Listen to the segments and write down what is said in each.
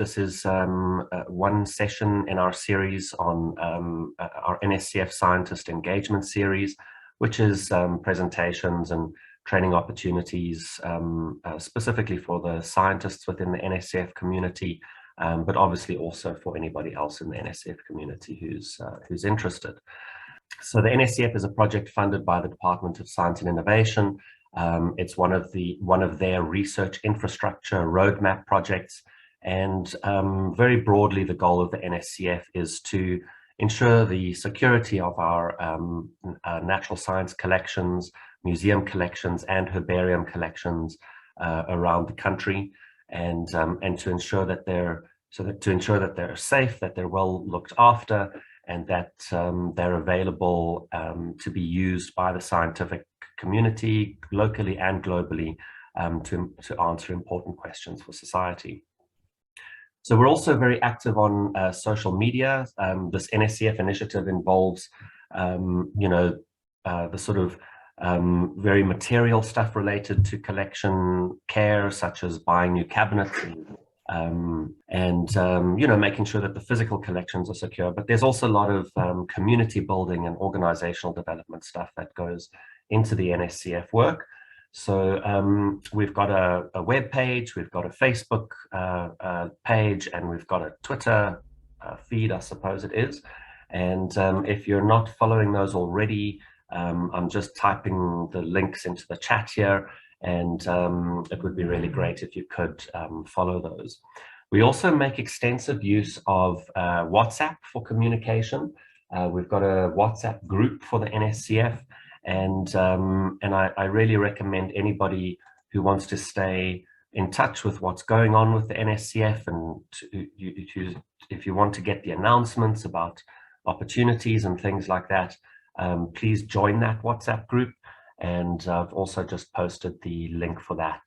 This is one session in our series on our NSCF Scientist Engagement Series, which is presentations and training opportunities specifically for the scientists within the NSCF community, but obviously also for anybody else in the NSCF community who's interested. So the NSCF is a project funded by the Department of Science and Innovation. It's one of their research infrastructure roadmap projects. And very broadly, the goal of the NSCF is to ensure the security of our natural science collections, museum collections, and herbarium collections around the country, and to ensure that they're safe, that they're well looked after, and that they're available to be used by the scientific community locally and globally to answer important questions for society. So we're also very active on social media. This NSCF initiative involves, the sort of very material stuff related to collection care, such as buying new cabinets and making sure that the physical collections are secure. But there's also a lot of community building and organizational development stuff that goes into the NSCF work. So we've got a web page, we've got a Facebook page, and we've got a Twitter feed, I suppose it is. And if you're not following those already, I'm just typing the links into the chat here, and it would be really great if you could follow those. We also make extensive use of WhatsApp for communication. We've got a WhatsApp group for the NSCF. And I really recommend anybody who wants to stay in touch with what's going on with the NSCF, and if you want to get the announcements about opportunities and things like that, please join that WhatsApp group. And I've also just posted the link for that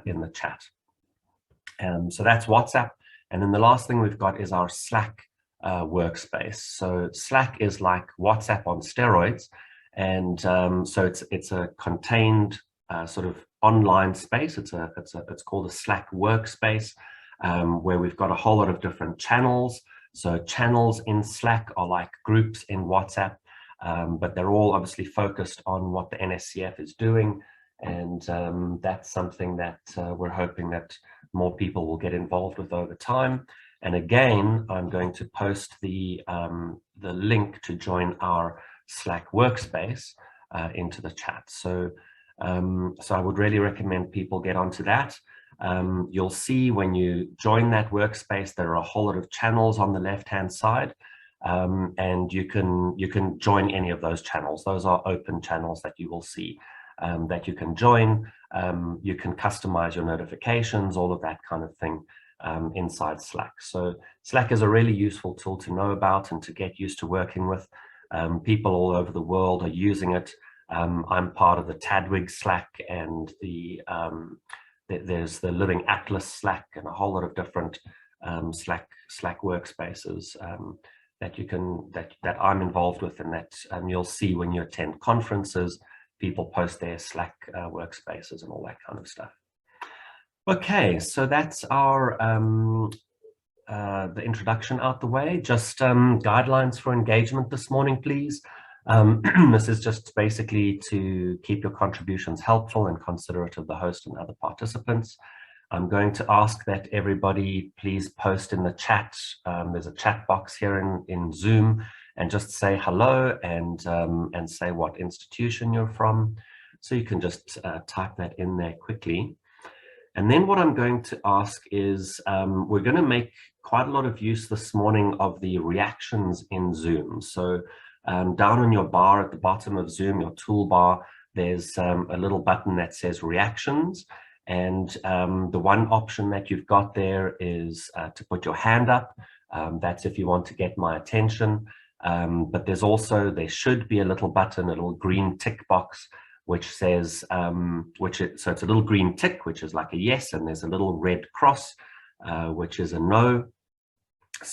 in the chat. So that's WhatsApp. And then the last thing we've got is our Slack workspace. So Slack is like WhatsApp on steroids. And so it's a contained sort of online space. It's called a Slack workspace, where we've got a whole lot of different channels. So channels in Slack are like groups in WhatsApp, but they're all obviously focused on what the NSCF is doing. And that's something that we're hoping that more people will get involved with over time. And again, I'm going to post the link to join our Slack workspace into the chat. So I would really recommend people get onto that. You'll see when you join that workspace, there are a whole lot of channels on the left-hand side, and you can join any of those channels. Those are open channels that you will see that you can join. You can customize your notifications, all of that kind of thing inside Slack. So Slack is a really useful tool to know about and to get used to working with. People all over the world are using it. I'm part of the Tadwig Slack, and there's the Living Atlas Slack, and a whole lot of different Slack workspaces that I'm involved with, and that you'll see when you attend conferences. People post their Slack workspaces and all that kind of stuff. Okay, so that's our the introduction out the way. Just guidelines for engagement this morning, please. This is just basically to keep your contributions helpful and considerate of the host and other participants. I'm going to ask that everybody please post in the chat. There's a chat box here in Zoom, and just say hello and say what institution you're from. So you can just type that in there quickly. And then what I'm going to ask is, we're going to make quite a lot of use this morning of the reactions in Zoom. So down on your bar at the bottom of Zoom, your toolbar, there's a little button that says reactions. And the one option that you've got there is to put your hand up. That's if you want to get my attention. But there should be a little button, a little green tick box, which says, so it's a little green tick, which is like a yes, and there's a little red cross, which is a no,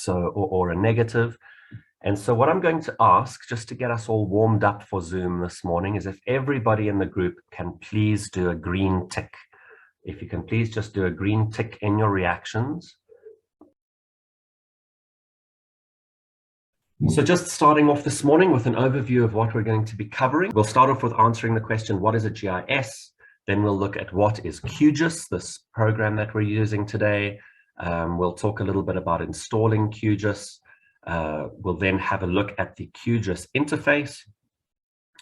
or a negative. And so what I'm going to ask, just to get us all warmed up for Zoom this morning, is if everybody in the group can please do a green tick. If you can please just do a green tick in your reactions. So just starting off this morning with an overview of what we're going to be covering. We'll start off with answering the question, what is a GIS? Then we'll look at what is QGIS, this program that we're using today. We'll talk a little bit about installing QGIS. We'll then have a look at the QGIS interface.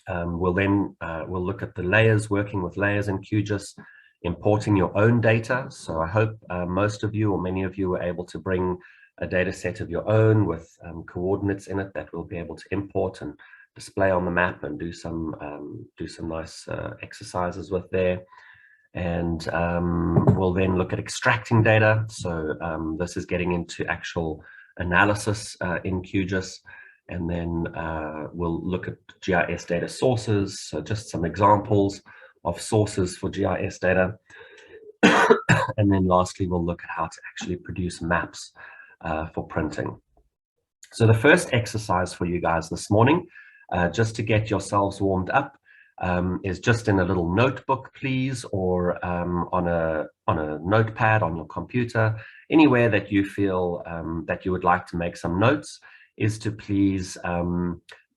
We'll look at the layers, working with layers in QGIS, importing your own data. So I hope most of you or many of you were able to bring a data set of your own with coordinates in it that we'll be able to import and display on the map and do some nice exercises with there. And we'll then look at extracting data. So this is getting into actual analysis in QGIS. And then we'll look at GIS data sources. So just some examples of sources for GIS data. And then lastly, we'll look at how to actually produce maps for printing. So the first exercise for you guys this morning, just to get yourselves warmed up, is just in a little notebook, please, or on a notepad on your computer, anywhere that you feel that you would like to make some notes, is to please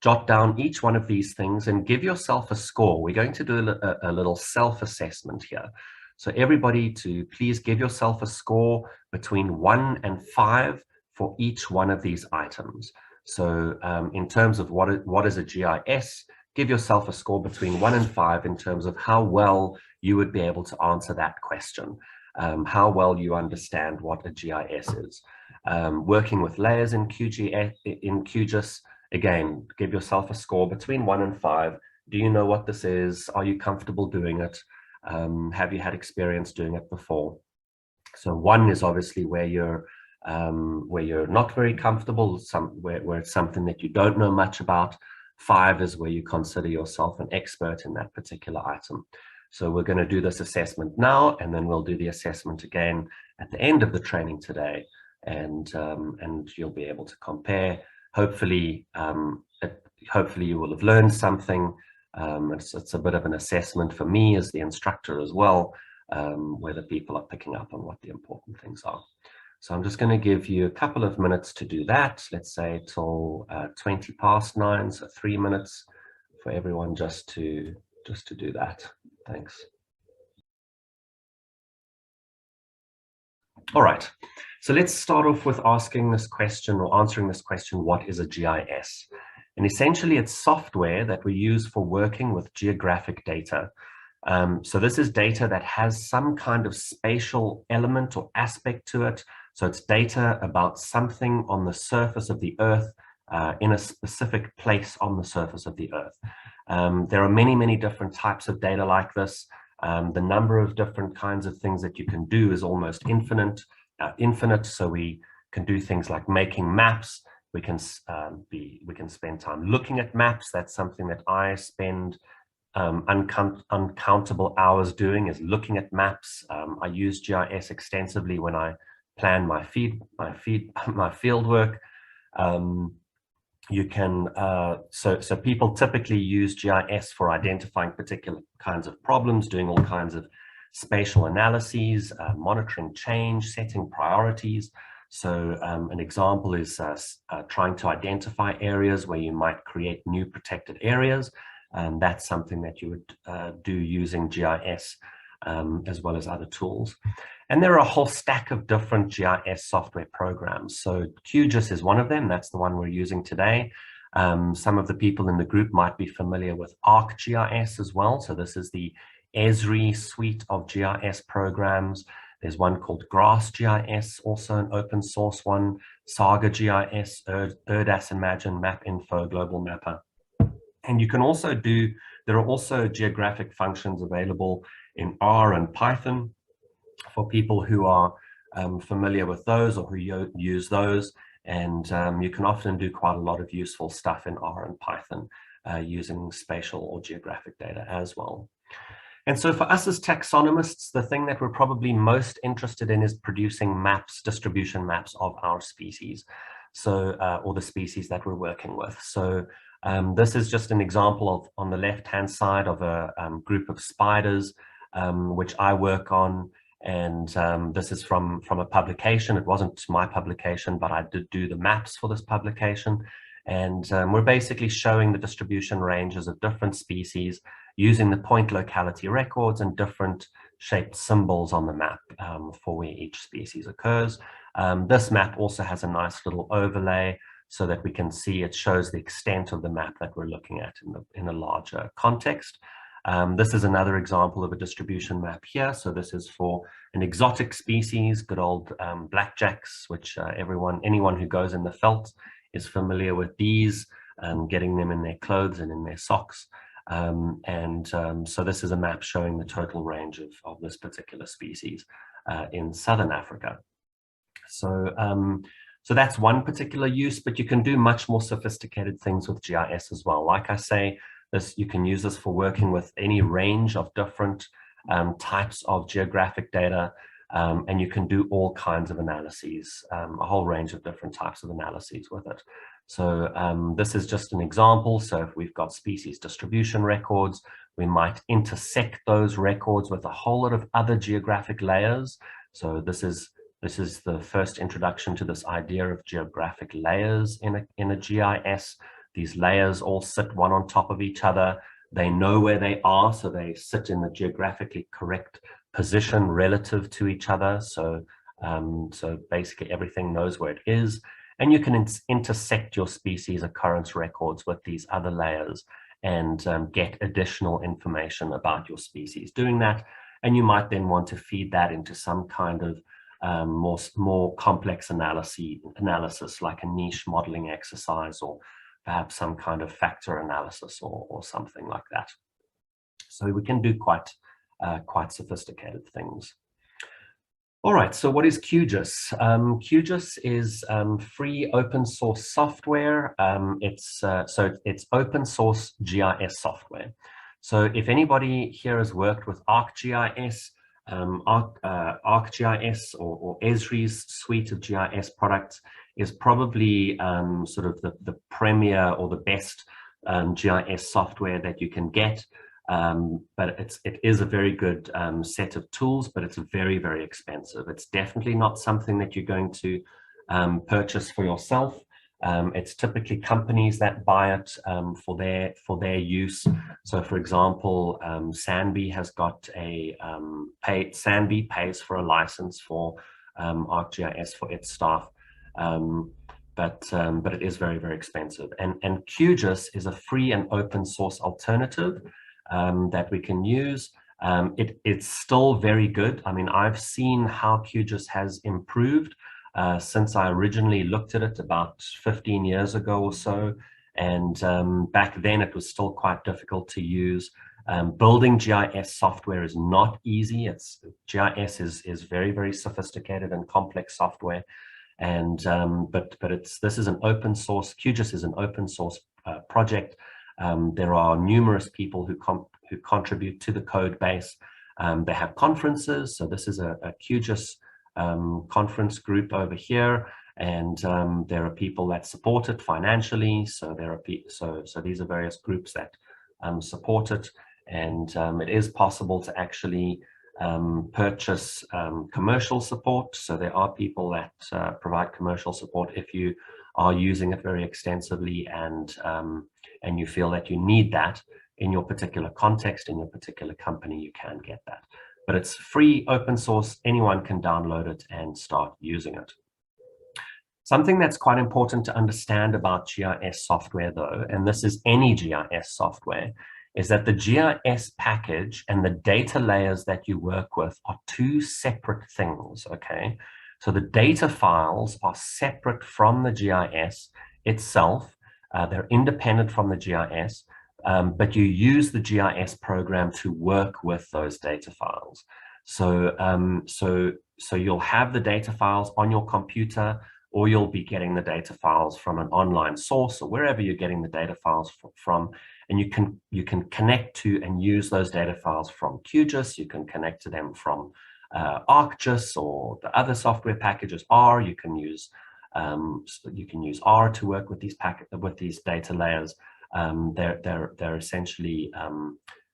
jot down each one of these things and give yourself a score. We're going to do a little self-assessment here. So everybody to please give yourself a score between 1 and 5 for each one of these items. So in terms of what is a GIS, give yourself a score between 1 and 5 in terms of how well you would be able to answer that question, how well you understand what a GIS is. Working with layers in QGIS, again, give yourself a score between 1 and 5. Do you know what this is? Are you comfortable doing it? Have you had experience doing it before? So 1 is obviously where you're not very comfortable, where it's something that you don't know much about. 5 is where you consider yourself an expert in that particular item. So we're going to do this assessment now, and then we'll do the assessment again at the end of the training today, and you'll be able to compare. Hopefully you will have learned something. It's a bit of an assessment for me as the instructor as well, whether people are picking up on what the important things are. So I'm just going to give you a couple of minutes to do that. Let's say till 20 past 9, so 3 minutes for everyone just to do that. Thanks. All right, so let's start off with asking this question or answering this question, what is a GIS? And essentially it's software that we use for working with geographic data. So this is data that has some kind of spatial element or aspect to it. So it's data about something on the surface of the Earth, in a specific place on the surface of the Earth. There are many, many different types of data like this. The number of different kinds of things that you can do is almost infinite. So we can do things like making maps. We can spend time looking at maps. That's something that I spend uncountable hours doing, is looking at maps. I use GIS extensively when I plan my field work. You can so people typically use GIS for identifying particular kinds of problems, doing all kinds of spatial analyses, monitoring change, setting priorities. So an example is trying to identify areas where you might create new protected areas. That's something that you would do using GIS, as well as other tools. And there are a whole stack of different GIS software programs. So QGIS is one of them. That's the one we're using today. Some of the people in the group might be familiar with ArcGIS as well. So this is the Esri suite of GIS programs. There's one called GrassGIS, also an open source one, Saga GIS, Erdas Imagine, MapInfo, Global Mapper. And you can also there are also geographic functions available in R and Python for people who are familiar with those or who use those. And you can often do quite a lot of useful stuff in R and Python using spatial or geographic data as well. And so for us as taxonomists, the thing that we're probably most interested in is producing maps, distribution maps of our species, so or the species that we're working with. So this is just an example of, on the left-hand side, of a group of spiders, which I work on. And this is from a publication. It wasn't my publication, but I did do the maps for this publication. And we're basically showing the distribution ranges of different species using the point locality records and different shaped symbols on the map for where each species occurs. This map also has a nice little overlay so that we can see it shows the extent of the map that we're looking at in a larger context. This is another example of a distribution map here. So this is for an exotic species, good old blackjacks, which anyone who goes in the veld is familiar with these, getting them in their clothes and in their socks. So this is a map showing the total range of this particular species in southern Africa. So that's one particular use, but you can do much more sophisticated things with GIS as well. Like I say, you can use this for working with any range of different types of geographic data, and you can do all kinds of analyses, a whole range of different types of analyses with it. So this is just an example. So if we've got species distribution records, we might intersect those records with a whole lot of other geographic layers. So this is the first introduction to this idea of geographic layers in a GIS. These layers all sit one on top of each other. They know where they are, so they sit in the geographically correct position relative to each other. So basically everything knows where it is. And you can intersect your species occurrence records with these other layers and get additional information about your species doing that. And you might then want to feed that into some kind of more complex analysis, like a niche modeling exercise, or perhaps some kind of factor analysis or something like that. So we can do quite sophisticated things. All right, so what is QGIS? QGIS is free open source software. It's open source GIS software. So if anybody here has worked with ArcGIS, ArcGIS or Esri's suite of GIS products is probably sort of the premier or the best GIS software that you can get. But it is a very good set of tools, but it's very, very expensive. It's definitely not something that you're going to purchase for yourself. It's typically companies that buy it for their use. So, for example, Sanby has got Sanby pays for a license for ArcGIS for its staff, but it is very, very expensive. And QGIS is a free and open source alternative that we can use. It's still very good. I mean, I've seen how QGIS has improved since I originally looked at it about 15 years ago or so. And back then it was still quite difficult to use. Building GIS software is not easy. GIS is very, very sophisticated and complex software. And but this is an open source. QGIS is an open source project. There are numerous people who contribute to the code base. They have conferences. So this is a QGIS conference group over here, and there are people that support it financially. So these are various groups that support it, and it is possible to actually purchase commercial support. So there are people that provide commercial support if you are using it very extensively and you feel that you need that in your particular context, in your particular company, you can get that. But it's free, open source, anyone can download it and start using it. Something that's quite important to understand about GIS software though, and this is any GIS software, is that the GIS package and the data layers that you work with are two separate things, okay? So the data files are separate from the GIS itself. They're independent from the GIS, but you use the GIS program to work with those data files. So you'll have the data files on your computer, or you'll be getting the data files from an online source or wherever you're getting the data files from, and you can connect to and use those data files from QGIS. You can connect to them from ArcGIS or the other software packages. R, you can use R to work with these data layers. They're essentially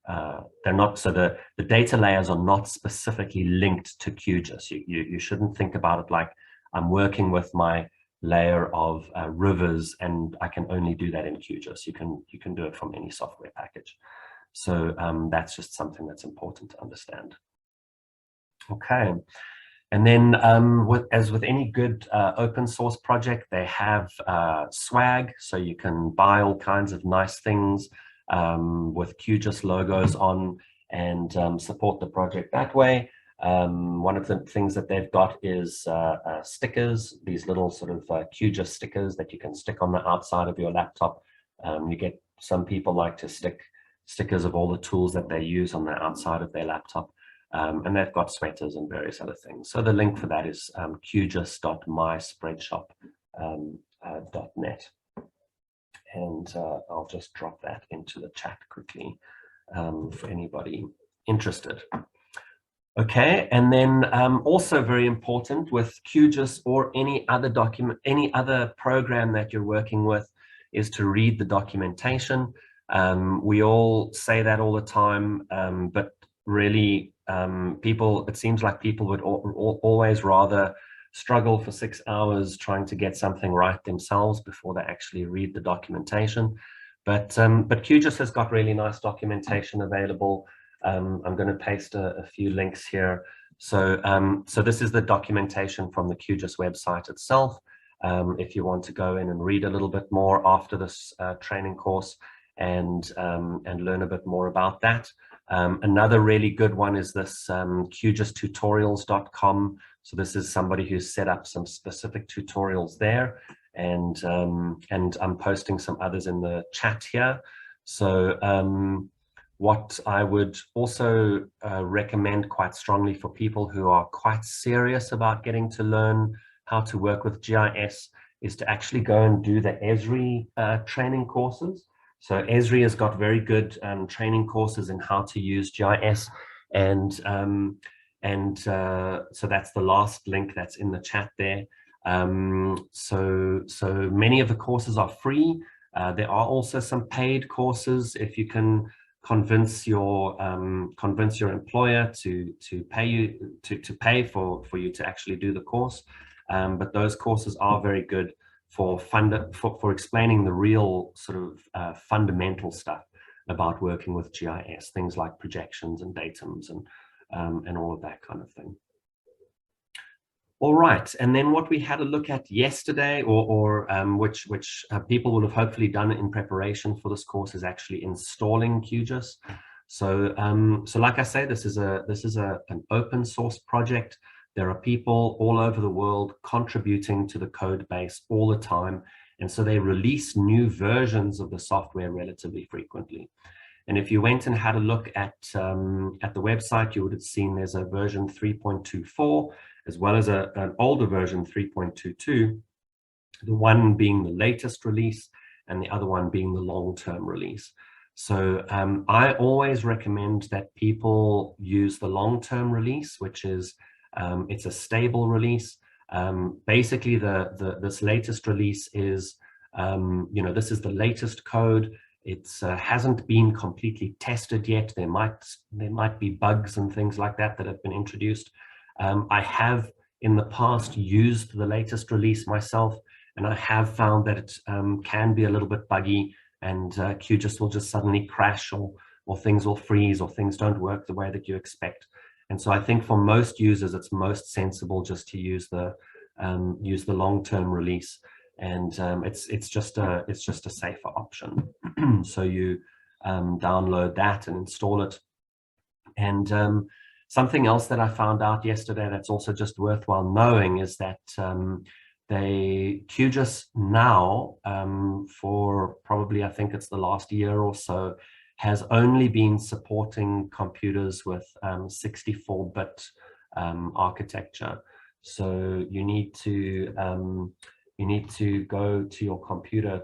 they're not, so the data layers are not specifically linked to QGIS. You shouldn't think about it like I'm working with my layer of rivers, and I can only do that in QGIS. You can do it from any software package. So that's just something that's important to understand. Okay. And then as with any good open source project, they have swag, so you can buy all kinds of nice things with QGIS logos on and support the project that way. One of the things that they've got is stickers, these little sort of QGIS stickers that you can stick on the outside of your laptop. You get some people like to stick stickers of all the tools that they use on the outside of their laptop. And they've got sweaters and various other things. So the link for that is qgis.myspreadshop.net. And I'll just drop that into the chat quickly for anybody interested. Okay, and then also very important with QGIS or any other document, any other program that you're working with, is to read the documentation. We all say that all the time, but really it seems like people would always rather struggle for 6 hours trying to get something right themselves before they actually read the documentation. But QGIS has got really nice documentation available. I'm going to paste a few links here. So this is the documentation from the QGIS website itself. If you want to go in and read a little bit more after this training course and learn a bit more about that. Another really good one is this QGIStutorials.com. So this is somebody who's set up some specific tutorials there, and I'm posting some others in the chat here. So what I would also recommend quite strongly for people who are quite serious about getting to learn how to work with GIS is to actually go and do the Esri training courses. So Esri has got very good training courses in how to use GIS, and so that's the last link that's in the chat there. So many of the courses are free. There are also some paid courses if you can convince your employer to pay for you to actually do the course. But those courses are very good for explaining the real sort of fundamental stuff about working with GIS, things like projections and datums and all of that kind of thing. All right, and then what we had a look at yesterday, which people will have hopefully done in preparation for this course, is actually installing QGIS. So like I say, this is an open source project. There are people all over the world contributing to the code base all the time, and so they release new versions of the software relatively frequently. And if you went and had a look at the website, you would have seen there's a version 3.24, as well as an older version 3.22, the one being the latest release and the other one being the long-term release. So I always recommend that people use the long-term release, which is it's a stable release. Basically, this latest release is, this is the latest code. It hasn't been completely tested yet. There might be bugs and things like that have been introduced. I have in the past used the latest release myself, and I have found that it can be a little bit buggy, and QGIS will just suddenly crash, or things will freeze, or things don't work the way that you expect. And so I think for most users, it's most sensible just to use the long-term release, and it's just a safer option. So you download that and install it. And something else that I found out yesterday that's also just worthwhile knowing is that QGIS now, for probably, I think it's the last year or so, has only been supporting computers with 64-bit architecture. So you need to go to your computer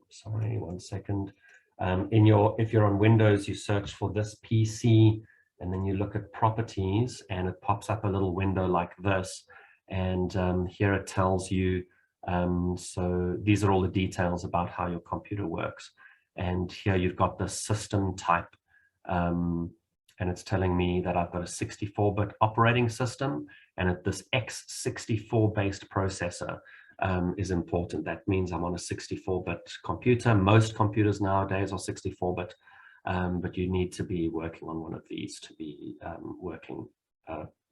sorry, one second. If you're on Windows, you search for this PC, and then you look at properties, and it pops up a little window like this. And here it tells you, so these are all the details about how your computer works. And here you've got the system type and it's telling me that I've got a 64-bit operating system, and this x64 based processor is important. That means I'm on a 64-bit computer. Most computers nowadays are 64-bit, but you need to be working on one of these to be working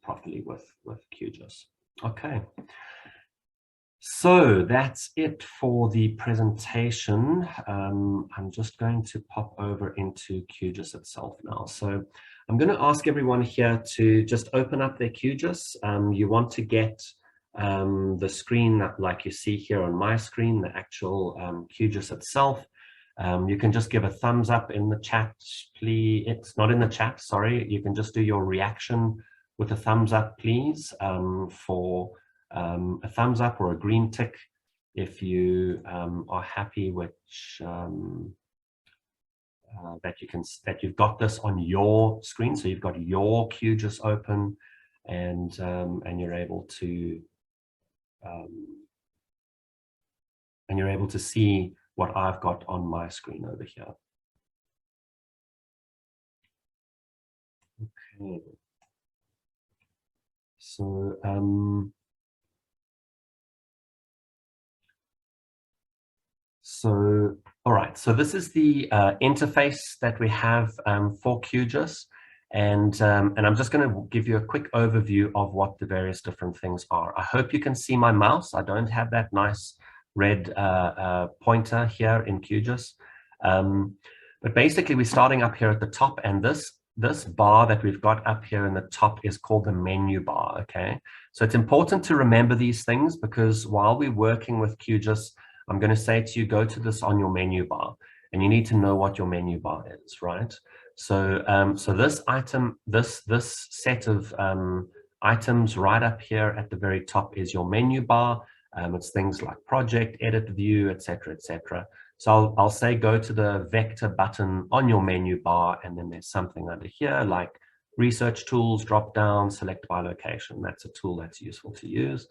properly with QGIS. Okay. So that's it for the presentation. I'm just going to pop over into QGIS itself now. So I'm going to ask everyone here to just open up their QGIS. You want to get the screen that, like you see here on my screen, the actual QGIS itself. You can just give a thumbs up in the chat, please. It's not in the chat, sorry. You can just do your reaction with a thumbs up, please, for a thumbs up or a green tick if you are happy which that you've got this on your screen, so you've got your QGIS open, and you're able to see what I've got on my screen over here. Okay. So all right, so this is the interface that we have for QGIS, and I'm just going to give you a quick overview of what the various different things are. I hope you can see my mouse. I don't have that nice red pointer here in QGIS, but basically we're starting up here at the top, and this bar that we've got up here in the top is called the menu bar. Okay, so it's important to remember these things, because while we're working with QGIS, I'm going to say to you, go to this on your menu bar, and you need to know what your menu bar is, right? So, so this item, this set of items right up here at the very top is your menu bar. It's things like project, edit, view, etc., etc. So I'll say go to the vector button on your menu bar, and then there's something under here like research tools, drop down, select by location. That's a tool that's useful to use.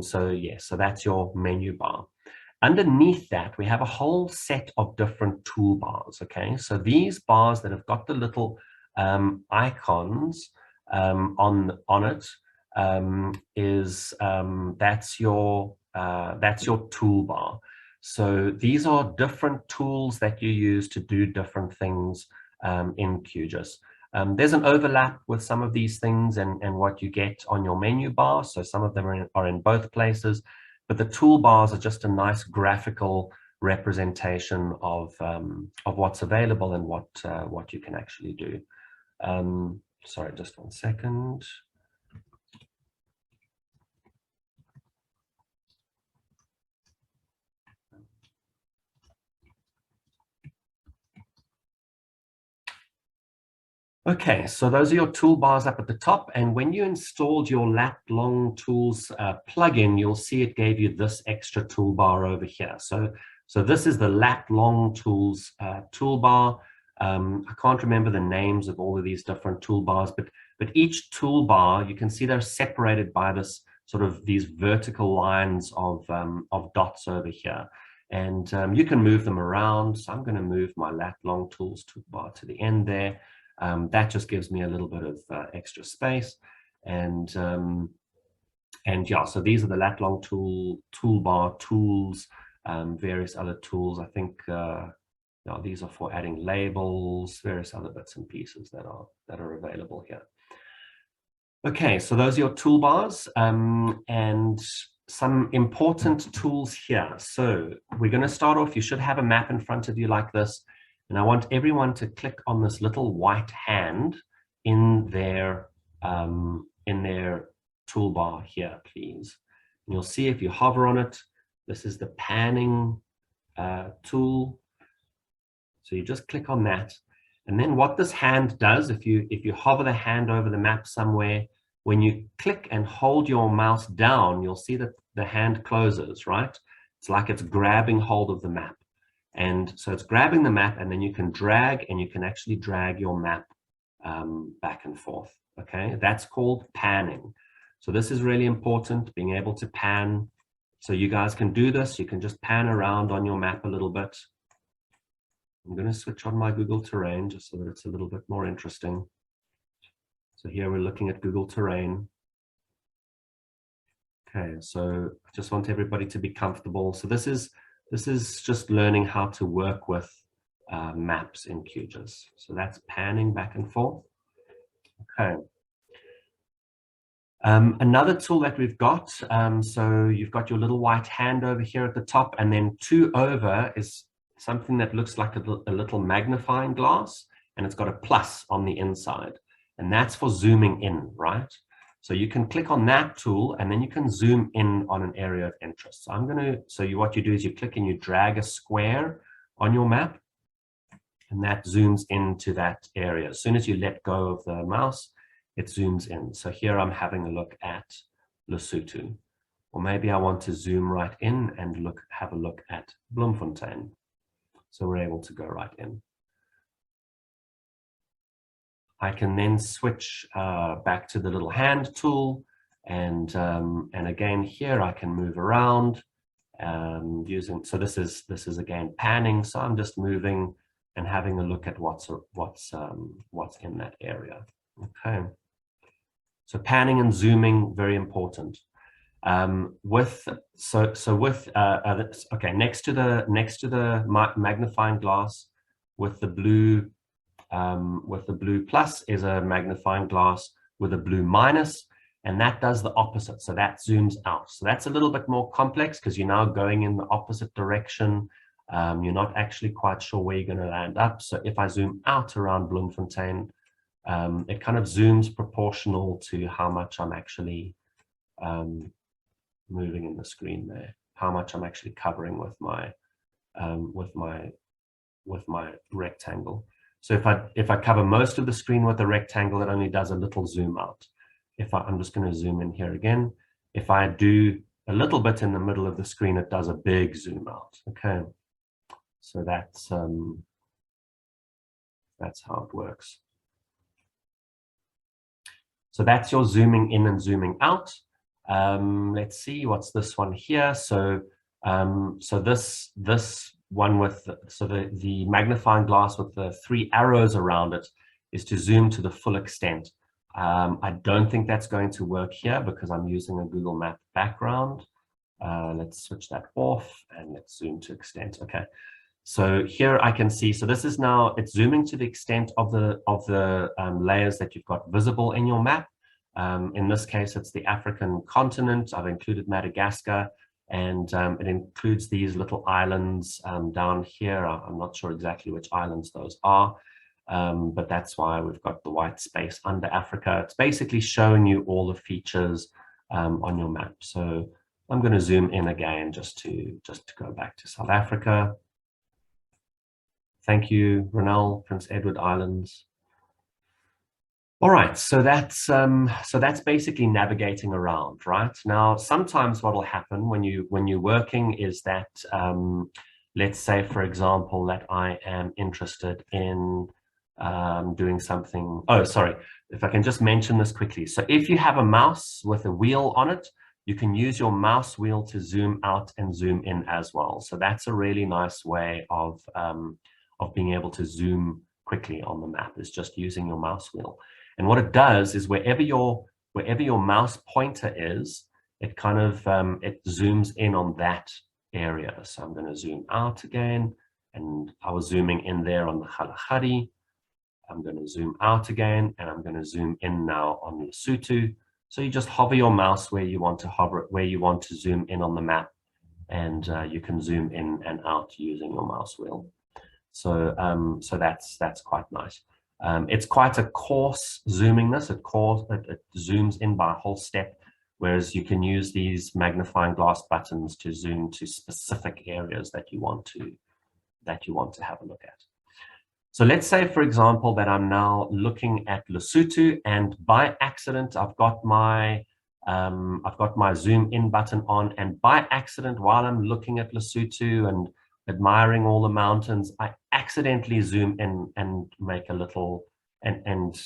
So yeah, so that's your menu bar. Underneath that, we have a whole set of different toolbars, okay? So these bars that have got the little icons on it that's your toolbar. So these are different tools that you use to do different things in QGIS. There's an overlap with some of these things and what you get on your menu bar. So some of them are in both places, but the toolbars are just a nice graphical representation of what's available and what you can actually do. Sorry, just one second. Okay, so those are your toolbars up at the top, and when you installed your lat long tools plugin, you'll see it gave you this extra toolbar over here. So this is the lat long tools toolbar. I can't remember the names of all of these different toolbars, but each toolbar, you can see they're separated by this sort of these vertical lines of dots over here. And you can move them around. So I'm going to move my lat long tools toolbar to the end there. That just gives me a little bit of extra space, and yeah, so these are the lat long toolbar tools, various other tools. I think these are for adding labels, various other bits and pieces that are available here. Okay, so those are your toolbars, and some important tools here. So we're going to start off. You should have a map in front of you like this. And I want everyone to click on this little white hand in their toolbar here, please. And you'll see if you hover on it, this is the panning tool. So you just click on that. And then what this hand does, if you hover the hand over the map somewhere, when you click and hold your mouse down, you'll see that the hand closes, right? It's like it's grabbing hold of the map. And so it's grabbing the map, and then you can drag, and you can actually drag your map back and forth, okay? That's called panning. So this is really important, being able to pan. So you guys can do this. You can just pan around on your map a little bit. I'm going to switch on my Google Terrain just so that it's a little bit more interesting. So here we're looking at Google Terrain. Okay, so I just want everybody to be comfortable. So this is just learning how to work with maps in QGIS. So that's panning back and forth. Okay. Another tool that we've got, so you've got your little white hand over here at the top, and then 2 over is something that looks like a little magnifying glass, and it's got a plus on the inside, and that's for zooming in, right? So you can click on that tool, and then you can zoom in on an area of interest. So what you do is you click and you drag a square on your map, and that zooms into that area. As soon as you let go of the mouse, it zooms in. So here I'm having a look at Lesotho, or maybe I want to zoom right in and have a look at Bloemfontein. So we're able to go right in. I can then switch back to the little hand tool, and again here I can move around using. So this is again panning. So I'm just moving and having a look at what's in that area. Okay. So panning and zooming, very important. Okay, next to the magnifying glass with the blue plus is a magnifying glass with a blue minus, and that does the opposite. So that zooms out. So that's a little bit more complex because you're now going in the opposite direction. You're not actually quite sure where you're going to land up. So if I zoom out around Bloemfontein, it kind of zooms proportional to how much I'm actually moving in the screen there, how much I'm actually covering with my rectangle. So if I cover most of the screen with a rectangle, it only does a little zoom out. I'm just going to zoom in here again. If I do a little bit in the middle of the screen, it does a big zoom out. Okay, so that's how it works. So that's your zooming in and zooming out. Let's see, what's this one here? So this one with the magnifying glass with the 3 arrows around it is to zoom to the full extent. I don't think that's going to work here because I'm using a Google Map background. Let's switch that off and let's zoom to extent. Okay. So here I can see, so this is now, it's zooming to the extent of the layers that you've got visible in your map. In this case, it's the African continent. I've included Madagascar, and it includes these little islands down here. I'm not sure exactly which islands those are, but that's why we've got the white space under Africa. It's basically showing you all the features on your map. So I'm going to zoom in again just to go back to South Africa. Thank you, Ronel, Prince Edward Islands. All right, so that's basically navigating around, right? Now, sometimes what will happen when you're working is that, let's say, for example, that I am interested in doing something. Oh, sorry, if I can just mention this quickly. So if you have a mouse with a wheel on it, you can use your mouse wheel to zoom out and zoom in as well. So that's a really nice way of being able to zoom quickly on the map, is just using your mouse wheel. And what it does is wherever your mouse pointer is, it kind of it zooms in on that area. So I'm going to zoom out again, and I was zooming in there on the Kalahari. I'm going to zoom out again, and I'm going to zoom in now on Lesotho. So you just hover your mouse where you want to hover it, where you want to zoom in on the map, and you can zoom in and out using your mouse wheel. So that's quite nice. It's quite a coarse zooming this. It zooms in by a whole step, whereas you can use these magnifying glass buttons to zoom to specific areas that you want to have a look at. So let's say, for example, that I'm now looking at Lesotho, and by accident I've got my zoom in button on, and by accident, while I'm looking at Lesotho and admiring all the mountains, I accidentally zoom in and make a little, and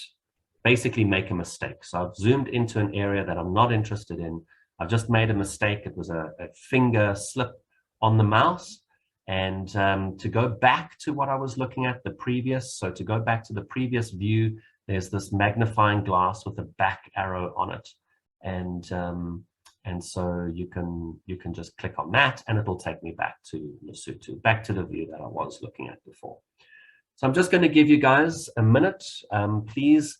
basically make a mistake. So I've zoomed into an area that I'm not interested in. I've just made a mistake. It was a finger slip on the mouse. And to go back to what I was looking at, to go back to the previous view, there's this magnifying glass with a back arrow on it, and so you can just click on that, and it'll take me back to Lesotho, back to the view that I was looking at before. So I'm just going to give you guys a minute. Please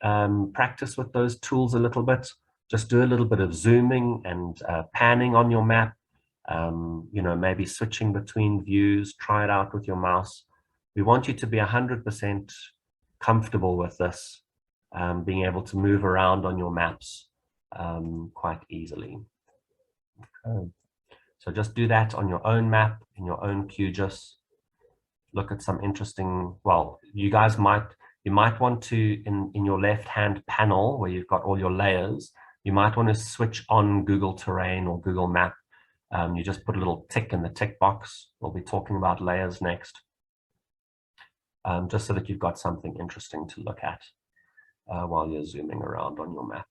practice with those tools a little bit. Just do a little bit of zooming and panning on your map. You know, maybe switching between views. Try it out with your mouse. We want you to be 100% comfortable with this, being able to move around on your maps quite easily. Okay. So just do that on your own map, in your own QGIS. Look at some interesting, well, you might want to, in your left-hand panel where you've got all your layers, you might want to switch on Google Terrain or Google Map. You just put a little tick in the tick box. We'll be talking about layers next, just so that you've got something interesting to look at while you're zooming around on your map.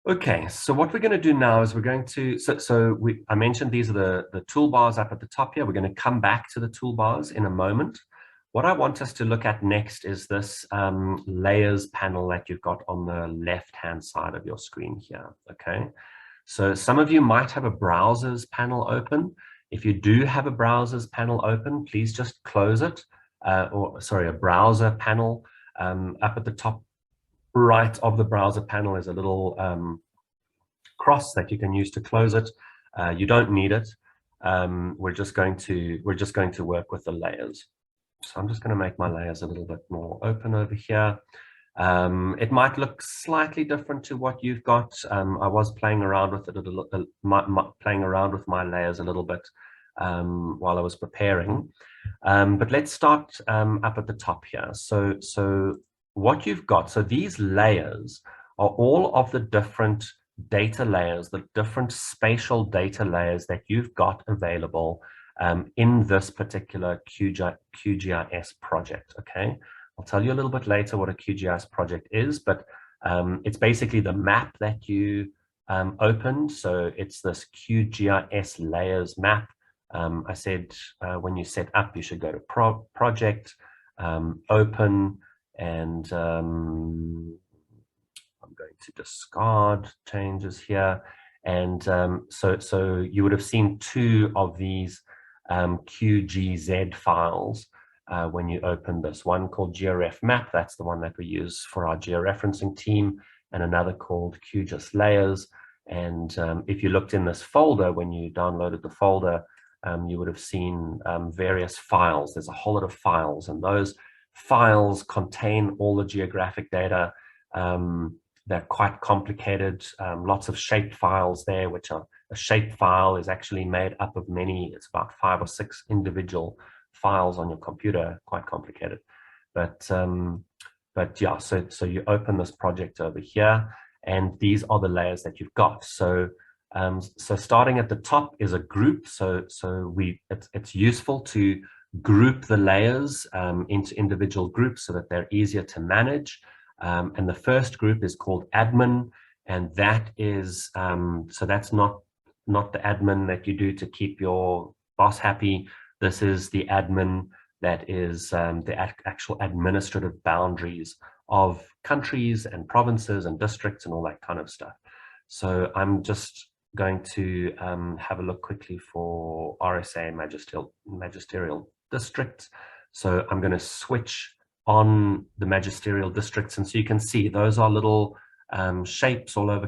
Okay, so what we're going to do now is we're going to, I mentioned these are the toolbars up at the top here. We're going to come back to the toolbars in a moment. What I want us to look at next is this layers panel that you've got on the left-hand side of your screen here, okay? So some of you might have a browsers panel open. If you do have a browsers panel open, please just close it, a browser panel up at the top right of the browser panel is a little cross that you can use to close it. You don't need it. We're just going to work with the layers. So I'm just going to make my layers a little bit more open over here. It might look slightly different to what you've got. I was playing around with it playing around with my layers a little bit while I was preparing. But let's start up at the top here. So what you've got, so these layers are all of the different data layers, the different spatial data layers that you've got available in this particular QGIS project, okay? I'll tell you a little bit later what a QGIS project is, but it's basically the map that you opened. So it's this QGIS layers map. I said when you set up, you should go to project, open, and I'm going to discard changes here. And so you would have seen two of these QGZ files when you open this. One called GeoRef map, that's the one that we use for our georeferencing team, and another called QGIS layers. And if you looked in this folder, when you downloaded the folder, you would have seen various files. There's a whole lot of files, and those files contain all the geographic data. They're quite complicated, lots of shape files there, which are, a shape file is actually made up of many, it's about 5 or 6 individual files on your computer, quite complicated. But yeah, so you open this project over here, and these are the layers that you've got. So starting at the top is a group. So it's useful to group the layers into individual groups so that they're easier to manage. And the first group is called admin, and that is so that's not the admin that you do to keep your boss happy. This is the admin that is the actual administrative boundaries of countries and provinces and districts and all that kind of stuff. So I'm just going to have a look quickly for RSA magisterial districts. So I'm going to switch on the magisterial districts, and so you can see those are little shapes all over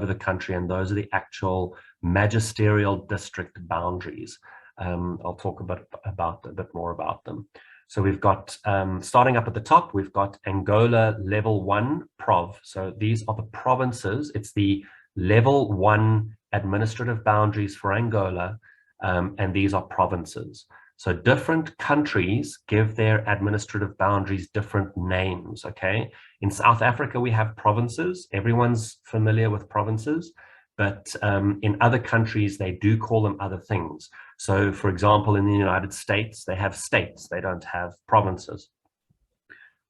the country, and those are the actual magisterial district boundaries. I'll talk a bit more about them. So we've got, starting up at the top, we've got Angola level 1 prov. So these are the provinces. It's the level 1 administrative boundaries for Angola, and these are provinces. So different countries give their administrative boundaries different names, okay? In South Africa, we have provinces. Everyone's familiar with provinces, but in other countries, they do call them other things. So for example, in the United States, they have states. They don't have provinces.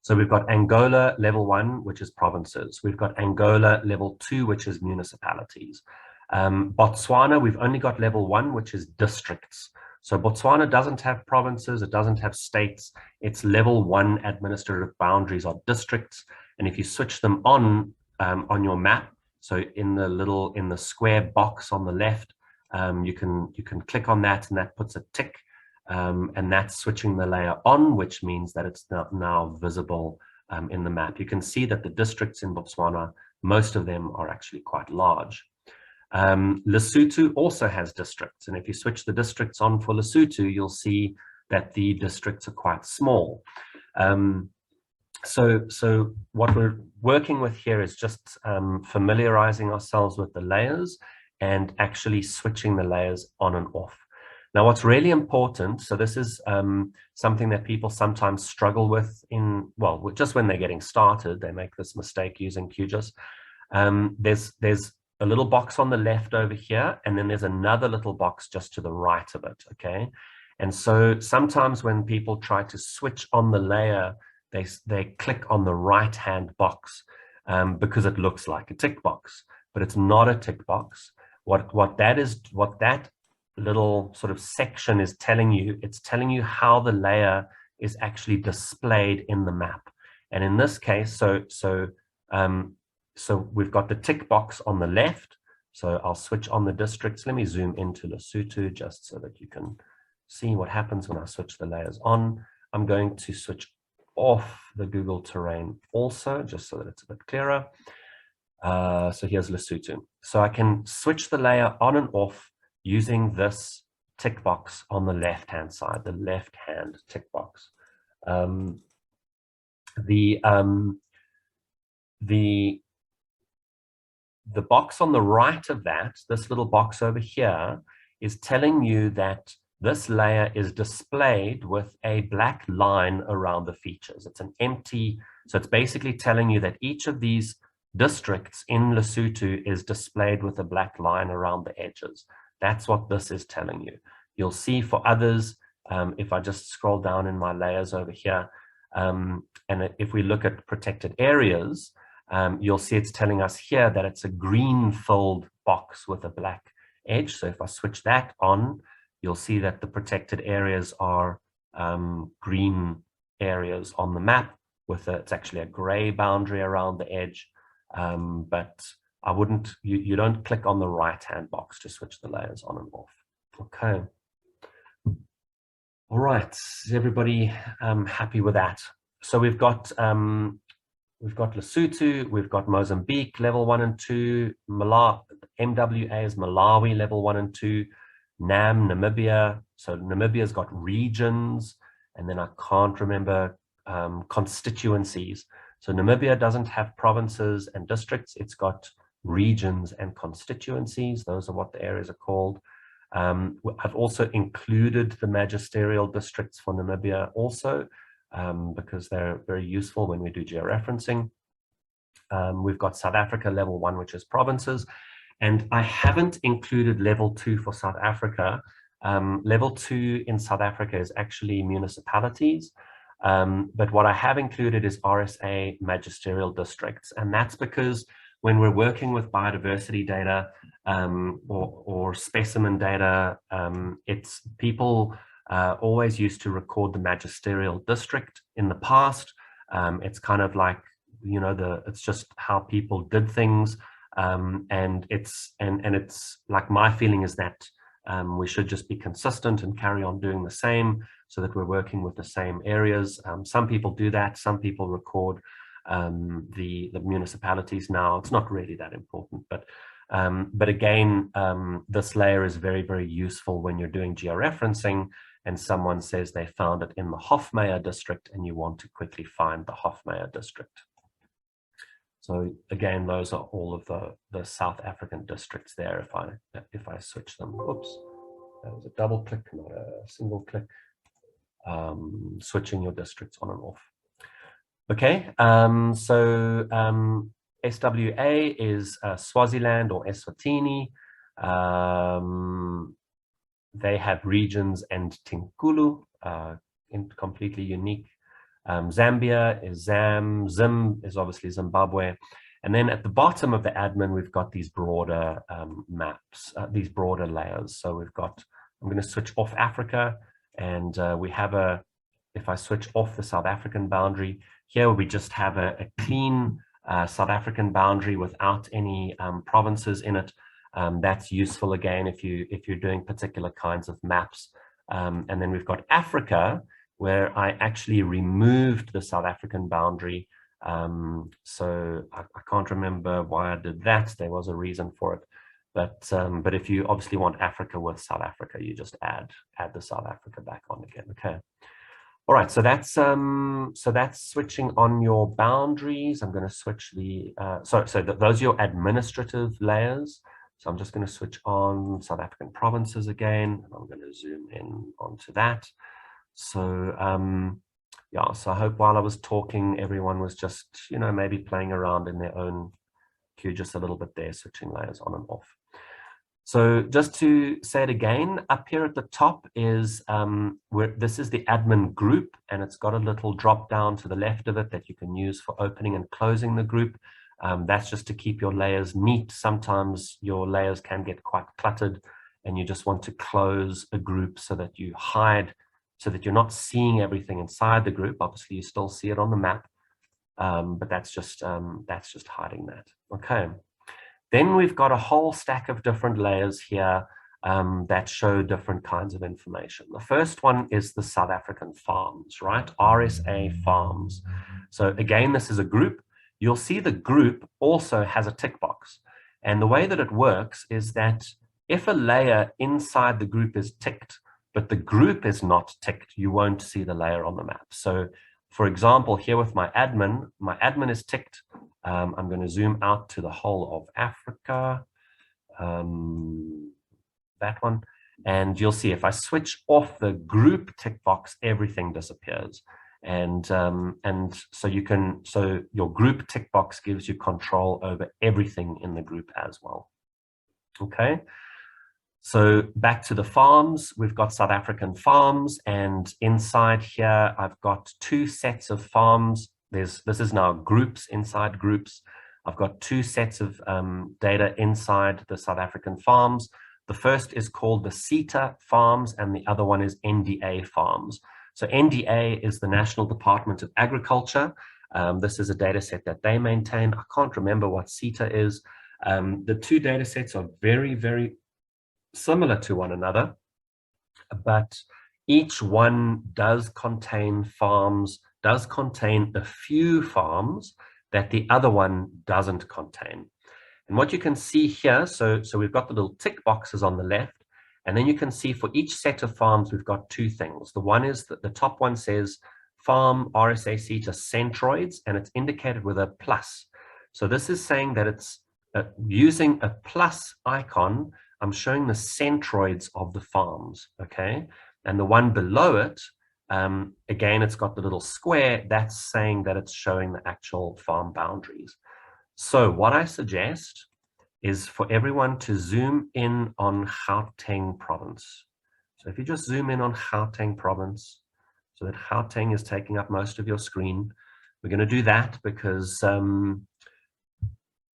So we've got Angola level 1, which is provinces. We've got Angola level 2, which is municipalities. Botswana, we've only got level 1, which is districts. So Botswana doesn't have provinces, it doesn't have states. Its level 1 administrative boundaries are districts. And if you switch them on your map, so in the square box on the left, you can click on that, and that puts a tick. And that's switching the layer on, which means that it's now visible in the map. You can see that the districts in Botswana, most of them are actually quite large. Lesotho also has districts, and if you switch the districts on for Lesotho, you'll see that the districts are quite small. So what we're working with here is just familiarizing ourselves with the layers and actually switching the layers on and off. Now, what's really important, so this is something that people sometimes struggle with just when they're getting started, they make this mistake using QGIS. There's a little box on the left over here, and then there's another little box just to the right of it, okay? And so sometimes when people try to switch on the layer, they click on the right-hand box because it looks like a tick box, but it's not a tick box. What that little sort of section is telling you, it's telling you how the layer is actually displayed in the map. And in this case, so we've got the tick box on the left. So I'll switch on the districts. Let me zoom into Lesotho just so that you can see what happens when I switch the layers on. I'm going to switch off the Google terrain also, just so that it's a bit clearer. So here's Lesotho. So I can switch the layer on and off using this tick box on the left-hand side, the left-hand tick box. The box on the right of that, this little box over here, is telling you that this layer is displayed with a black line around the features. It's an empty, so it's basically telling you that each of these districts in Lesotho is displayed with a black line around the edges. That's what this is telling you. You'll see for others, if I just scroll down in my layers over here, and if we look at protected areas, you'll see it's telling us here that it's a green filled box with a black edge. So if I switch that on, you'll see that the protected areas are green areas on the map with it's actually a gray boundary around the edge. But I wouldn't, you don't click on the right-hand box to switch the layers on and off. Okay. All right, is everybody happy with that? So we've got Lesotho, we've got Mozambique level 1 and 2, MWA is Malawi level 1 and 2, NAM, Namibia. So Namibia's got regions, and then I can't remember constituencies. So Namibia doesn't have provinces and districts, it's got regions and constituencies. Those are what the areas are called. I've also included the magisterial districts for Namibia also, because they're very useful when we do georeferencing. We've got South Africa level 1, which is provinces, and I haven't included level 2 for South Africa. Level 2 in South Africa is actually municipalities, but what I have included is RSA magisterial districts, and that's because when we're working with biodiversity data or specimen data, it's people always used to record the magisterial district in the past. It's kind of like, you know, it's just how people did things, and it's like, my feeling is that we should just be consistent and carry on doing the same so that we're working with the same areas. Some people do that, some people record the municipalities now. It's not really that important, but again, this layer is very, very useful when you're doing georeferencing and someone says they found it in the Hofmeyer district and you want to quickly find the Hofmeyer district. So again, those are all of the South African districts there if I switch them. Oops, that was a double click, not a single click. switching your districts on and off. Okay, SWA is Swaziland or Eswatini. They have regions and Tinkulu, completely unique. Zambia is Zim is obviously Zimbabwe. And then at the bottom of the admin, we've got these broader maps, these broader layers. So we've got, I'm going to switch off Africa, and we have if I switch off the South African boundary, here we just have a clean South African boundary without any provinces in it. That's useful again if you're doing particular kinds of maps. And then we've got Africa, where I actually removed the South African boundary. So I can't remember why I did that. There was a reason for it. But if you obviously want Africa with South Africa, you just add the South Africa back on again. Okay. All right, so that's switching on your boundaries. I'm going to switch those are your administrative layers. So I'm just going to switch on South African provinces again, and I'm going to zoom in onto that. So yeah, so I hope while I was talking, everyone was just, maybe playing around in their own QGIS a little bit there, switching layers on and off. So just to say it again, up here at the top is this is the admin group, and it's got a little drop down to the left of it that you can use for opening and closing the group. That's just to keep your layers neat. Sometimes your layers can get quite cluttered, and you just want to close a group so that you hide, so that you're not seeing everything inside the group. Obviously, you still see it on the map, but that's just hiding that. Okay. Then we've got a whole stack of different layers here that show different kinds of information. The first one is the South African farms, right? RSA farms. So again, this is a group. You'll see the group also has a tick box. And the way that it works is that if a layer inside the group is ticked, but the group is not ticked, you won't see the layer on the map. So for example, here with my admin is ticked. I'm going to zoom out to the whole of Africa, that one. And you'll see if I switch off the group tick box, everything disappears. And so your group tick box gives you control over everything in the group as well. Okay. So back to the farms, we've got South African farms, and inside here, I've got two sets of farms. This is now groups inside groups. I've got two sets of data inside the South African farms. The first is called the CETA farms, and the other one is NDA farms. So NDA is the National Department of Agriculture. This is a data set that they maintain. I can't remember what CETA is. The two data sets are very, very similar to one another, but each one does contain a few farms that the other one doesn't contain. And what you can see here, so we've got the little tick boxes on the left, and then you can see for each set of farms, we've got two things. The one is that the top one says farm RSA CETA centroids, and it's indicated with a plus. So this is saying that it's using a plus icon, I'm showing the centroids of the farms, okay? And the one below it, again, it's got the little square, that's saying that it's showing the actual farm boundaries. So what I suggest is for everyone to zoom in on Gauteng province. So if you just zoom in on Gauteng province, so that Gauteng is taking up most of your screen, we're going to do that because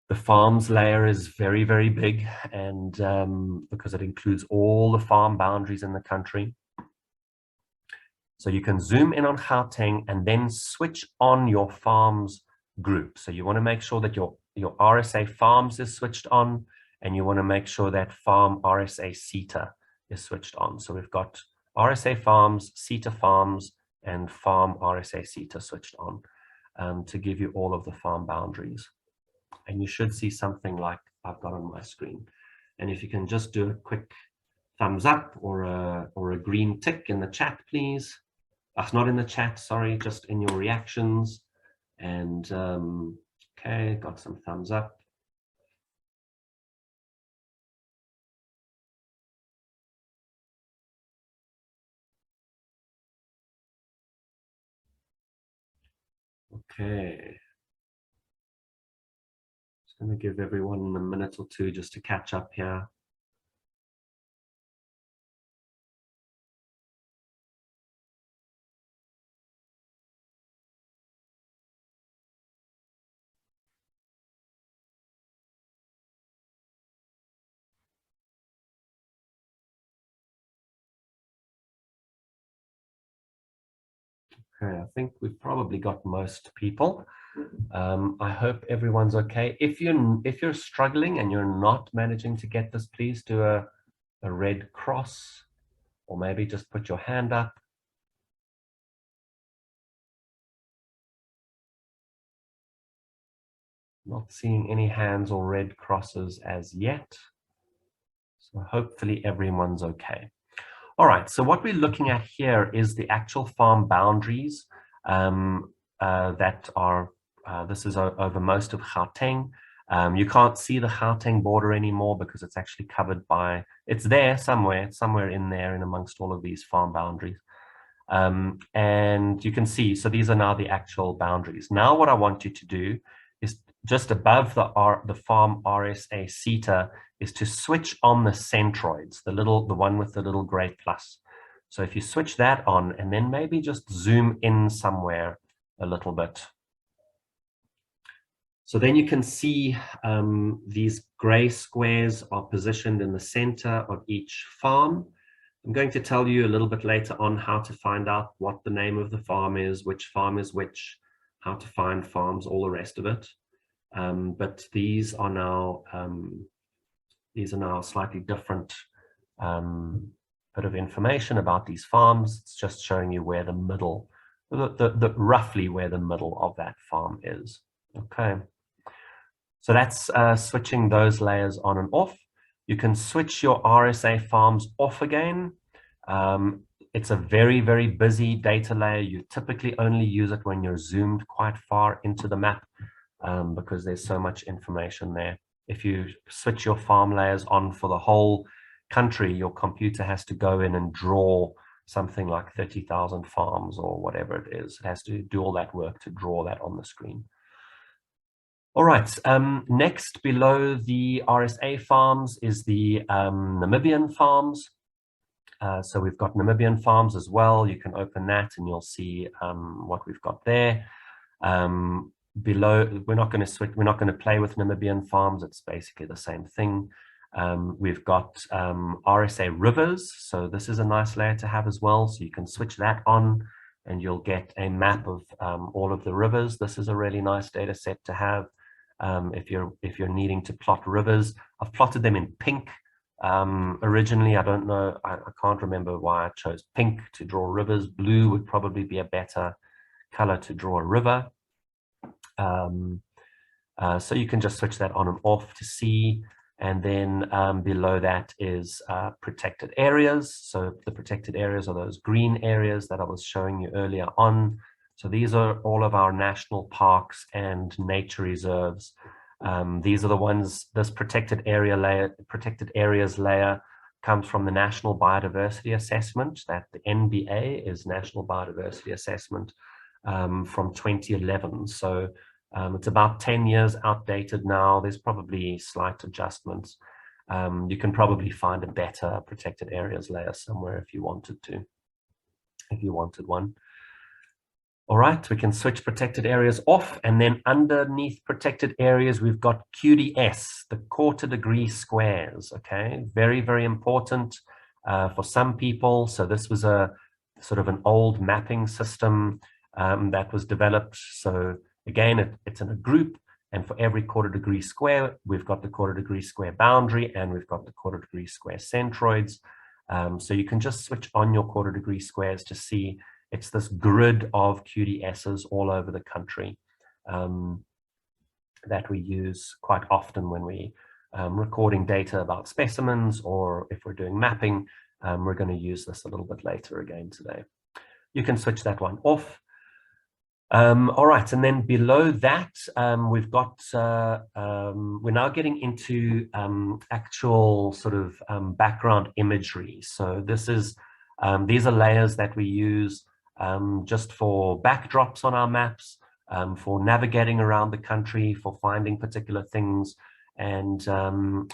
the farms layer is very, very big, and because it includes all the farm boundaries in the country. So you can zoom in on Gauteng and then switch on your farms group. So you want to make sure that your RSA farms is switched on, and you want to make sure that farm RSA CETA is switched on. So we've got RSA farms, CETA farms, and farm RSA CETA switched on to give you all of the farm boundaries. And you should see something like I've got on my screen. And if you can just do a quick thumbs up or a green tick in the chat, please. That's not in the chat, sorry, just in your reactions. And okay, got some thumbs up. Okay. Just going to give everyone a minute or two just to catch up here. Okay, I think we've probably got most people. I hope everyone's okay. If you're struggling and you're not managing to get this, please do a red cross, or maybe just put your hand up. Not seeing any hands or red crosses as yet. So hopefully everyone's okay. All right, so what we're looking at here is the actual farm boundaries that are, this is over most of Gauteng. You can't see the Gauteng border anymore because it's actually covered by, it's there somewhere in there in amongst all of these farm boundaries. And you can see, so these are now the actual boundaries. Now what I want you to do is just above the farm RSA CETA is to switch on the centroids, the one with the little gray plus. So if you switch that on and then maybe just zoom in somewhere a little bit. So then you can see these gray squares are positioned in the center of each farm. I'm going to tell you a little bit later on how to find out what the name of the farm is, which farm is which, how to find farms, all the rest of it. But these are now slightly different bit of information about these farms. It's just showing you where the middle, roughly where the middle of that farm is. Okay. So that's switching those layers on and off. You can switch your RSA farms off again. It's a very, very busy data layer. You typically only use it when you're zoomed quite far into the map because there's so much information there. If you switch your farm layers on for the whole country, your computer has to go in and draw something like 30,000 farms or whatever it is. It has to do all that work to draw that on the screen. All right, next below the RSA farms is the Namibian farms. So we've got Namibian farms as well. You can open that and you'll see what we've got there. Below, we're not going to play with Namibian farms. It's basically the same thing. We've got RSA rivers. So this is a nice layer to have as well. So you can switch that on and you'll get a map of all of the rivers. This is a really nice data set to have. If you're needing to plot rivers. I've plotted them in pink originally. I don't know, I can't remember why I chose pink to draw rivers. Blue would probably be a better color to draw a river. So you can just switch that on and off to see. And then below that is protected areas. So the protected areas are those green areas that I was showing you earlier on. So these are all of our national parks and nature reserves. These are the ones, this protected areas layer comes from the National Biodiversity Assessment, that the NBA is National Biodiversity Assessment from 2011. So it's about 10 years outdated now. There's probably slight adjustments. You can probably find a better protected areas layer somewhere if you wanted one. All right, we can switch protected areas off, and then underneath protected areas, we've got QDS, the quarter degree squares, okay? Very, very important for some people. So this was a sort of an old mapping system that was developed. So again, it's in a group, and for every quarter degree square, we've got the quarter degree square boundary, and we've got the quarter degree square centroids. So you can just switch on your quarter degree squares to see it's this grid of QDSs all over the country that we use quite often when we recording data about specimens, or if we're doing mapping. We're going to use this a little bit later again today. You can switch that one off. All right, and then below that, we've got, we're now getting into actual sort of background imagery. So this is, these are layers that we use just for backdrops on our maps. for navigating around the country, for finding particular things. And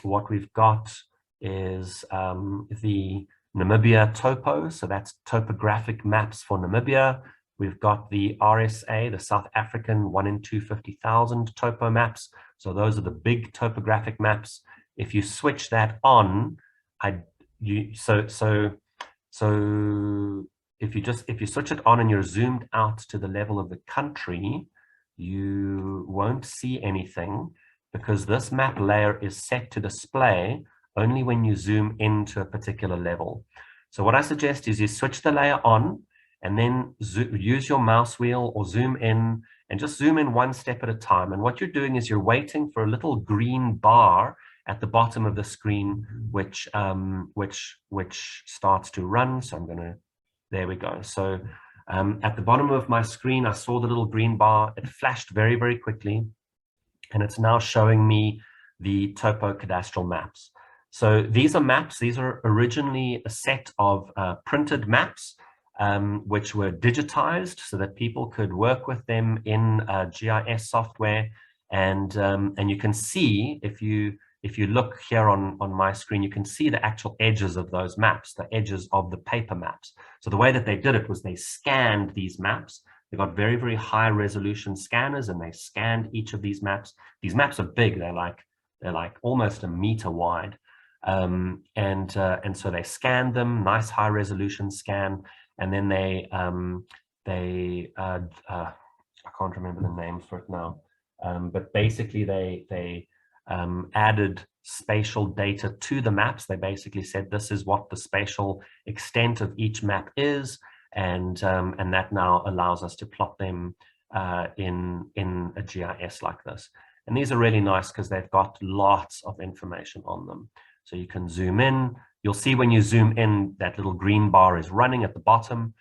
what we've got is the Namibia topo, so that's topographic maps for Namibia. We've got the RSA, the South African 1 in 250,000 topo maps. So those are the big topographic maps. If you switch that on, so if you switch it on and you're zoomed out to the level of the country, you won't see anything, because this map layer is set to display only when you zoom into a particular level. So what I suggest is you switch the layer on and then use your mouse wheel or zoom in, and just zoom in one step at a time. And what you're doing is you're waiting for a little green bar at the bottom of the screen, which starts to run. So I'm gonna, there we go. So at the bottom of my screen, I saw the little green bar. It flashed very, very quickly, and it's now showing me the topo cadastral maps. So these are maps. These are originally a set of printed maps, which were digitized so that people could work with them in GIS software. And you can see, if you look here on my screen, you can see the actual edges of those maps, the edges of the paper maps. So the way that they did it was they scanned these maps. They got very, very high resolution scanners, and they scanned each of these maps. These maps are big. They're like almost a meter wide. And so they scanned them, nice high resolution scan. And then I can't remember the name for it now. But basically they added spatial data to the maps. They basically said, this is what the spatial extent of each map is. And that now allows us to plot them in a GIS like this. And these are really nice because they've got lots of information on them. So you can zoom in. You'll see when you zoom in, that little green bar is running at the bottom.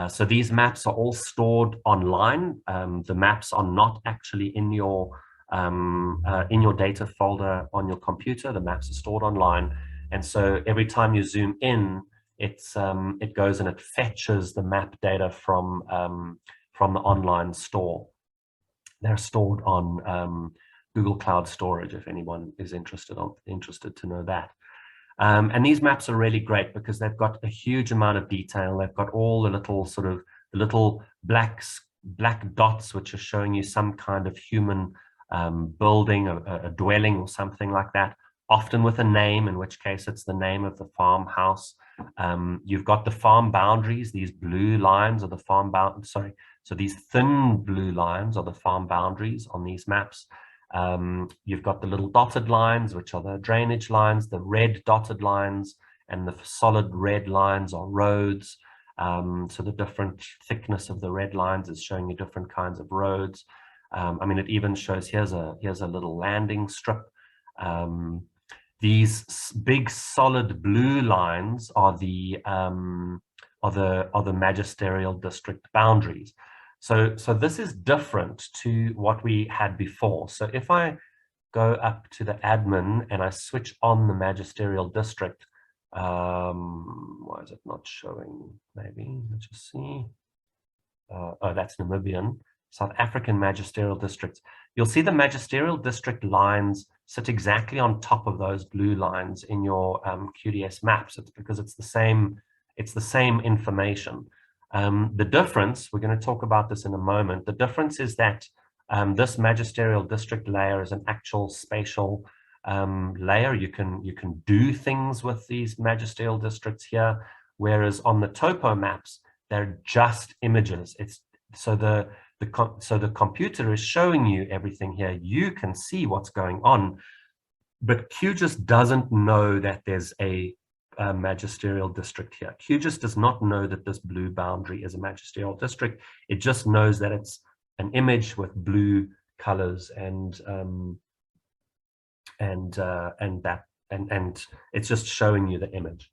So these maps are all stored online. The maps are not actually in your data folder on your computer. The maps are stored online. And so every time you zoom in, it goes and it fetches the map data from the online store. They're stored on Google Cloud Storage, if anyone is interested to know that. And these maps are really great because they've got a huge amount of detail. They've got all the little black dots, which are showing you some kind of human building, a dwelling or something like that, often with a name, in which case it's the name of the farmhouse. You've got the farm boundaries. These blue lines are the farm boundaries. Sorry, so these thin blue lines are the farm boundaries on these maps. You've got the little dotted lines, which are the drainage lines. The red dotted lines and the solid red lines are roads. So the different thickness of the red lines is showing you different kinds of roads. I mean, it even shows, here's a little landing strip. These big solid blue lines are the magisterial district boundaries. So this is different to what we had before. So if I go up to the admin and I switch on the magisterial district, why is it not showing? Maybe, let's just see. Oh, that's Namibian. South African magisterial districts. You'll see the magisterial district lines sit exactly on top of those blue lines in your QGIS maps. It's because it's the same information. The difference, we're going to talk about this in a moment, the difference is that this magisterial district layer is an actual spatial layer. You can do things with these magisterial districts here, whereas on the topo maps, they're just images. So the computer is showing you everything here. You can see what's going on, but QGIS doesn't know that there's a magisterial district here. QGIS does not know that this blue boundary is a magisterial district. It just knows that it's an image with blue colors, and it's just showing you the image.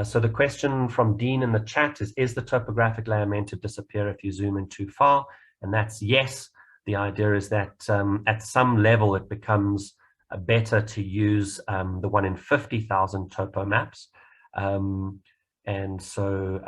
So the question from Dean in the chat is the topographic layer meant to disappear if you zoom in too far? And that's yes. The idea is that at some level it becomes better to use the 1 in 50,000 topo maps. And so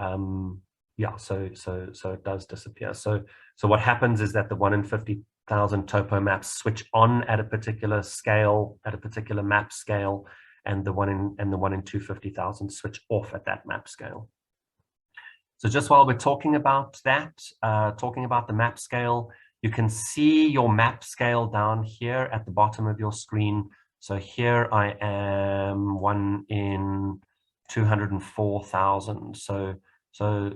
yeah, so it does disappear. So what happens is that the 1 in 50,000 topo maps switch on at a particular scale, at a particular map scale, and the 1 in 250,000 switch off at that map scale. So just while we're talking about that, talking about the map scale, you can see your map scale down here at the bottom of your screen. So here I am 1 in 204,000. So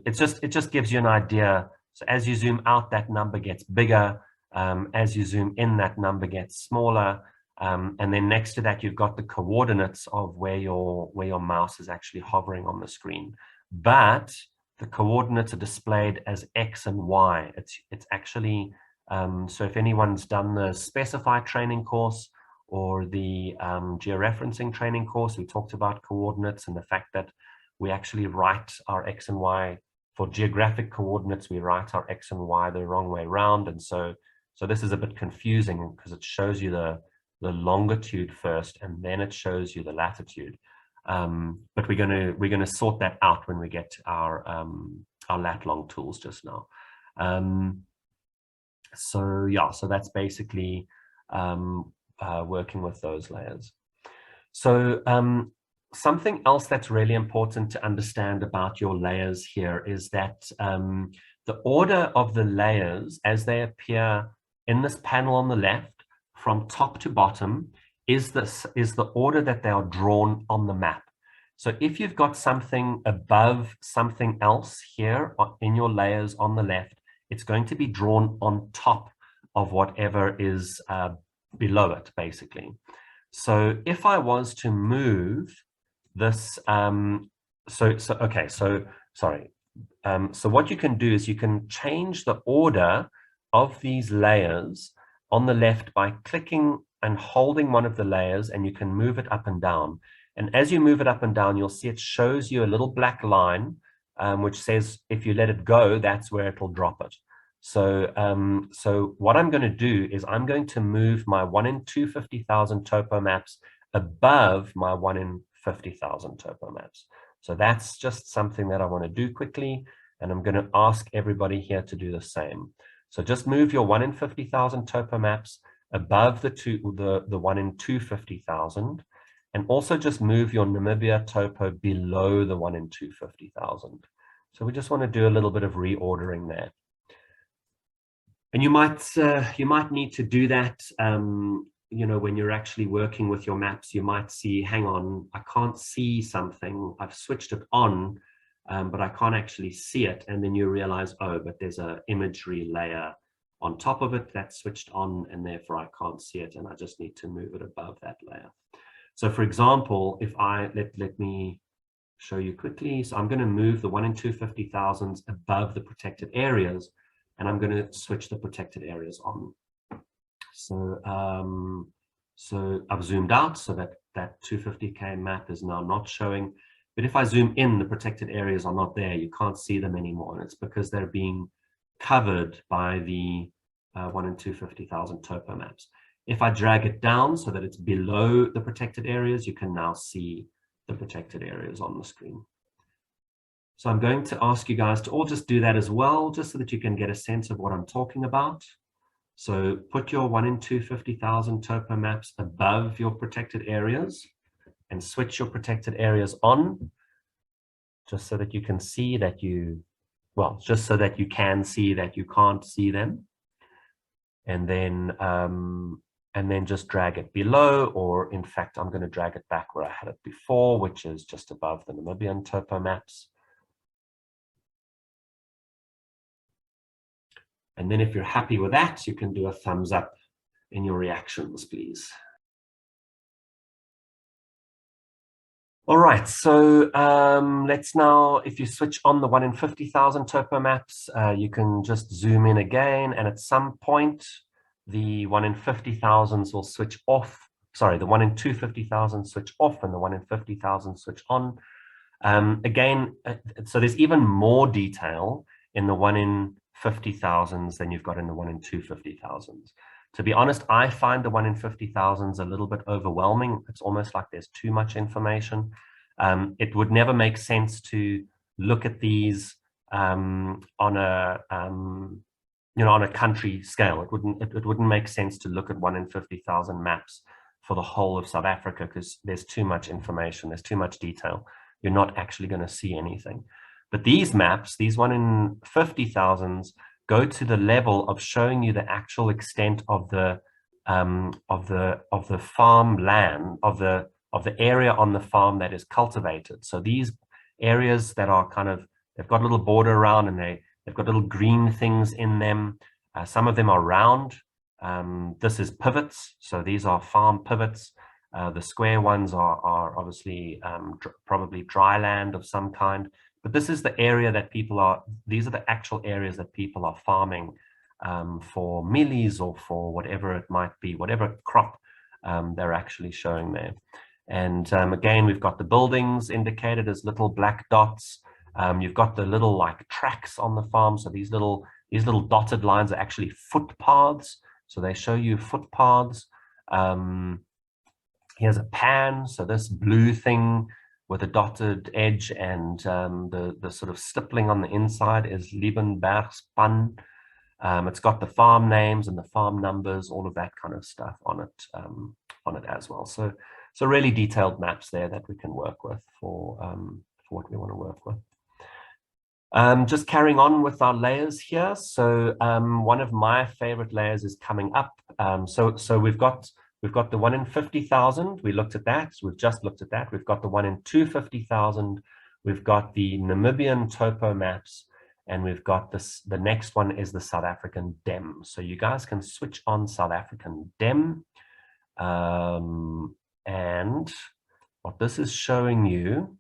it just gives you an idea. So as you zoom out, that number gets bigger. As you zoom in, that number gets smaller. And then next to that, you've got the coordinates of where your mouse is actually hovering on the screen. But the coordinates are displayed as X and Y. It's actually, so if anyone's done the specified training course or the georeferencing training course, we talked about coordinates and the fact that we actually write our X and Y. For geographic coordinates, we write our X and Y the wrong way around. And so this is a bit confusing because it shows you the longitude first, and then it shows you the latitude. But we're gonna sort that out when we get to our lat long tools just now. So yeah, so that's basically working with those layers. So something else that's really important to understand about your layers here is that the order of the layers as they appear in this panel on the left from top to bottom is the order that they are drawn on the map. So if you've got something above something else here in your layers on the left, it's going to be drawn on top of whatever is below it, basically. So if I was to move this, so what you can do is you can change the order of these layers on the left by clicking and holding one of the layers, and you can move it up and down. And as you move it up and down, you'll see it shows you a little black line, which says if you let it go, that's where it'll drop it. So, so what I'm going to do is I'm going to move my 1 in 250,000 topo maps above my 1 in 50,000 topo maps. So that's just something that I want to do quickly, and I'm going to ask everybody here to do the same. So just move your 1 in 50,000 topo maps above the 1 in 250,000, and also just move your Namibia topo below the 1 in 250,000. So we just want to do a little bit of reordering there. And you might need to do that, you know, when you're actually working with your maps. You might see, hang on, I can't see something. I've switched it on, but I can't actually see it. And then you realize, oh, but there's an imagery layer on top of it that's switched on, and therefore I can't see it, and I just need to move it above that layer. So for example, if I, let me show you quickly. So I'm going to move the 1 in 250,000s above the protected areas, and I'm going to switch the protected areas on. So, so I've zoomed out so that that 250K map is now not showing. But if I zoom in, the protected areas are not there. You can't see them anymore. And it's because they're being covered by the 1 in 250,000 topo maps. If I drag it down so that it's below the protected areas, you can now see the protected areas on the screen. So I'm going to ask you guys to all just do that as well, just so that you can get a sense of what I'm talking about. So put your 1 in 250,000 topo maps above your protected areas and switch your protected areas on, just so that you can see that you, well, just so that you can see that you can't see them. And then just drag it below, or in fact, I'm going to drag it back where I had it before, which is just above the Namibian topo maps. And then if you're happy with that, you can do a thumbs up in your reactions, please. All right, so let's now, if you switch on the 1 in 50,000 topo maps, you can just zoom in again, and at some point, the 1 in 50,000s will switch off. Sorry, the 1 in 250,000 switch off, and the 1 in 50,000 switch on. Again, so there's even more detail in the 1 in 50,000s than you've got in the 1 in 250,000s. To be honest, I find the 1 in 50,000s a little bit overwhelming. It's almost like there's too much information. It would never make sense to look at these on a on a country scale. It wouldn't make sense to look at 1 in 50,000 maps for the whole of South Africa, because there's too much information, there's too much detail. You're not actually going to see anything. But these maps, these 1 in 50,000s, go to the level of showing you the actual extent of the farmland, of the area on the farm that is cultivated. So these areas that are kind of, they've got a little border around, and they've got little green things in them. Some of them are round. This is pivots, so these are farm pivots. The square ones are obviously probably dry land of some kind. But this is the area that these are the actual areas that people are farming for mealies or for whatever it might be, whatever crop they're actually showing there. And again, we've got the buildings indicated as little black dots. You've got the little like tracks on the farm. So these little dotted lines are actually footpaths. So they show you footpaths. Here's a pan. So this blue thing with a dotted edge and the sort of stippling on the inside is Liebenbergspan. It's got the farm names and the farm numbers, all of that kind of stuff on it as well. So really detailed maps there that we can work with for what we want to work with. Just carrying on with our layers here. So one of my favorite layers is coming up. So we've got the 1 in 50,000. We looked at that. We've just looked at that. We've got the 1 in 250,000. We've got the Namibian topo maps, and we've got this. The next one is the South African DEM. So you guys can switch on South African DEM, and what this is showing you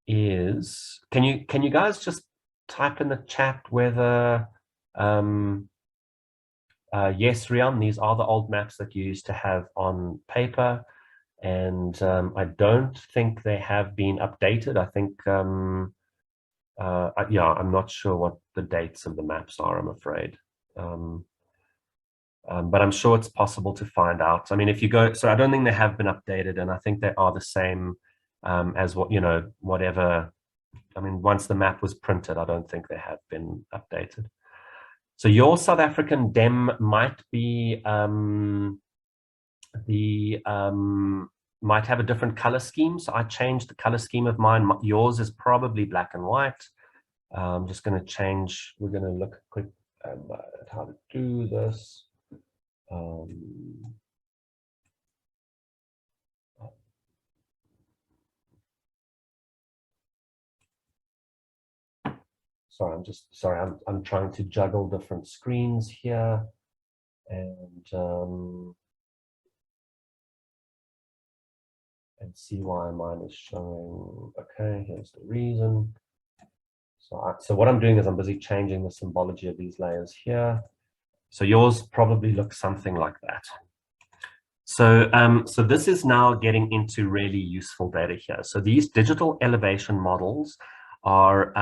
is, can you guys just type in the chat whether yes, Rian, these are the old maps that you used to have on paper, and I don't think they have been updated. I think yeah, I'm not sure what the dates of the maps are, I'm afraid. But I'm sure it's possible to find out. I mean, if you go, so I don't think they have been updated, and I think they are the same as what, whatever. I mean, once the map was printed, I don't think they have been updated. So your South African DEM might be might have a different color scheme. So I changed the color scheme of mine. Yours is probably black and white. I'm just going to change. We're going to look quick at how to do this. Sorry, I'm trying to juggle different screens here, and see why mine is showing. Okay, here's the reason. So what I'm doing is I'm busy changing the symbology of these layers here. So yours probably looks something like that. So, so this is now getting into really useful data here. So these digital elevation models are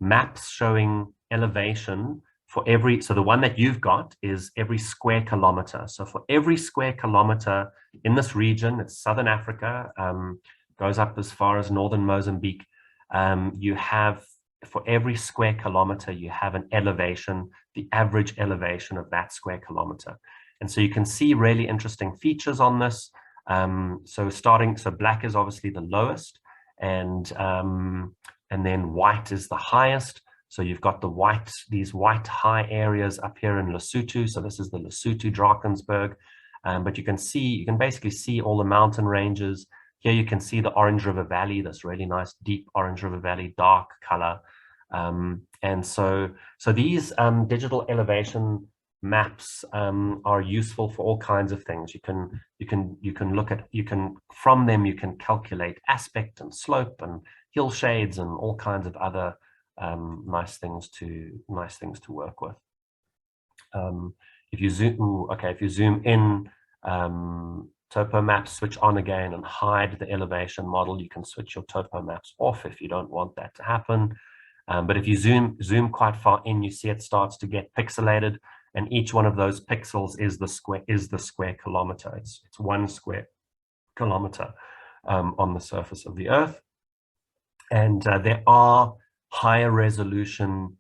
maps showing elevation for every, so the one that you've got is every square kilometer. So for every square kilometer in this region, it's Southern Africa, goes up as far as northern Mozambique, you have, for every square kilometer, you have an elevation, the average elevation of that square kilometer. And so you can see really interesting features on this. So black is obviously the lowest, and then white is the highest. So you've got these white high areas up here in Lesotho. So this is the Lesotho Drakensberg. But you can basically see all the mountain ranges. Here you can see the Orange River Valley, this really nice deep Orange River Valley, dark color. And so these digital elevation maps are useful for all kinds of things. From them you can calculate aspect and slope and hill shades and all kinds of other nice things to work with. If you zoom in, topo maps switch on again and hide the elevation model. You can switch your topo maps off if you don't want that to happen. But if you zoom quite far in, you see it starts to get pixelated, and each one of those pixels is the square kilometer. It's 1 square kilometer on the surface of the Earth. And there are higher resolution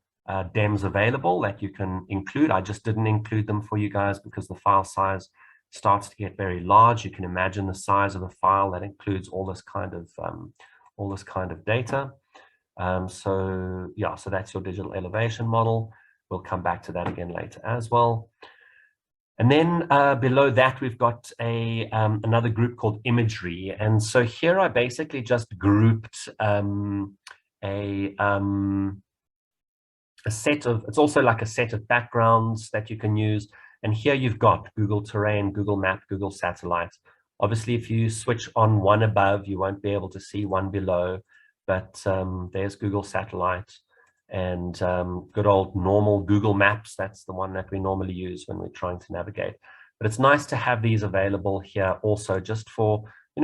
DEMs available that you can include. I just didn't include them for you guys because the file size starts to get very large. You can imagine the size of a file that includes all this kind of data. So yeah, so that's your digital elevation model. We'll come back to that again later as well. And then below that, we've got another group called imagery. And so here I basically just grouped a set of, it's also like a set of backgrounds that you can use. And here you've got Google Terrain, Google Map, Google Satellite. Obviously, if you switch on one above, you won't be able to see one below. But there's Google Satellite. And good old normal Google Maps, that's the one that we normally use when we're trying to navigate. But it's nice to have these available here also just for,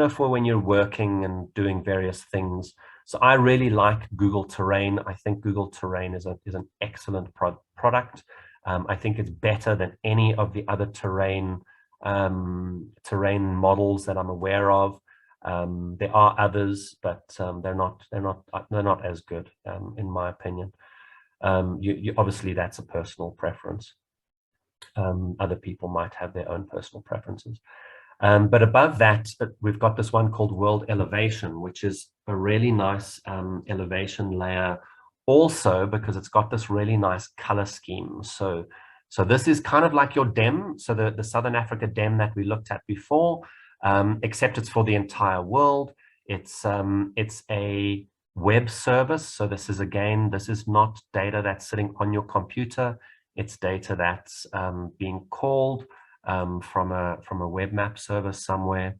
for when you're working and doing various things. So I really like Google Terrain. I think Google Terrain is an excellent product. I think it's better than any of the other terrain models that I'm aware of. There are others, but they're not as good, in my opinion. Obviously, that's a personal preference. Other people might have their own personal preferences. But above that, we've got this one called World Elevation, which is a really nice elevation layer also because it's got this really nice color scheme. So this is kind of like your DEM, so the Southern Africa DEM that we looked at before, except it's for the entire world. It's a web service. So this is not data that's sitting on your computer. It's data that's being called from a web map service somewhere.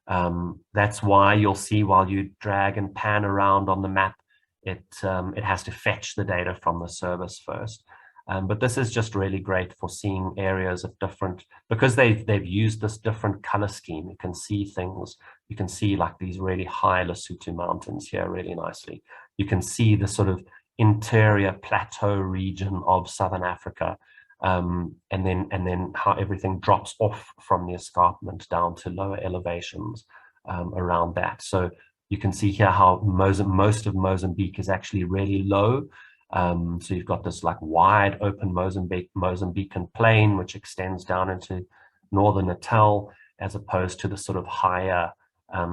That's why you'll see while you drag and pan around on the map, it has to fetch the data from the service first. But this is just really great for seeing areas of different, because they've used this different color scheme. You can see things. You can see like these really high Lesotho mountains here really nicely. You can see the sort of interior plateau region of Southern Africa, and then how everything drops off from the escarpment down to lower elevations around that. So you can see here how most of Mozambique is actually really low. So you've got this like wide open Mozambican plain, which extends down into northern Natal, as opposed to the sort of higher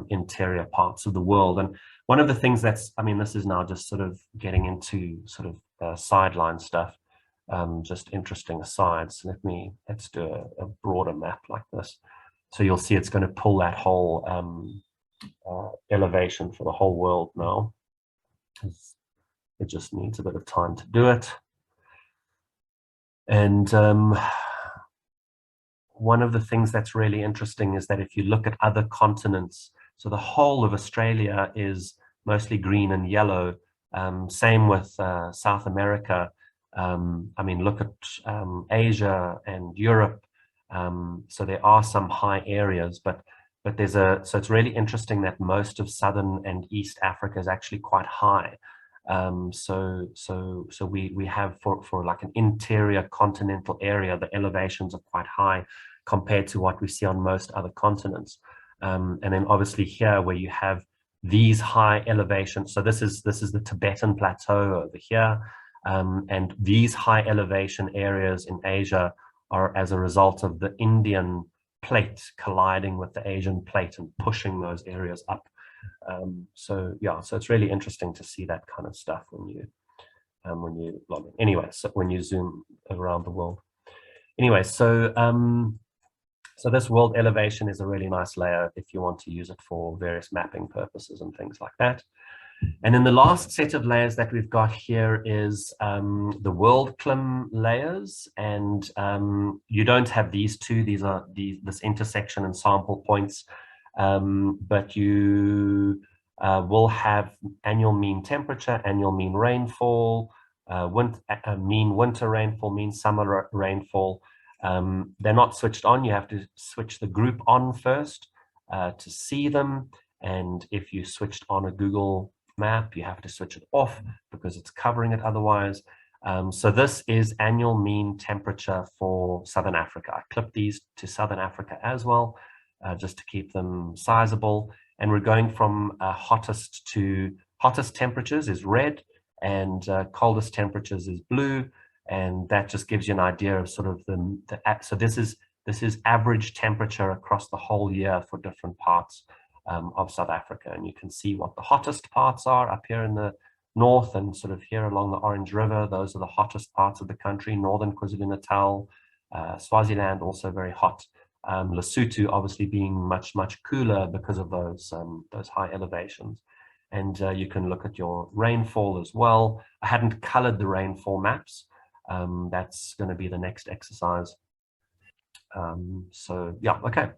interior parts of the world. And one of the things this is now just sort of getting into sort of sideline stuff, just interesting asides. Let's do a broader map like this. So you'll see it's going to pull that whole elevation for the whole world now. It just needs a bit of time to do it. And one of the things that's really interesting is that if you look at other continents, so the whole of Australia is mostly green and yellow. Same with South America. Look at Asia and Europe. So there are some high areas, but so it's really interesting that most of Southern and East Africa is actually quite high. So we have for like an interior continental area, the elevations are quite high compared to what we see on most other continents. And then obviously here where you have these high elevations, so this is the Tibetan Plateau over here, and these high elevation areas in Asia are as a result of the Indian plate colliding with the Asian plate and pushing those areas up. So it's really interesting to see that kind of stuff when you when you zoom around the world. Anyway, so this world elevation is a really nice layer if you want to use it for various mapping purposes and things like that. And then the last set of layers that we've got here is the world CLIM layers, and you don't have these two. These are this intersection and sample points, but you will have annual mean temperature, annual mean rainfall, mean winter rainfall, mean summer rainfall. They're not switched on. You have to switch the group on first to see them. And if you switched on a Google map, you have to switch it off because it's covering it otherwise. So this is annual mean temperature for Southern Africa. I clipped these to Southern Africa as well, just to keep them sizable. And we're going from hottest to hottest temperatures is red, and coldest temperatures is blue, and that just gives you an idea of sort of so this is average temperature across the whole year for different parts of South Africa, and you can see what the hottest parts are up here in the north, and sort of here along the Orange River. Those are the hottest parts of the country. Northern KwaZulu-Natal, Swaziland also very hot. Lesotho obviously being much cooler because of those high elevations. And you can look at your rainfall as well. I hadn't colored the rainfall maps. That's going to be the next exercise. So yeah, okay.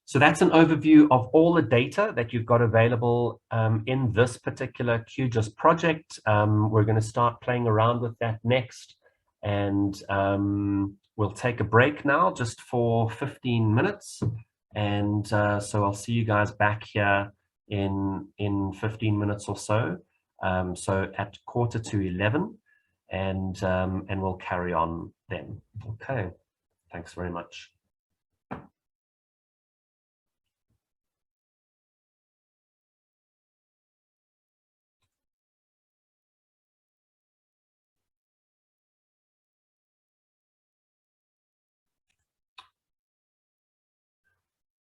So that's an overview of all the data that you've got available in this particular QGIS project. We're going to start playing around with that next, and we'll take a break now just for 15 minutes. And so I'll see you guys back here in 15 minutes or so. So at 11:15, and we'll carry on then. Okay, thanks very much.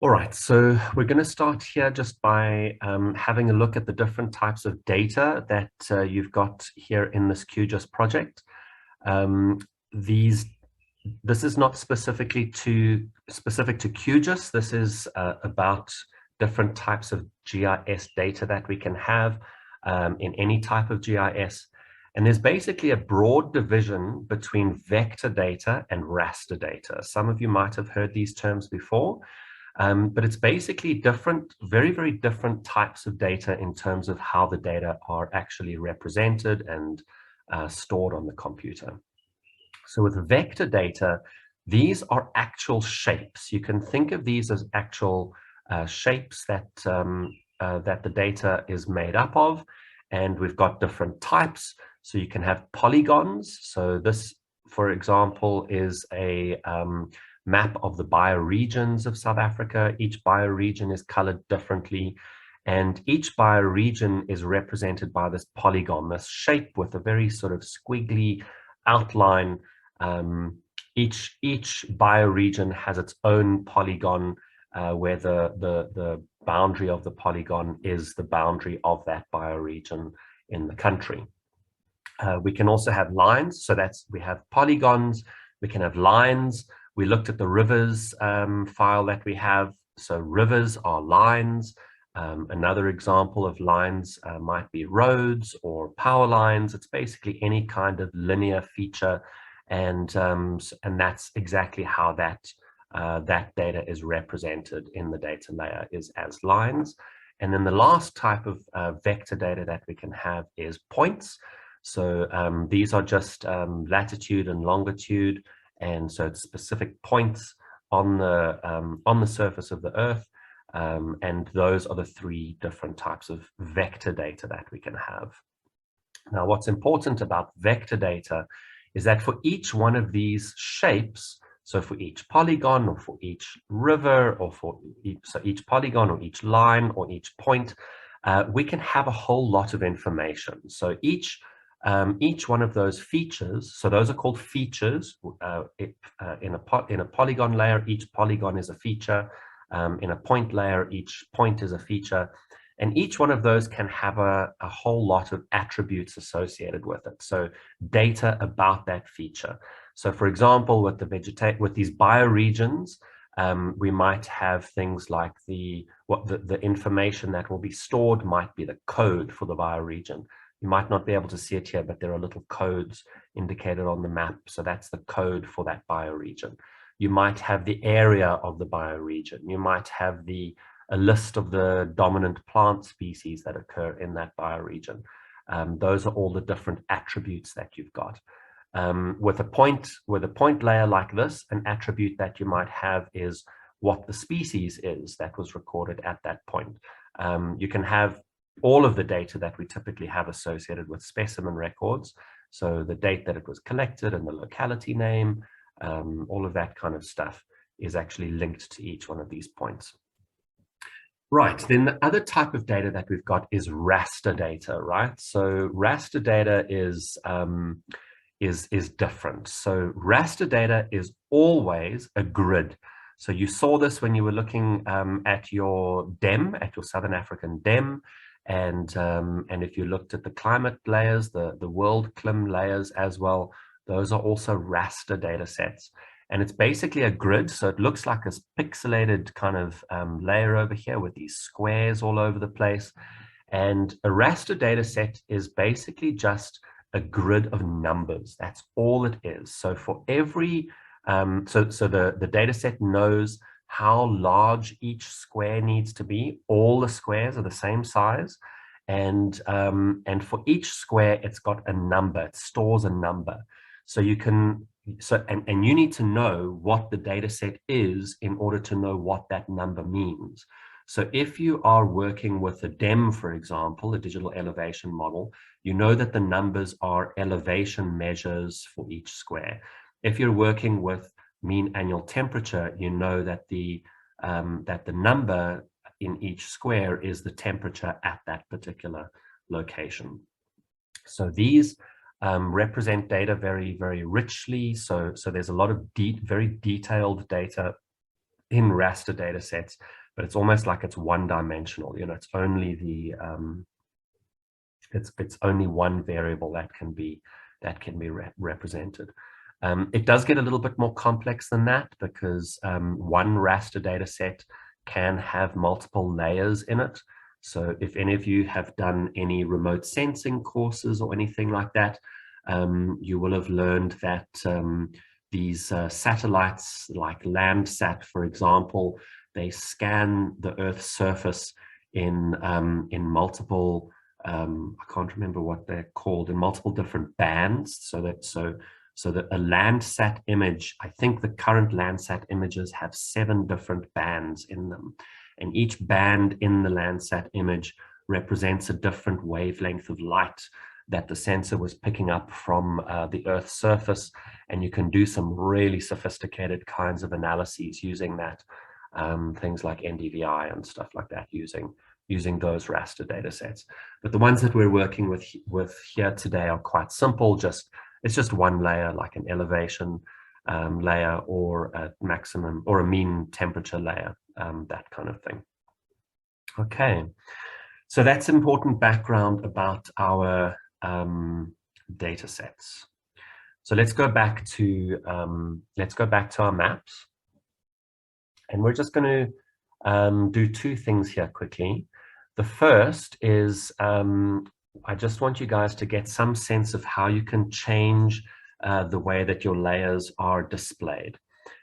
All right, so we're going to start here just by having a look at the different types of data that you've got here in this QGIS project. This is not specific to QGIS. This is about different types of GIS data that we can have in any type of GIS. And there's basically a broad division between vector data and raster data. Some of you might have heard these terms before. But it's basically different, very different types of data in terms of how the data are actually represented and stored on the computer. So with vector data, these are actual shapes. You can think of these as actual shapes that the data is made up of, and we've got different types. So you can have polygons. So this, for example, is a map of the bioregions of South Africa. Each bioregion is colored differently, and each bioregion is represented by this polygon, this shape with a very sort of squiggly outline. Each bioregion has its own polygon where the boundary of the polygon is the boundary of that bioregion in the country. We can also have lines, so we have polygons, we can have lines. We looked at the rivers file that we have. So rivers are lines. Another example of lines might be roads or power lines. It's basically any kind of linear feature, and that's exactly how that data is represented in the data layer, is as lines. And then the last type of vector data that we can have is points. So these are just latitude and longitude. And so it's specific points on the surface of the Earth, and those are the three different types of vector data that we can have. Now, what's important about vector data is that for each one of these shapes, so for each polygon or for each river or for each polygon or each line or each point, we can have a whole lot of information. So each one of those features, so those are called features. In a polygon layer, each polygon is a feature. In a point layer, each point is a feature. And each one of those can have a whole lot of attributes associated with it. So data about that feature. So for example, with these bioregions, we might have things like the information that will be stored might be the code for the bioregion. You might not be able to see it here, but there are little codes indicated on the map. So that's the code for that bioregion. You might have the area of the bioregion. You might have a list of the dominant plant species that occur in that bioregion. Those are all the different attributes that you've got. With a point layer like this, an attribute that you might have is what the species is that was recorded at that point. You can have all of the data that we typically have associated with specimen records. So the date that it was collected and the locality name, all of that kind of stuff is actually linked to each one of these points. Right, then the other type of data that we've got is raster data, right? So raster data is different. So raster data is always a grid. So you saw this when you were looking at your DEM, at your Southern African DEM, and if you looked at the climate layers, the world CLIM layers as well, those are also raster data sets. And it's basically a grid, so it looks like a pixelated kind of layer over here with these squares all over the place. And a raster data set is basically just a grid of numbers. That's all it is. So for every, so the data set knows how large each square needs to be. All the squares are the same size. And for each square, it's got a number. It stores a number. So you can, and you need to know what the data set is in order to know what that number means. So if you are working with a DEM, for example, a digital elevation model, you know that the numbers are elevation measures for each square. If you're working with mean annual temperature, you know that the number in each square is the temperature at that particular location. So these represent data very, very richly. So there's a lot of very detailed data in raster data sets, but it's almost like it's one-dimensional. You know, it's only the it's only one variable that can be represented. It does get a little bit more complex than that, because one raster data set can have multiple layers in it. So if any of you have done any remote sensing courses or anything like that, you will have learned that these satellites like Landsat, for example, they scan the Earth's surface in multiple, I can't remember what they're called, in multiple different bands, so that a Landsat image, I think the current Landsat images have 7 different bands in them. And each band in the Landsat image represents a different wavelength of light that the sensor was picking up from the Earth's surface. And you can do some really sophisticated kinds of analyses using that, things like NDVI and stuff like that, using those raster data sets. But the ones that we're working with here today are quite simple. It's just one layer, like an elevation layer, or a maximum or a mean temperature layer, that kind of thing. Okay, so that's important background about our data sets. So let's go back to our maps, and we're just going to do 2 things here quickly. The first is I just want you guys to get some sense of how you can change the way that your layers are displayed.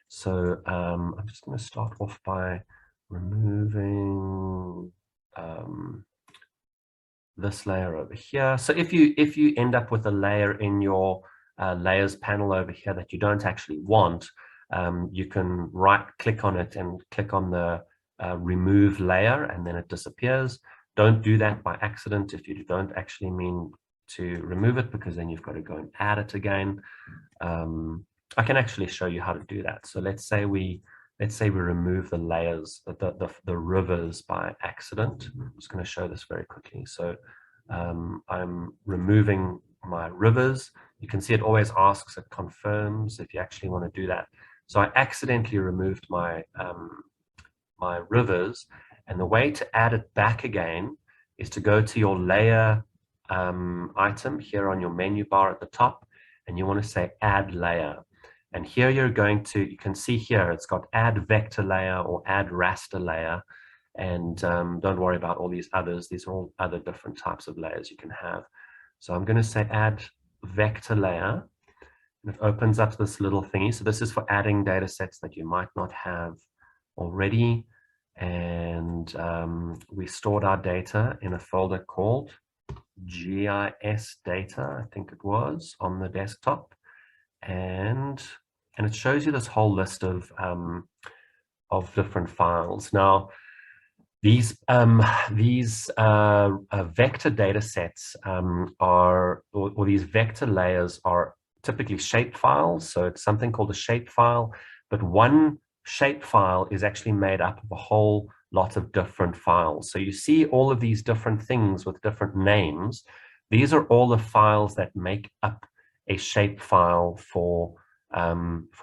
So I'm just going to start off by removing this layer over here. So if you end up with a layer in your layers panel over here that you don't actually want, you can right-click on it and click on the remove layer, and then it disappears. Don't do that by accident if you don't actually mean to remove it, because then you've got to go and add it again. I can actually show you how to do that. So let's say we remove the layers, the rivers by accident. I'm just going to show this very quickly. So I'm removing my rivers. You can see it always asks, it confirms if you actually want to do that. So I accidentally removed my my rivers, and the way to add it back again is to go to your layer item here on your menu bar at the top, and you want to say add layer. And here you're going to, you can see here it's got add vector layer or add raster layer, and don't worry about all these others. These are all other different types of layers you can have. So I'm going to say add vector layer, and it opens up this little thingy. So this is for adding data sets that you might not have already. And we stored our data in a folder called GIS data, I think it was, on the desktop. And it shows you this whole list of different files. Now, these vector data sets or these vector layers are typically shape files. So it's something called a shape file, but one shape file is actually made up of a whole lots of different files. So you see all of these different things with different names. These are all the files that make up a shapefile for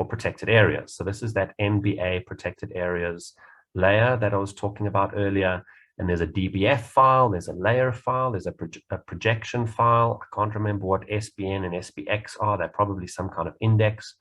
protected areas. So this is that NBA protected areas layer that I was talking about earlier. And there's a DBF file, there's a layer file, there's a projection file. I can't remember what SBN and SBX are. They're probably some kind of index,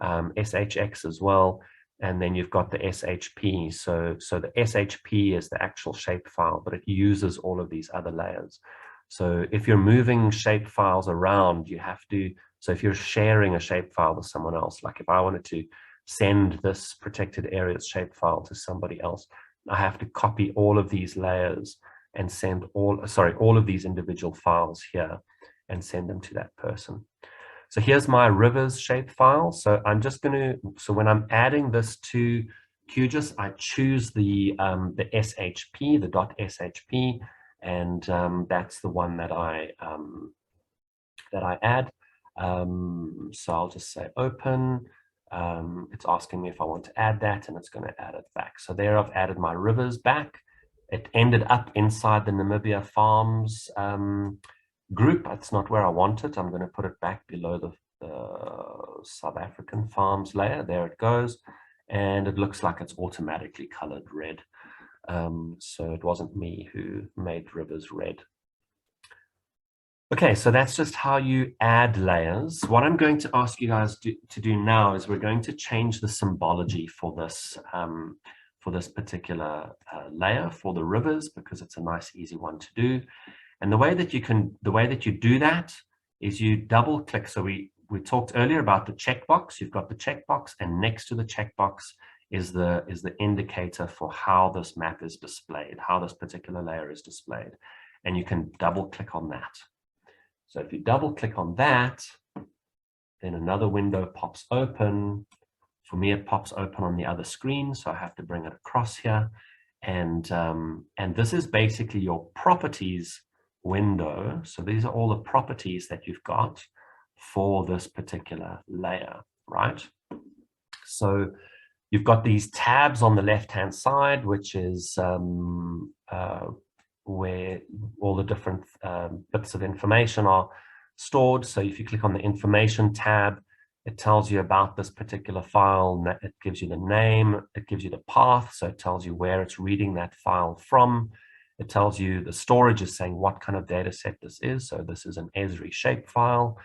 SHX as well. And then you've got the SHP. So the SHP is the actual shapefile, but it uses all of these other layers. So if you're moving shapefiles around, you have to, so if you're sharing a shapefile with someone else, like if I wanted to send this protected areas shapefile to somebody else, I have to copy all of these layers and send all of these individual files here and send them to that person. So here's my rivers shapefile. So I'm just going to, so when I'm adding this to QGIS, I choose the SHP, the .shp, and that's the one that I add. So I'll just say open. It's asking me if I want to add that, and it's going to add it back. So there I've added my rivers back. It ended up inside the Namibia Farms group. That's not where I want it. I'm going to put it back below the South African Farms layer. There it goes. And it looks like it's automatically colored red. So it wasn't me who made rivers red. Okay, so that's just how you add layers. What I'm going to ask you guys to do now is we're going to change the symbology for this particular layer for the rivers, because it's a nice, easy one to do. And the way that you do that is you double click. So we talked earlier about the checkbox. You've got the checkbox, and next to the checkbox is the indicator for how this map is displayed, how this particular layer is displayed. And you can double click on that. So if you double click on that, then another window pops open. For me, it pops open on the other screen, so I have to bring it across here. And this is basically your properties window. So these are all the properties that you've got for this particular layer, right? So you've got these tabs on the left-hand side, which is where all the different bits of information are stored. So if you click on the information tab, it tells you about this particular file. It gives you the name, it gives you the path, so it tells you where it's reading that file from. It tells you the storage is saying what kind of data set this is. So this is an Esri shapefile.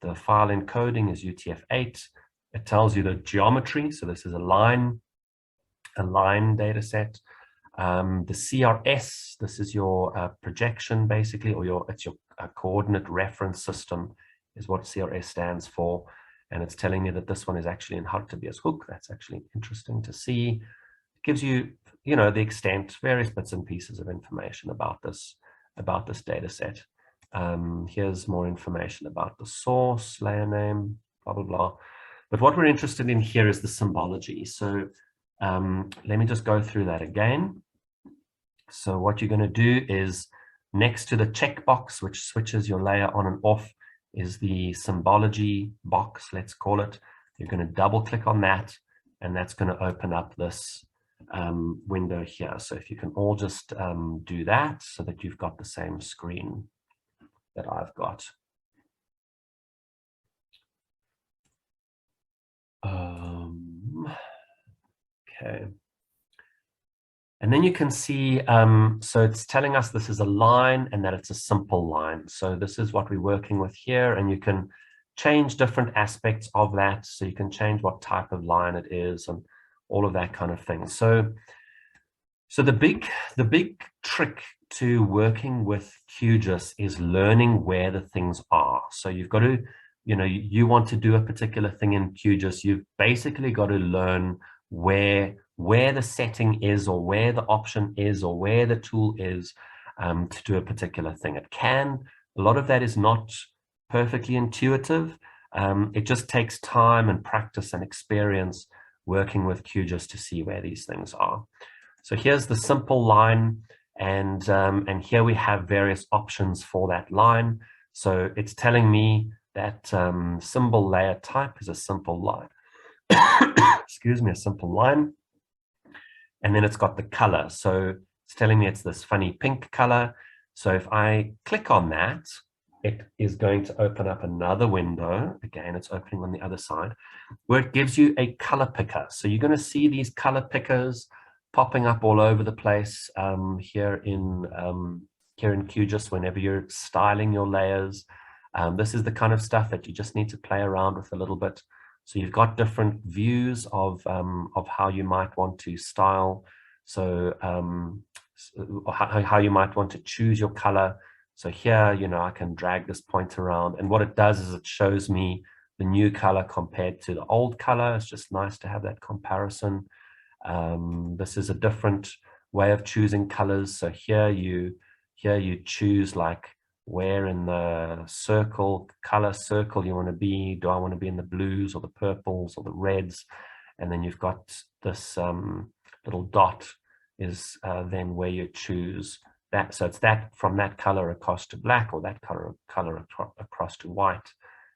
The file encoding is UTF-8. It tells you the geometry. So this is a line data set. The CRS, this is your projection basically, or it's your coordinate reference system is what CRS stands for. And it's telling me that this one is actually in Hartebeer's Hoek. That's actually interesting to see. It gives you, the extent, various bits and pieces of information about this data set. Here's more information about the source, layer name, blah, blah, blah. But what we're interested in here is the symbology. So let me just go through that again. So what you're going to do is next to the checkbox, which switches your layer on and off, is the symbology box, let's call it. You're going to double click on that, and that's going to open up this window here. So if you can all just do that so that you've got the same screen that I've got. Okay. And then you can see, so it's telling us this is a line and that it's a simple line. So this is what we're working with here, and you can change different aspects of that. So you can change what type of line it is and all of that kind of thing. So the big trick to working with QGIS is learning where the things are. So you've got to, you want to do a particular thing in QGIS, you've basically got to learn where the setting is, or where the option is, or where the tool is to do a particular thing. A lot of that is not perfectly intuitive. It just takes time and practice and experience working with QGIS to see where these things are. So here's the simple line, and here we have various options for that line. So it's telling me that symbol layer type is a simple line. Excuse me, a simple line. And then it's got the color. So it's telling me it's this funny pink color. So if I click on that, it is going to open up another window. Again, it's opening on the other side, where it gives you a color picker. So you're going to see these color pickers popping up all over the place here in QGIS whenever you're styling your layers. This is the kind of stuff that you just need to play around with a little bit. So you've got different views of how you might want to style. So how you might want to choose your color. So here, you know, I can drag this point around, and what it does is it shows me the new color compared to the old color. It's just nice to have that comparison. This is a different way of choosing colors. So here you choose like where in the color circle you want to be. Do I want to be in the blues or the purples or the reds? And then you've got this little dot is then where you choose that. So it's that from that color across to black, or that color across to white.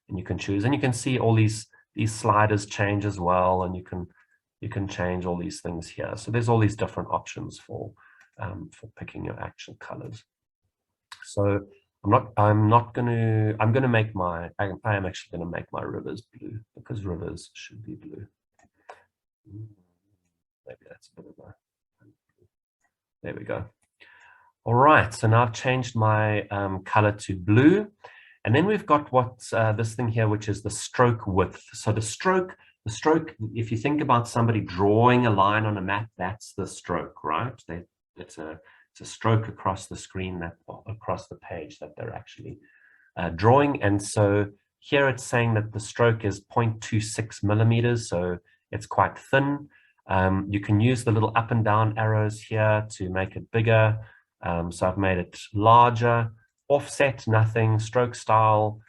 And you can choose, and you can see all these sliders change as well, and you can change all these things here. So there's all these different options for picking your actual colors. So I am actually going to make my rivers blue, because rivers should be blue. Maybe that's a bit of a, there we go. All right, so now I've changed my color to blue. And then we've got this thing here, which is the stroke width. So the stroke, if you think about somebody drawing a line on a map, that's the stroke, right? It's a stroke across the screen, across the page that they're actually drawing. And so here it's saying that the stroke is 0.26 millimeters, so it's quite thin. You can use the little up and down arrows here to make it bigger. So I've made it larger. Offset, nothing. Stroke style,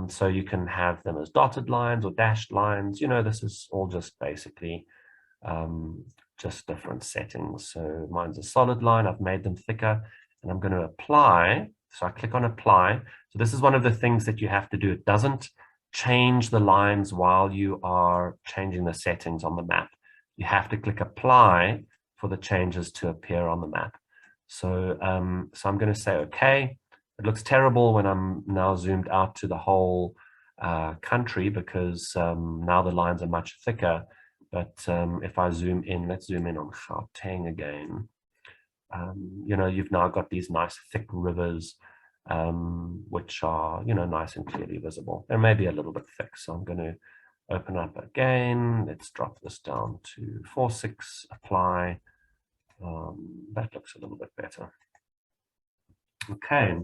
so you can have them as dotted lines or dashed lines. You know, this is all just basically just different settings. So mine's a solid line. I've made them thicker, and I'm going to apply. So I click on apply. So this is one of the things that you have to do. It doesn't change the lines while you are changing the settings on the map. You have to click apply for the changes to appear on the map. So so I'm going to say okay. It looks terrible when I'm now zoomed out to the whole country, because now the lines are much thicker. But if I zoom in, let's zoom in on Gauteng again. You know, you've now got these nice thick rivers, which are, you know, nice and clearly visible. They're maybe a little bit thick, so I'm going to open up again. Let's drop this down to 4.6, apply. That looks a little bit better. Okay.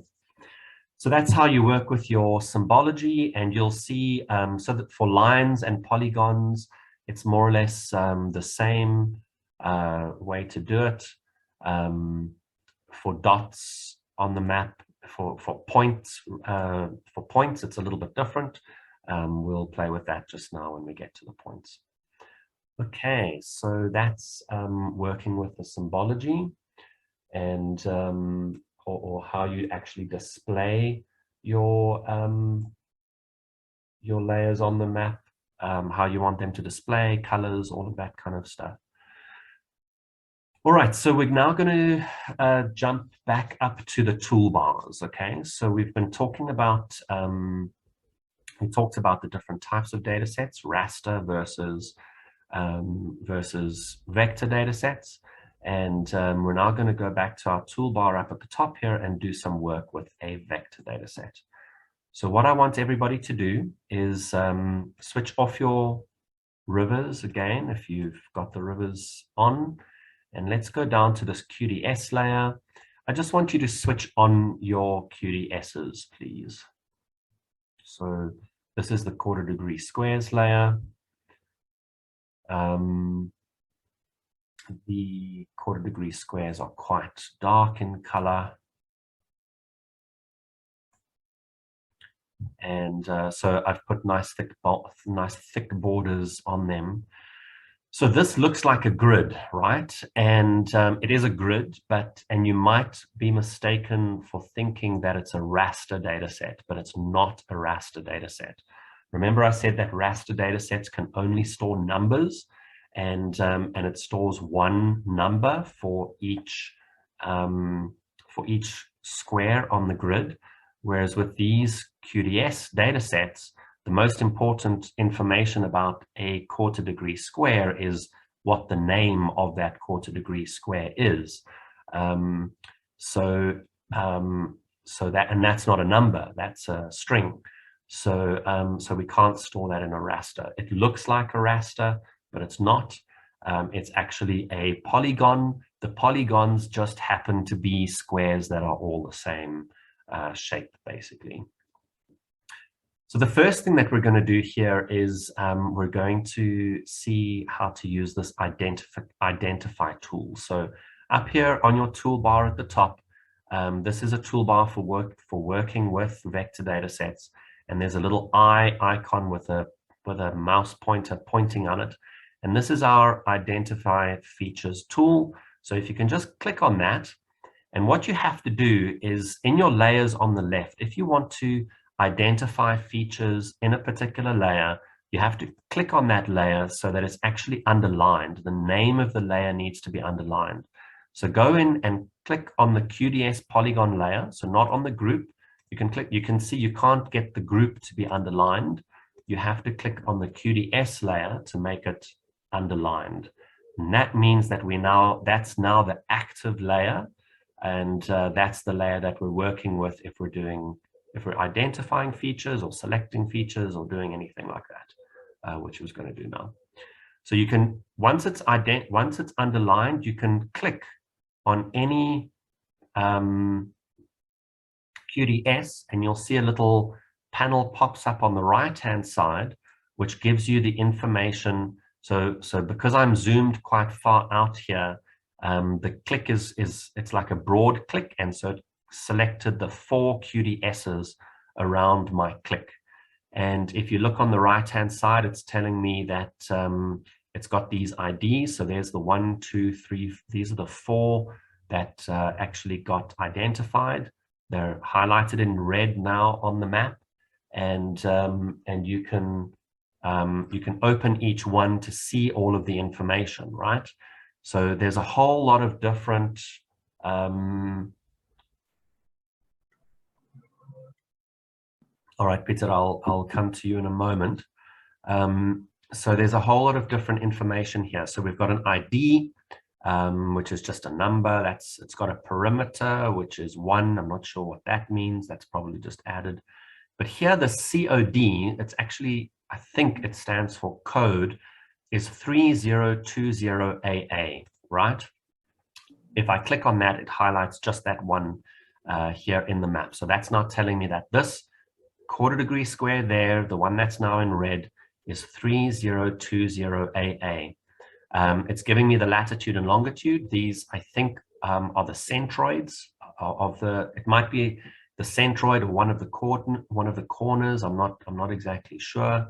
So that's how you work with your symbology, and you'll see, so that for lines and polygons, it's more or less the same way to do it. For dots on the map, for points, it's a little bit different. We'll play with that just now when we get to the points. Okay, so that's working with the symbology, and or how you actually display your layers on the map, how you want them to display, colors, all of that kind of stuff. All right, so we're now going to jump back up to the toolbars. Okay, so we've been talking about we talked about the different types of data sets, raster versus vector data sets. And we're now going to go back to our toolbar up at the top here and do some work with a vector data set. So what I want everybody to do is switch off your rivers again, if you've got the rivers on, and let's go down to this QGIS layer. I just want you to switch on your QGISs, please. So this is the 1/4 degree squares layer. The 1/4 degree squares are quite dark in color. And so I've put nice thick borders on them. So this looks like a grid, right? And it is a grid, and you might be mistaken for thinking that it's a raster data set, but it's not a raster data set. Remember I said that raster data sets can only store numbers, and it stores one number for each square on the grid. Whereas with these QGIS data sets, the most important information about a quarter degree square is what the name of that quarter degree square is. So that's not a number, that's a string. So we can't store that in a raster. It looks like a raster, but it's not. It's actually a polygon. The polygons just happen to be squares that are all the same shape, basically. So the first thing that we're going to do here is we're going to see how to use this identify tool. So up here on your toolbar at the top, this is a toolbar for working with vector data sets, and there's a little eye icon with a mouse pointer pointing on it, and this is our identify features tool. So if you can just click on that, and what you have to do is in your layers on the left, if you want to identify features in a particular layer, you have to click on that layer so that it's actually underlined. The name of the layer needs to be underlined. So go in and click on the QGIS polygon layer, so not on the group. You can click, you can see you can't get the group to be underlined. You have to click on the QGIS layer to make it underlined. And that means that that's now the active layer, and that's the layer that we're working with if we're identifying features or selecting features or doing anything like that, which we're going to do now. So you can, once it's underlined, you can click on any QGIS and you'll see a little panel pops up on the right-hand side, which gives you the information. So because I'm zoomed quite far out here, the click it's like a broad click, and so it selected the 4 QGISs around my click. And if you look on the right-hand side, it's telling me that it's got these IDs. So there's the 1, 2, 3. These are the 4 that actually got identified. They're highlighted in red now on the map, and you can open each one to see all of the information, right? So there's a whole lot of different all right, Peter, I'll come to you in a moment. So there's a whole lot of different information here. So we've got an ID, which is just a number. It's got a perimeter, which is 1. I'm not sure what that means. That's probably just added. But here the COD, it's actually, I think it stands for code, is 3020AA, right? If I click on that, it highlights just that one here in the map. So that's not telling me that this quarter degree square there, the one that's now in red, is 3020AA. It's giving me the latitude and longitude. These, I think, are the centroids of the. It might be the centroid of one of the corners. I'm not exactly sure.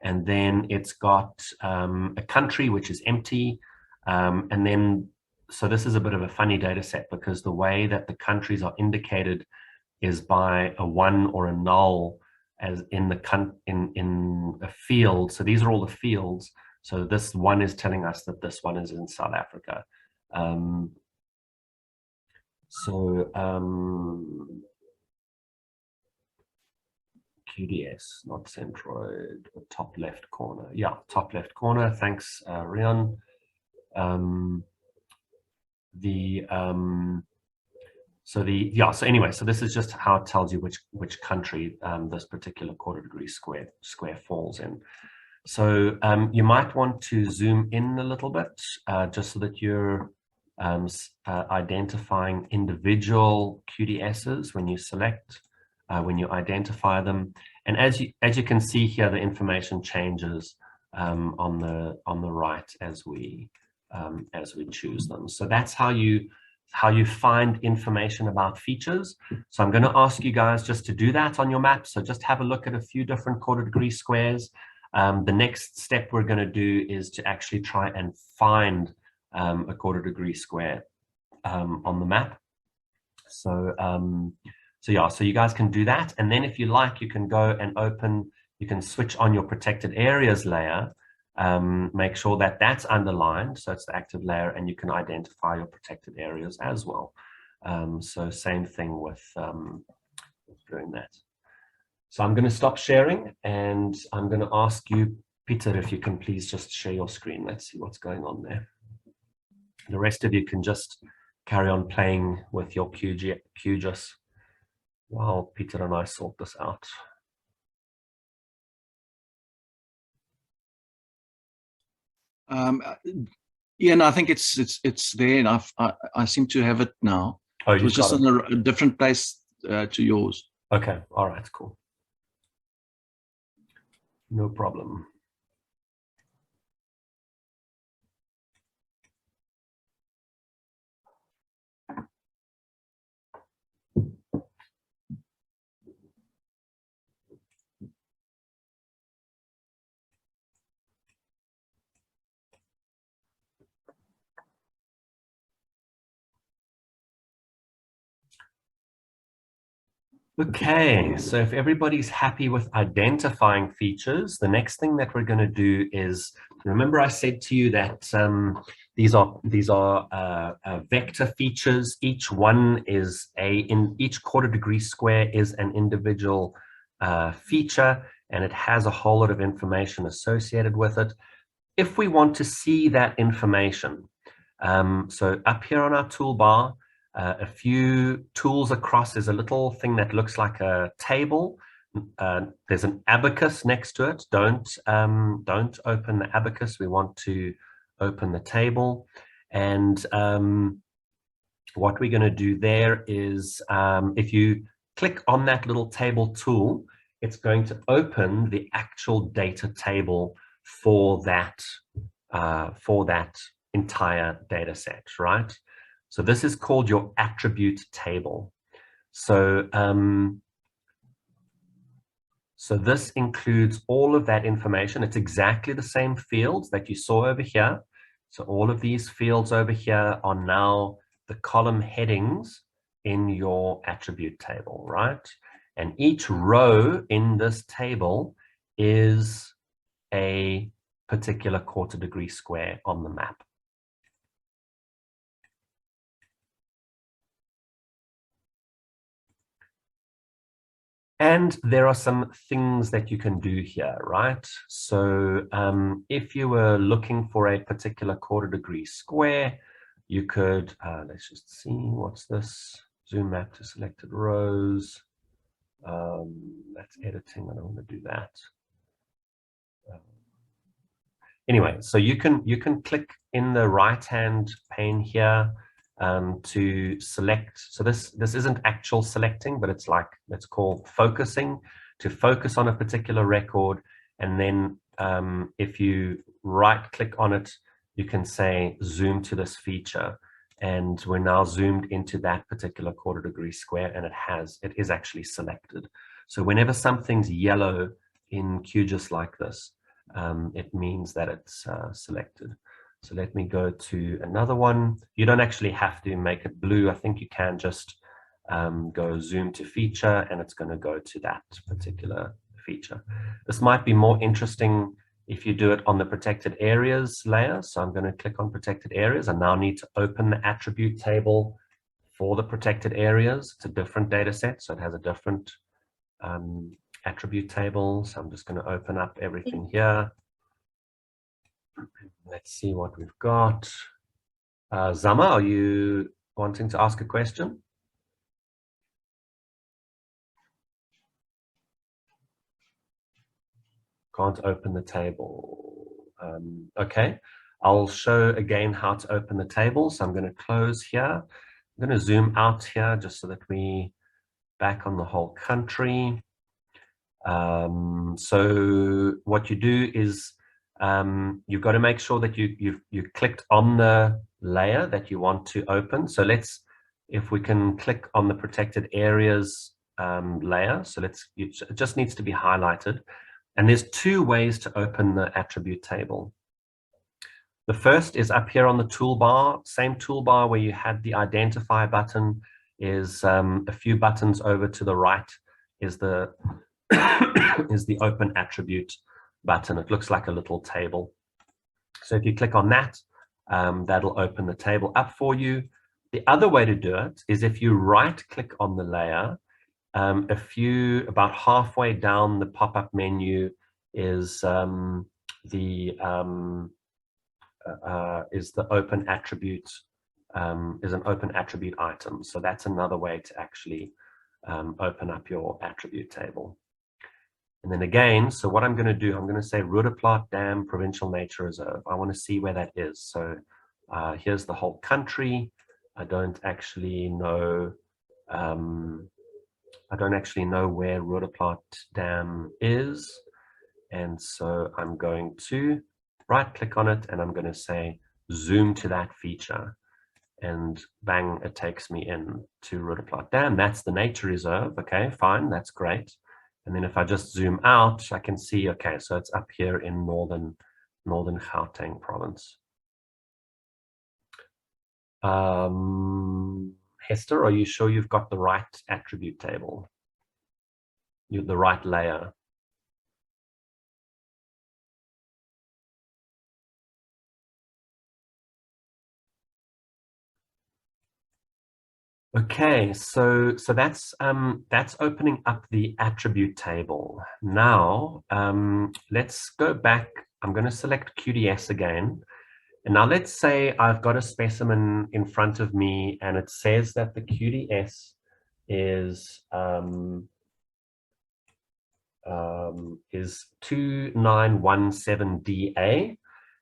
And then it's got a country which is empty, and then so this is a bit of a funny data set because the way that the countries are indicated is by a 1 or a null as in a field. So these are all the fields. So this one is telling us that this one is in South Africa. QGIS, not centroid, top left corner. Yeah, top left corner. Thanks, Rian. So anyway, so this is just how it tells you which country this particular quarter degree square falls in. So you might want to zoom in a little bit just so that you're identifying individual QGISs when you select, when you identify them. And as you can see here, the information changes on the right as we choose them. So that's how you find information about features. So I'm going to ask you guys just to do that on your map. So just have a look at a few different quarter degree squares. The next step we're going to do is to actually try and find a quarter degree square on the map. So so you guys can do that, and then if you like, you can go and you can switch on your protected areas layer, make sure that that's underlined, so it's the active layer, and you can identify your protected areas as well. So same thing with doing that. So I'm going to stop sharing, and I'm going to ask you, Peter, if you can please just share your screen. Let's see what's going on there. The rest of you can just carry on playing with your QGIS while Peter and I sort this out. Ian, I think it's there, and I seem to have it now. Oh, it was just in a different place to yours. Okay, all right, cool. No problem. Okay, so if everybody's happy with identifying features, the next thing that we're going to do is, remember I said to you that these are vector features. Each one is in each quarter degree square is an individual feature, and it has a whole lot of information associated with it. If we want to see that information, so up here on our toolbar, a few tools across is a little thing that looks like a table. There's an abacus next to it. Don't open the abacus. We want to open the table. And what we're going to do there is, if you click on that little table tool, it's going to open the actual data table for that entire data set, right? So this is called your attribute table. So, so this includes all of that information. It's exactly the same fields that you saw over here. So all of these fields over here are now the column headings in your attribute table, right? And each row in this table is a particular quarter degree square on the map. And there are some things that you can do here, right? So if you were looking for a particular quarter degree square, you could, let's just see, what's this? Zoom map to selected rows. That's editing, I don't want to do that. Anyway, so you can click in the right-hand pane here to select. So this isn't actual selecting, but it's like, let's call focusing, to focus on a particular record. And then if you right click on it, you can say zoom to this feature, and we're now zoomed into that particular quarter degree square, and it is actually selected. So whenever something's yellow in QGIS like this, it means that it's selected. So let me go to another one. You don't actually have to make it blue. I think you can just go zoom to feature, and it's going to go to that particular feature. This might be more interesting if you do it on the protected areas layer. So I'm going to click on protected areas. I now need to open the attribute table for the protected areas. It's a different data set, so it has a different attribute table. So I'm just going to open up everything here. Let's see what we've got. Zama, are you wanting to ask a question? Can't open the table. Okay, I'll show again how to open the table. So I'm going to close here. I'm going to zoom out here just so that we back on the whole country. So what you do is you've got to make sure that you clicked on the layer that you want to open. So if we can click on the protected areas layer. So it just needs to be highlighted. And there's two ways to open the attribute table. The first is up here on the toolbar, same toolbar where you had the identify button, is a few buttons over to the right is the is the open attribute button. It looks like a little table. So if you click on that, that'll open the table up for you. The other way to do it is if you right click on the layer, about halfway down the pop-up menu is the open attribute, is an open attribute item. So that's another way to actually open up your attribute table. And then again, so what I'm going to do, I'm going to say Roodeplaat Dam Provincial Nature Reserve. I want to see where that is. So here's the whole country. I don't actually know where Roodeplaat Dam is. And so I'm going to right click on it and I'm going to say zoom to that feature. And bang, it takes me in to Roodeplaat Dam. That's the nature reserve. Okay, fine, that's great. And then if I just zoom out, I can see, okay, so it's up here in northern Gauteng province. Hester, are you sure you've got the right attribute table? The right layer? Okay, so that's opening up the attribute table. Now let's go back. I'm going to select QGIS again. And now let's say I've got a specimen in front of me and it says that the QGIS is 2917DA,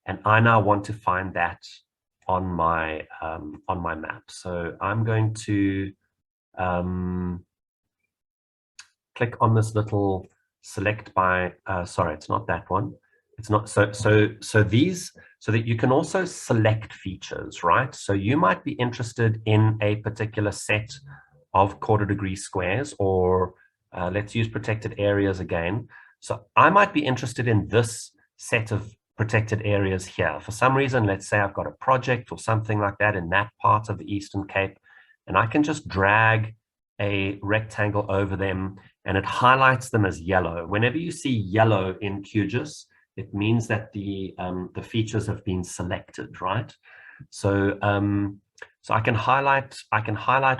and I now want to find that on my map. So I'm going to click on this little select by. Sorry, it's not that one. It's not so that you can also select features, right? So you might be interested in a particular set of quarter-degree squares, or let's use protected areas again. So I might be interested in this set of protected areas here. For some reason, let's say I've got a project or something like that in that part of the Eastern Cape, and I can just drag a rectangle over them and it highlights them as yellow. Whenever you see yellow in QGIS, it means that the features have been selected, right? So so I can highlight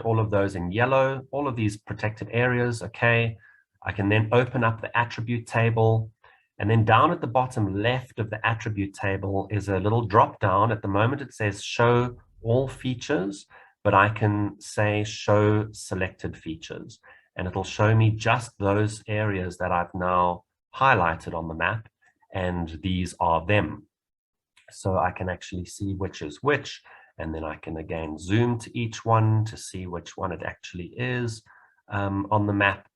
all of those in yellow, all of these protected areas. Okay, I can then open up the attribute table, and then down at the bottom left of the attribute table is a little drop down. At the moment it says show all features, but I can say show selected features, and it'll show me just those areas that I've now highlighted on the map, and these are them. So I can actually see which is which, and then I can again zoom to each one to see which one it actually is on the map.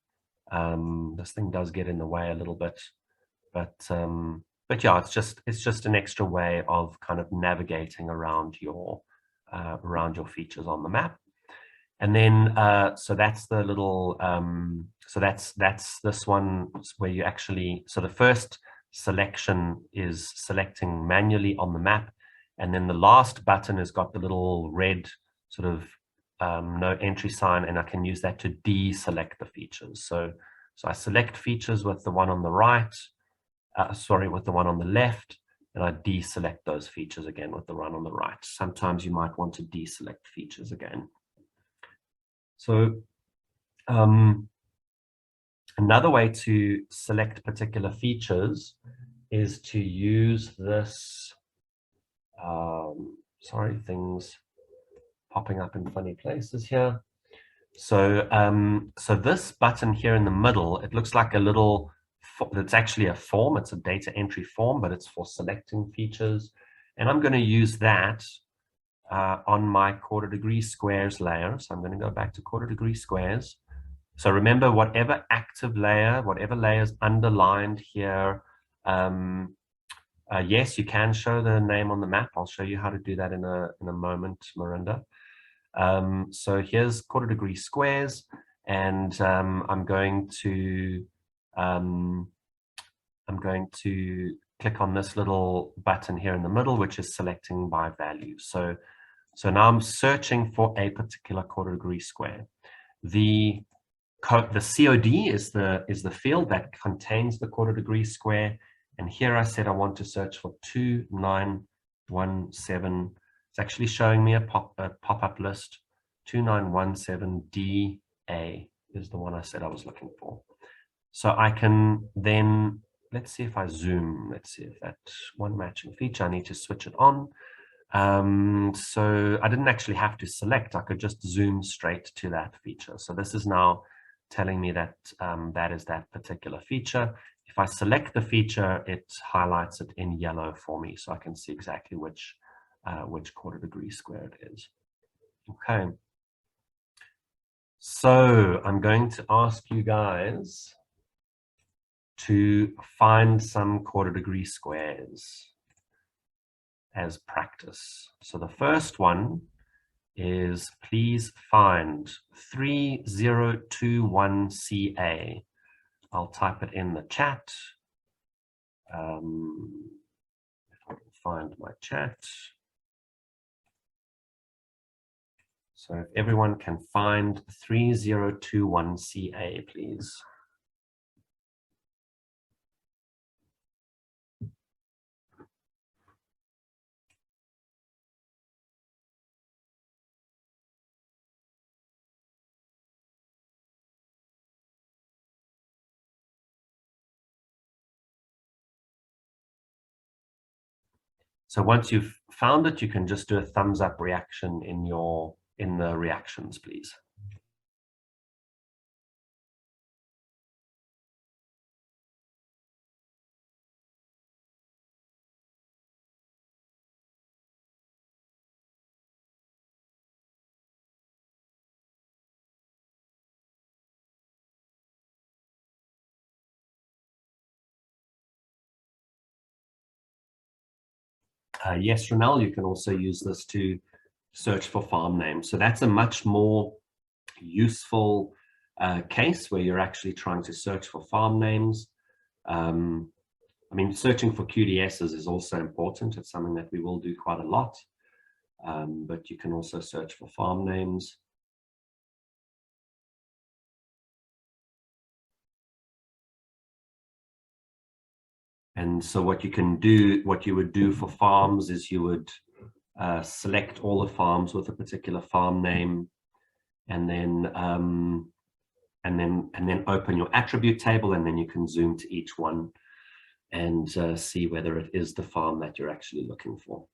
This thing does get in the way a little bit, but yeah, it's just an extra way of kind of navigating around your features on the map. And then so that's the little so that's this one where you actually, so the first selection is selecting manually on the map, and then the last button has got the little red sort of no entry sign, and I can use that to deselect the features. So I select features with the one on the right, with the one on the left, and I deselect those features again with the one on the right. Sometimes you might want to deselect features again. So another way to select particular features is to use this, sorry, things popping up in funny places here. So so this button here in the middle, it looks like a little, it's actually a form, it's a data entry form, but it's for selecting features. And I'm going to use that on my quarter-degree squares layer. So I'm going to go back to quarter-degree squares. So remember, whatever active layer, whatever layer is underlined here, yes, you can show the name on the map. I'll show you how to do that in a moment, Miranda. So here's quarter-degree squares, and I'm going to click on this little button here in the middle, which is selecting by value. So now I'm searching for a particular quarter-degree square. The COD is the field that contains the quarter-degree square, and here I said I want to search for 2917. 2917. It's actually showing me a pop-up list. 2917DA is the one I said I was looking for. So I can then, let's see if I zoom. Let's see if that one matching feature, I need to switch it on. So I didn't actually have to select. I could just zoom straight to that feature. So this is now telling me that that is that particular feature. If I select the feature, it highlights it in yellow for me, so I can see exactly which quarter degree square it is. Okay. So I'm going to ask you guys to find some quarter degree squares as practice. So the first one is, please find 3021CA. I'll type it in the chat. If I can find my chat. So if everyone can find 3021CA, please. So once you've found it, you can just do a thumbs up reaction in the reactions, please. Yes, Ronel, you can also use this to search for farm names. So that's a much more useful case where you're actually trying to search for farm names. I mean, searching for QDSs is also important. It's something that we will do quite a lot, but you can also search for farm names. And so what you can do, what you would do for farms is you would select all the farms with a particular farm name, and then open your attribute table, and then you can zoom to each one and see whether it is the farm that you're actually looking for.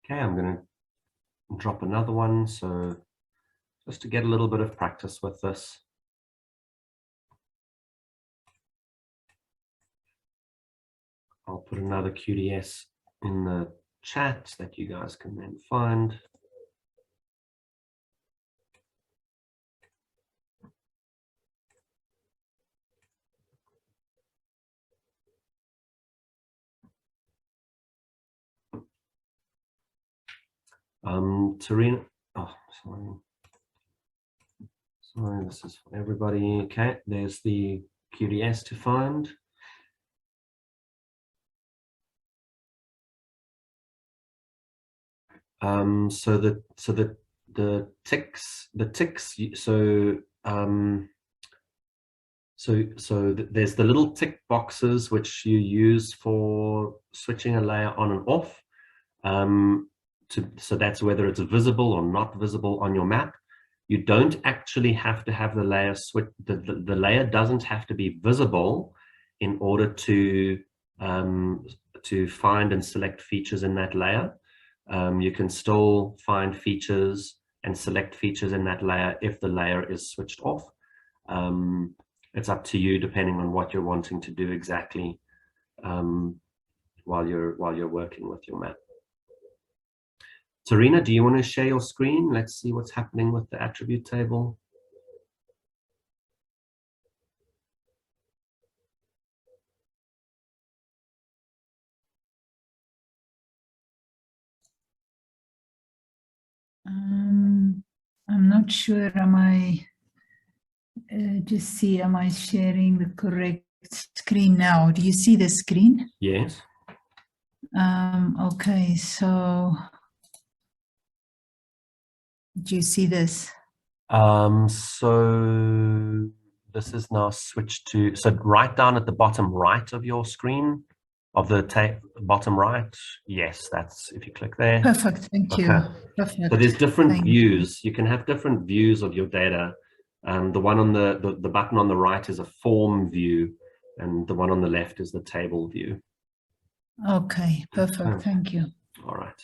Okay, I'm going to drop another one, so just to get a little bit of practice with this. I'll put another QDS in the chat that you guys can then find. Tarina, oh, sorry, this is for everybody. Okay, there's the QDS to find. So the ticks, so there's the little tick boxes which you use for switching a layer on and off. So that's whether it's visible or not visible on your map. You don't actually have to have the layer switch. The layer doesn't have to be visible in order to find and select features in that layer. You can still find features and select features in that layer if the layer is switched off. It's up to you depending on what you're wanting to do exactly while you're working with your map. Serena, do you want to share your screen? Let's see what's happening with the attribute table. I'm not sure, am I am I sharing the correct screen now? Do you see the screen? Yes. Okay, so do you see this? So this is now switched to, so right down at the bottom right of your screen, of the bottom right. Yes, that's, if you click there. Perfect, thank you. Okay. Perfect. So there's different Thank views. You can have different views of your data. The one on the button on the right is a form view, and the one on the left is the table view. Okay, perfect, thank you. All right.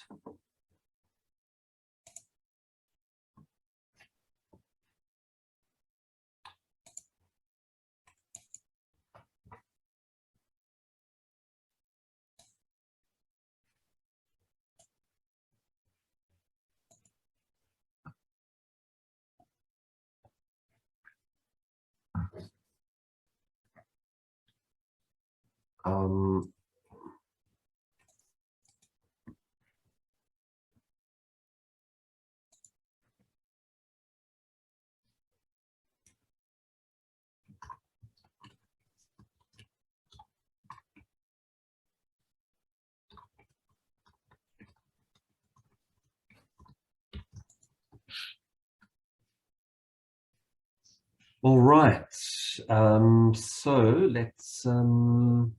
All right. So let's, so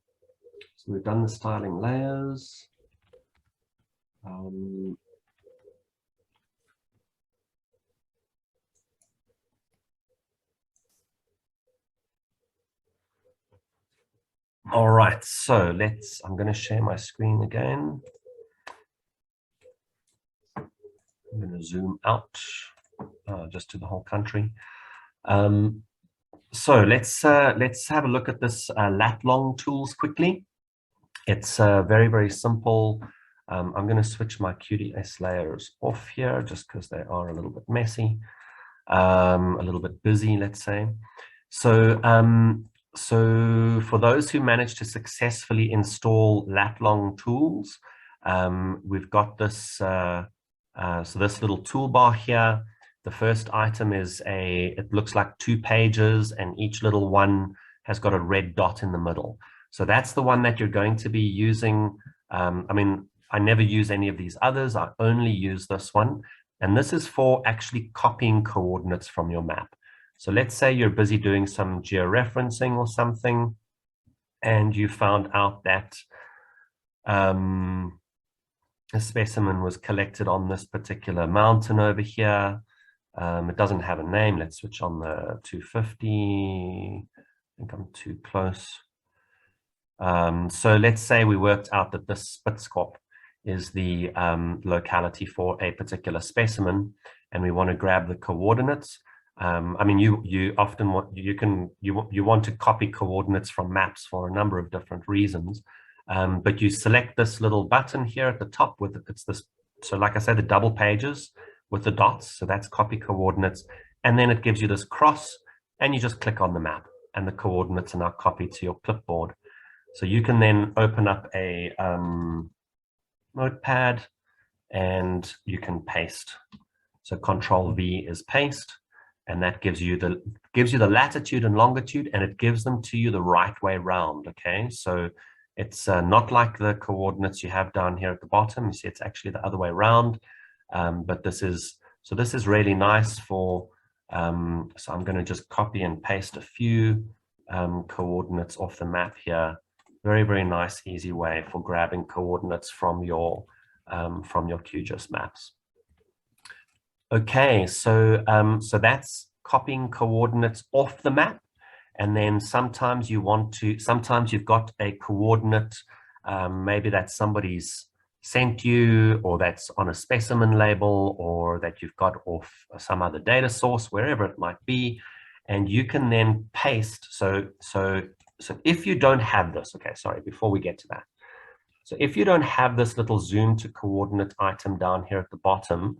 we've done the styling layers. All right, so let's, I'm going to share my screen again. I'm going to zoom out just to the whole country. So let's have a look at this lat long tools quickly. It's very, very simple. I'm going to switch my QGIS layers off here just because they are a little bit messy, a little bit busy, let's say. So, so for those who managed to successfully install lat long tools, we've got this, so this little toolbar here. The first item is it looks like 2 pages, and each little one has got a red dot in the middle. So that's the one that you're going to be using. I mean, I never use any of these others. I only use this one. And this is for actually copying coordinates from your map. So let's say you're busy doing some georeferencing or something, and you found out that a specimen was collected on this particular mountain over here. It doesn't have a name. Let's switch on the 250. I think I'm too close. So let's say we worked out that this Spitzkop is the locality for a particular specimen, and we want to grab the coordinates. I mean, you often want, you want to copy coordinates from maps for a number of different reasons, but you select this little button here at the top with it's this. So like I said, the double pages with the dots. So that's copy coordinates, and then it gives you this cross, and you just click on the map, and the coordinates are now copied to your clipboard. So you can then open up a notepad, and you can paste. So Control V is paste, and that gives you the latitude and longitude, and it gives them to you the right way round. Okay, so it's not like the coordinates you have down here at the bottom. You see, it's actually the other way around. But this is really nice for. So I'm going to just copy and paste a few coordinates off the map here. Very, very nice, easy way for grabbing coordinates from your QGIS maps. Okay, so so that's copying coordinates off the map, And then sometimes sometimes you've got a coordinate, maybe that somebody's sent you, or that's on a specimen label, or that you've got off some other data source, wherever it might be, and you can then paste. So if you don't have this, okay, sorry, before we get to that. So if you don't have this little zoom to coordinate item down here at the bottom,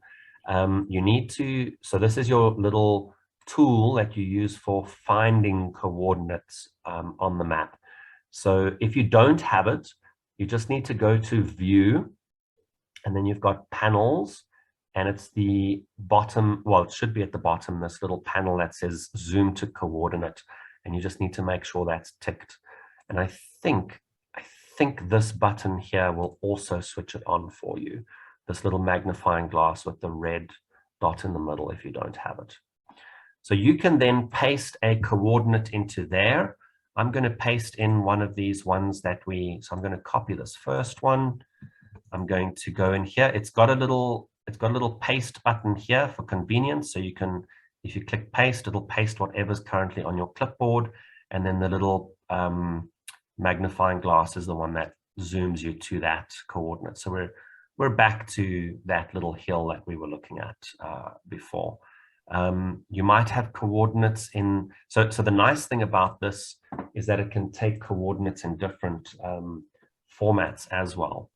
you need to, so this is your little tool that you use for finding coordinates on the map. So if you don't have it, you just need to go to view, and then you've got panels, and it's the bottom, well, it should be at the bottom, this little panel that says zoom to coordinate, and you just need to make sure that's ticked. And I think this button here will also switch it on for you, this little magnifying glass with the red dot in the middle if you don't have it. So you can then paste a coordinate into there. I'm going to paste in one of these ones that so I'm going to copy this first one. I'm going to go in here. It's got a little paste button here for convenience. So you can, if you click paste, it'll paste whatever's currently on your clipboard. And then the little magnifying glass is the one that zooms you to that coordinate. So we're back to that little hill that we were looking at before. You might have coordinates in, so the nice thing about this is that it can take coordinates in different formats as well.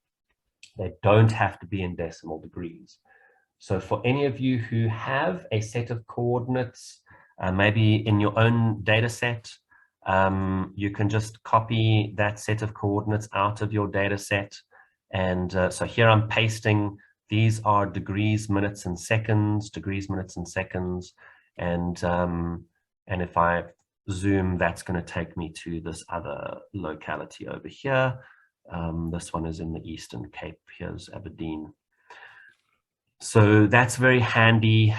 They don't have to be in decimal degrees. So for any of you who have a set of coordinates, maybe in your own data set, you can just copy that set of coordinates out of your data set. And so here I'm pasting, these are degrees, minutes, and seconds, degrees, minutes, and seconds. And if I zoom, that's going to take me to this other locality over here. This one is in the Eastern Cape. Here's Aberdeen. So that's very handy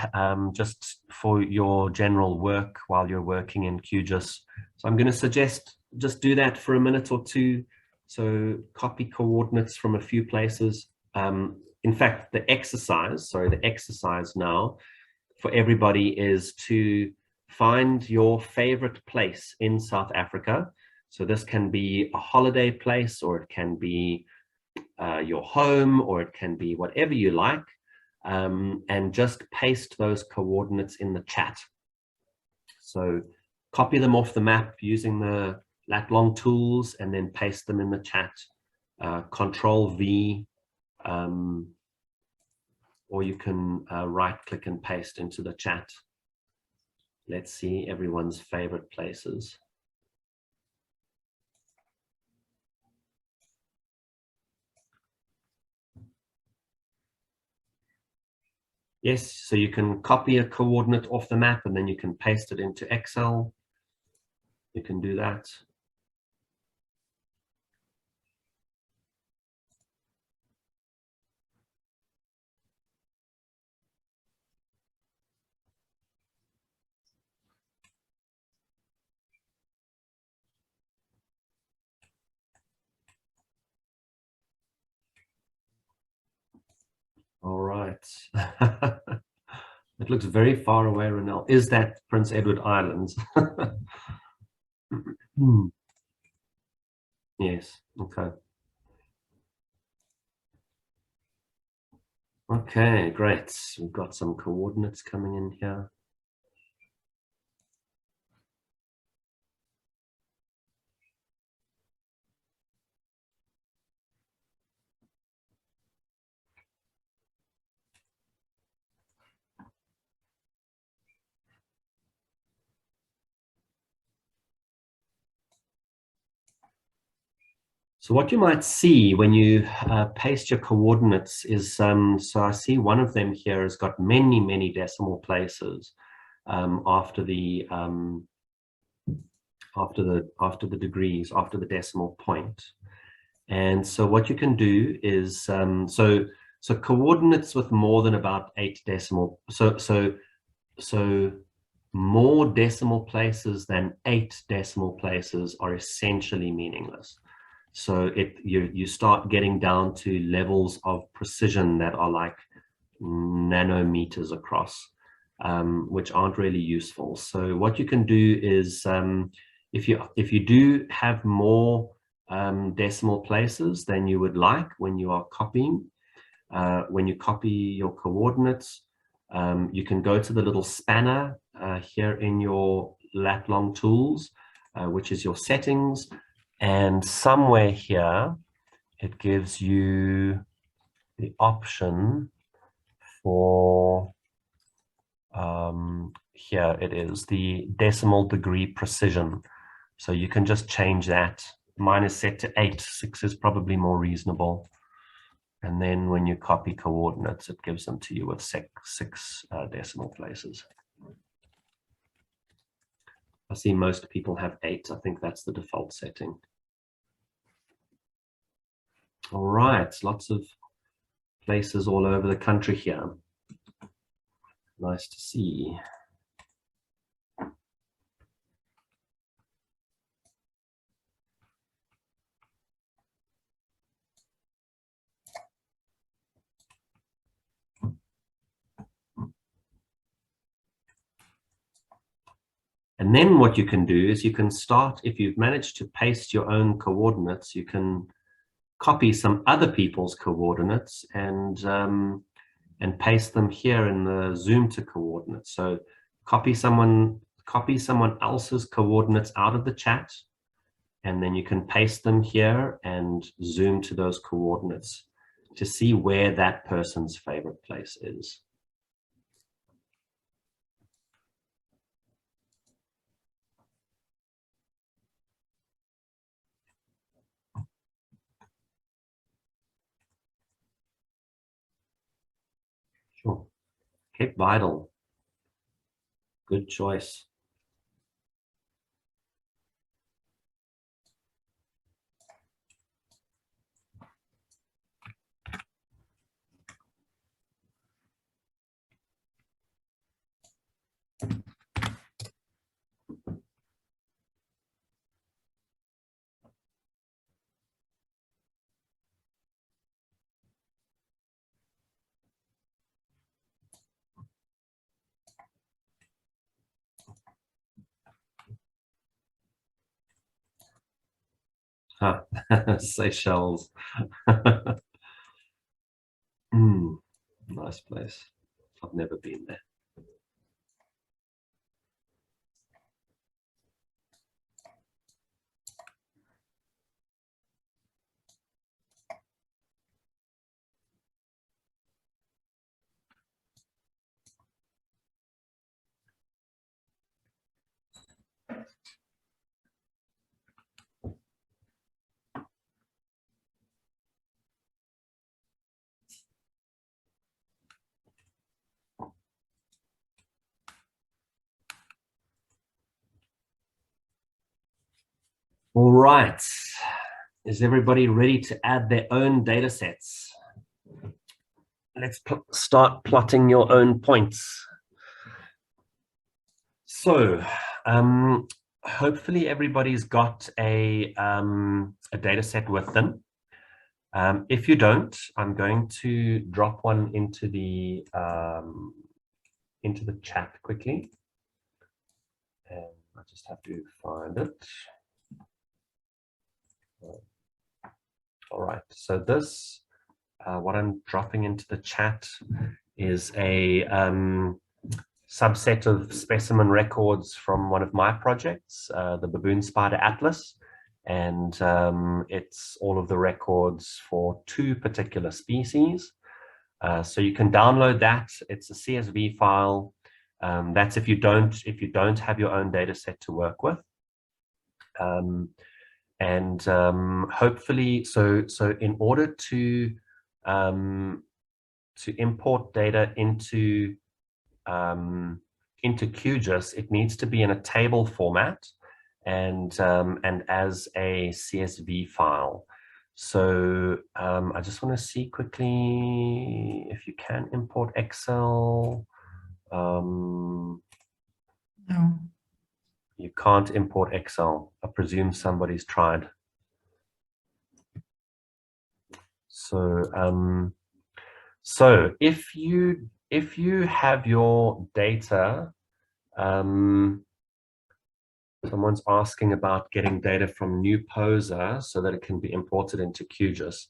just for your general work while you're working in QGIS. So I'm going to suggest just do that for a minute or two. So copy coordinates from a few places. In fact, the exercise now for everybody is to find your favorite place in South Africa. So this can be a holiday place, or it can be your home, or it can be whatever you like. And just paste those coordinates in the chat. So copy them off the map using the lat long tools and then paste them in the chat. Control V, or you can right click and paste into the chat. Let's see everyone's favorite places. Yes, so you can copy a coordinate off the map and then you can paste it into Excel. You can do that. All right. It looks very far away, Ronel. Is that Prince Edward Islands? Yes, okay. Okay, great. We've got some coordinates coming in here. So what you might see when you paste your coordinates is, so I see one of them here has got many, many decimal places after the degrees, after the decimal point. And so what you can do is, so coordinates with more than about 8 decimal, so more decimal places than 8 decimal places are essentially meaningless. So you start getting down to levels of precision that are like nanometers across, which aren't really useful. So what you can do is If you do have more decimal places than you would like when you are copying, when you copy your coordinates, you can go to the little spanner here in your lat long tools, which is your settings, and somewhere here it gives you the option for here it is, the decimal degree precision. So you can just change that. Mine is set to 8. 6 is probably more reasonable. And then when you copy coordinates, it gives them to you with six decimal places. I see most people have 8. I think that's the default setting. All right, lots of places all over the country here. Nice to see. And then what you can do is you can start, if you've managed to paste your own coordinates, you can copy some other people's coordinates and paste them here in the zoom to coordinates. So copy someone else's coordinates out of the chat, and then you can paste them here and zoom to those coordinates to see where that person's favorite place is. Sure. Cape Vidal. Good choice. Huh. Seychelles. Nice place. I've never been there. All right. Is everybody ready to add their own data sets? Let's start plotting your own points. So, hopefully everybody's got a data set with them. If you don't, I'm going to drop one into the chat quickly. And I just have to find it. All right, so this, what I'm dropping into the chat is a subset of specimen records from one of my projects, the Baboon Spider Atlas. And it's all of the records for 2 particular species. So you can download that. It's a CSV file. That's if you don't have your own data set to work with. Hopefully, so in order to import data into QGIS, it needs to be in a table format and as a CSV file. So I just want to see quickly if you can import Excel. No. You can't import Excel. I presume somebody's tried. So so if you have your data Someone's asking about getting data from new poser so that it can be imported into QGIS,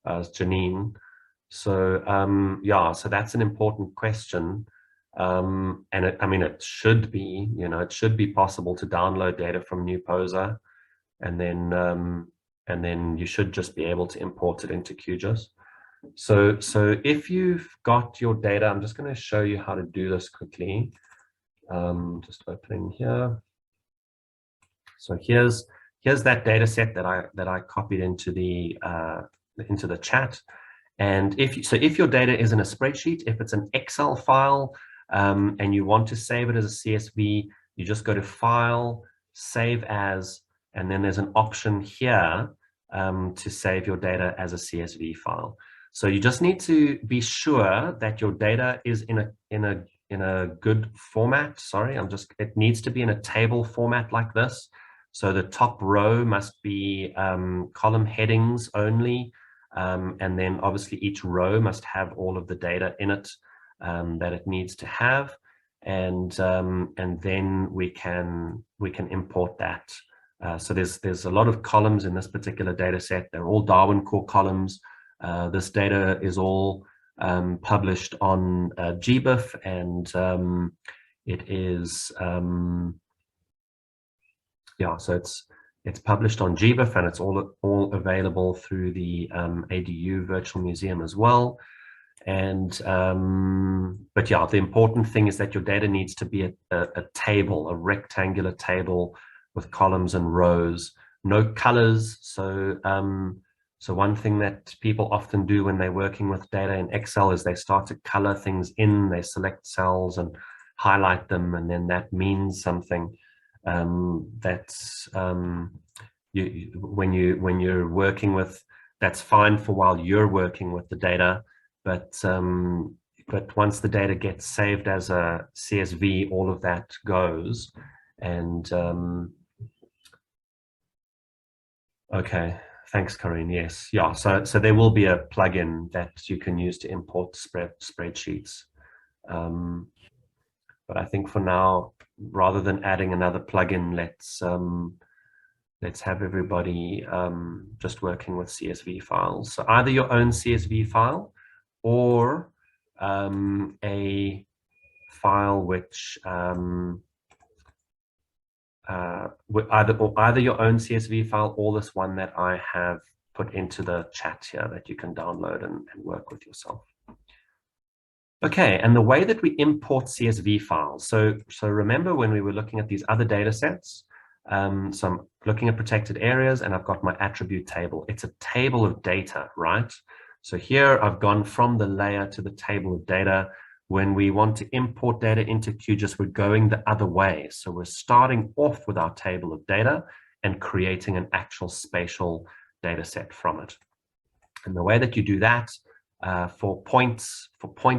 Janine. So yeah, so that's an important question. And I mean, it should be, it should be possible to download data from new poser, and then you should just be able to import it into QGIS. So if you've got your data, I'm just going to show you how to do this quickly. Just opening here. So here's that data set that I copied into the chat. And if your data is in a spreadsheet, if it's an Excel file, and you want to save it as a CSV, you just go to File, Save As, and then there's an option here to save your data as a CSV file. So you just need to be sure that your data is in a good format. Sorry, it needs to be in a table format like this. So the top row must be column headings only, and then obviously each row must have all of the data in it that it needs to have, and then we can import that. So there's a lot of columns in this particular data set. They're all Darwin Core columns. This data is all published on GBIF, and it is yeah, so it's published on GBIF, and it's all available through the ADU Virtual Museum as well. And but yeah, the important thing is that your data needs to be a table, a rectangular table with columns and rows, no colors. So so one thing that people often do when they're working with data in Excel is they start to color things in. They select cells and highlight them, and then that means something. That's when you're working with, that's fine for while you're working with the data, but once the data gets saved as a CSV, all of that goes. And okay, thanks, Corinne. Yes, yeah. So there will be a plugin that you can use to import spreadsheets. But I think for now, rather than adding another plugin, let's have everybody just working with CSV files. So either your own CSV file or a file which either your own CSV file or this one that I have put into the chat here that you can download and work with yourself. Okay, and the way that we import CSV files. So remember when we were looking at these other data sets, so I'm looking at protected areas and I've got my attribute table. It's a table of data, right? So here I've gone from the layer to the table of data. When we want to import data into QGIS, we're going the other way. So we're starting off with our table of data and creating an actual spatial data set from it. And the way that you do that for point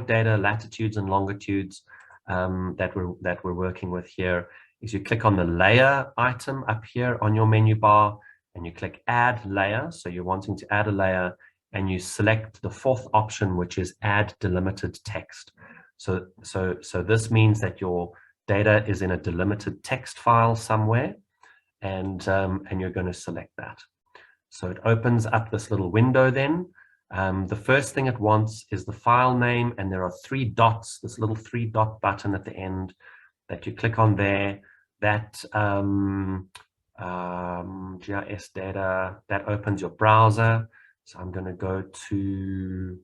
data, latitudes and longitudes that we're working with here is you click on the layer item up here on your menu bar and you click add layer. So you're wanting to add a layer and you select the fourth option, which is add delimited text. So this means that your data is in a delimited text file somewhere, and you're going to select that. So it opens up this little window then. The first thing it wants is the file name, and there are 3 dots, this little 3-dot button at the end that you click on there. That GIS data, that opens your browser. So I'm going to go to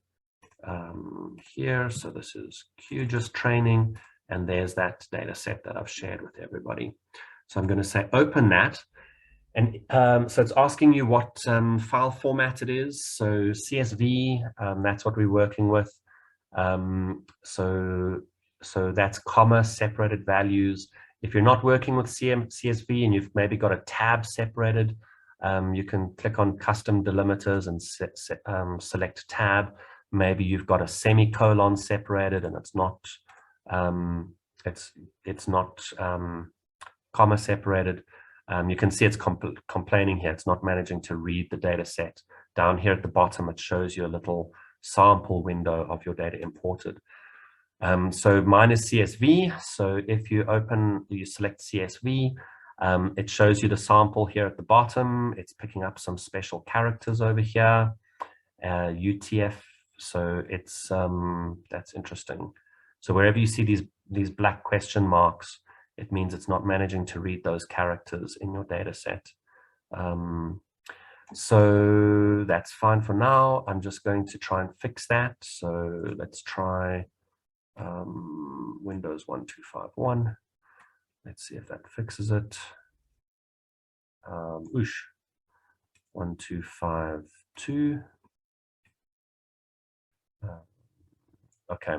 here. So this is QGIS training, and there's that data set that I've shared with everybody. So I'm going to say open that. And so it's asking you what file format it is. So CSV, that's what we're working with. So that's comma separated values. If you're not working with CSV and you've maybe got a tab separated, you can click on custom delimiters and select tab. Maybe you've got a semicolon separated and it's not comma separated. You can see it's complaining here. It's not managing to read the data set. Down here at the bottom, it shows you a little sample window of your data imported. So mine is CSV. So if you select CSV, It shows you the sample here at the bottom. It's picking up some special characters over here, UTF. So it's that's interesting. So wherever you see these black question marks, it means it's not managing to read those characters in your data set. So that's fine for now. I'm just going to try and fix that. So let's try Windows 1251. Let's see if that fixes it. Oosh. 1252. Okay,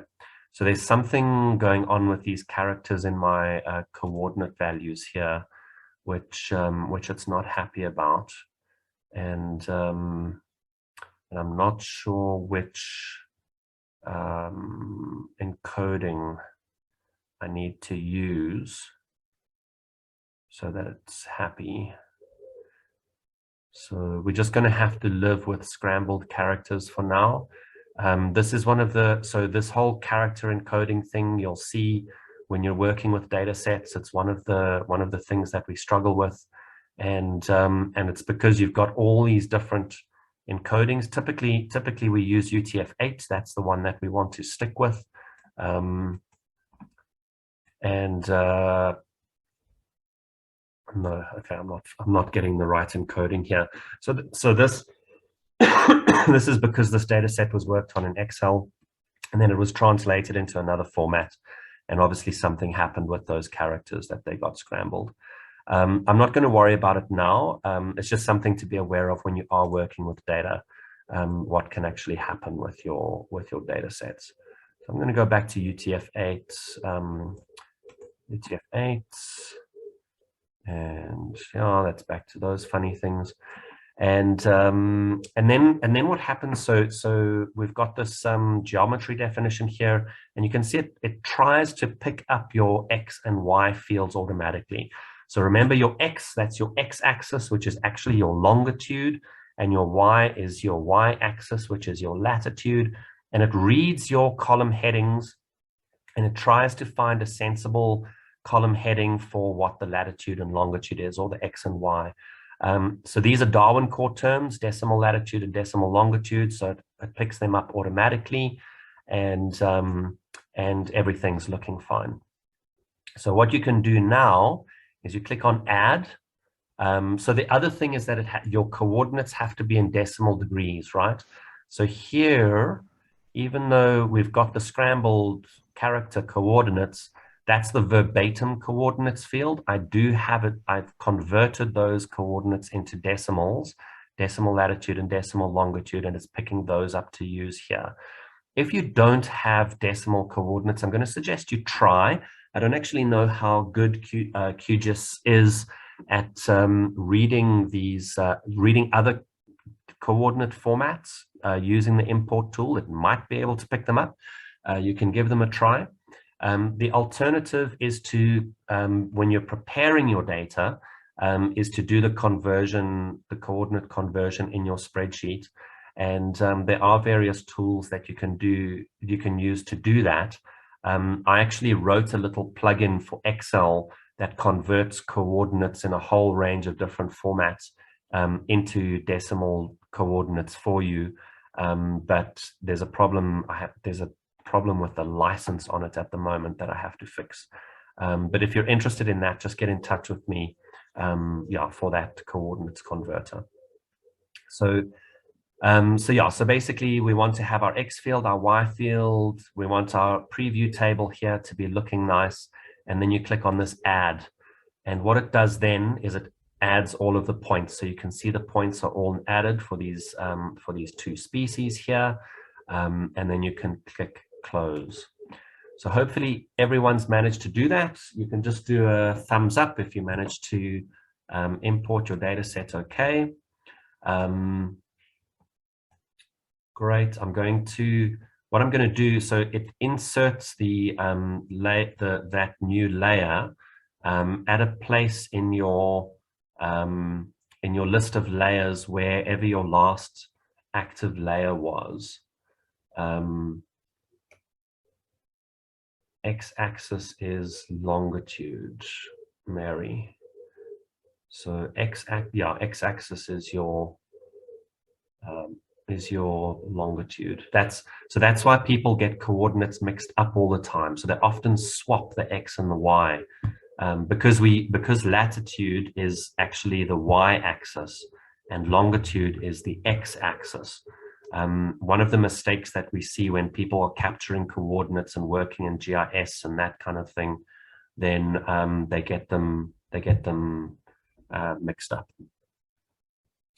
so there's something going on with these characters in my coordinate values here, which it's not happy about, and I'm not sure which encoding I need to use so that it's happy. So we're just going to have to live with scrambled characters for now. This is one of the, so this whole character encoding thing you'll see when you're working with data sets. It's one of the things that we struggle with, and it's because you've got all these different encodings. Typically we use UTF-8. That's the one that we want to stick with, no, okay, I'm not getting the right encoding here. So this this is because this data set was worked on in Excel, and then it was translated into another format, and obviously something happened with those characters that they got scrambled. I'm not going to worry about it now. It's just something to be aware of when you are working with data, what can actually happen with your data sets. So I'm going to go back to UTF-8, UTF-8. And yeah, that's back to those funny things, and then what happens? So we've got this geometry definition here, and you can see it tries to pick up your X and Y fields automatically. So remember, your X, that's your X-axis, which is actually your longitude, and your Y is your Y-axis, which is your latitude, and it reads your column headings, and it tries to find a sensible column heading for what the latitude and longitude is, or the X and Y. So these are Darwin core terms, decimal latitude and decimal longitude. So it picks them up automatically, and everything's looking fine. So what you can do now is you click on add. So the other thing is that your coordinates have to be in decimal degrees, right? So here, even though we've got the scrambled character coordinates, that's the verbatim coordinates field. I do have it, I've converted those coordinates into decimals, decimal latitude and decimal longitude, and it's picking those up to use here. If you don't have decimal coordinates, I'm going to suggest you try. I don't actually know how good QGIS is at reading these, reading other coordinate formats using the import tool. It might be able to pick them up. You can give them a try. The alternative is to, when you're preparing your data, is to do the conversion, the coordinate conversion in your spreadsheet. And there are various tools that you can use to do that. I actually wrote a little plugin for Excel that converts coordinates in a whole range of different formats into decimal coordinates for you. But there's a problem. There's a problem with the license on it at the moment that I have to fix. But if you're interested in that, just get in touch with me, yeah, for that coordinates converter. So so basically we want to have our X field, our Y field, we want our preview table here to be looking nice, and then you click on this add, and what it does then is it adds all of the points. So you can see the points are all added for these two species here, and then you can click close. So hopefully everyone's managed to do that. You can just do a thumbs up if you managed to import your data set okay. Great. What I'm going to do, so it inserts the that new layer at a place in your list of layers wherever your last active layer was. X-axis is longitude, Mary. So x-axis is your longitude. So that's why people get coordinates mixed up all the time. So they often swap the x and the y, because latitude is actually the y-axis and longitude is the x-axis. One of the mistakes that we see when people are capturing coordinates and working in GIS and that kind of thing, then they get them mixed up.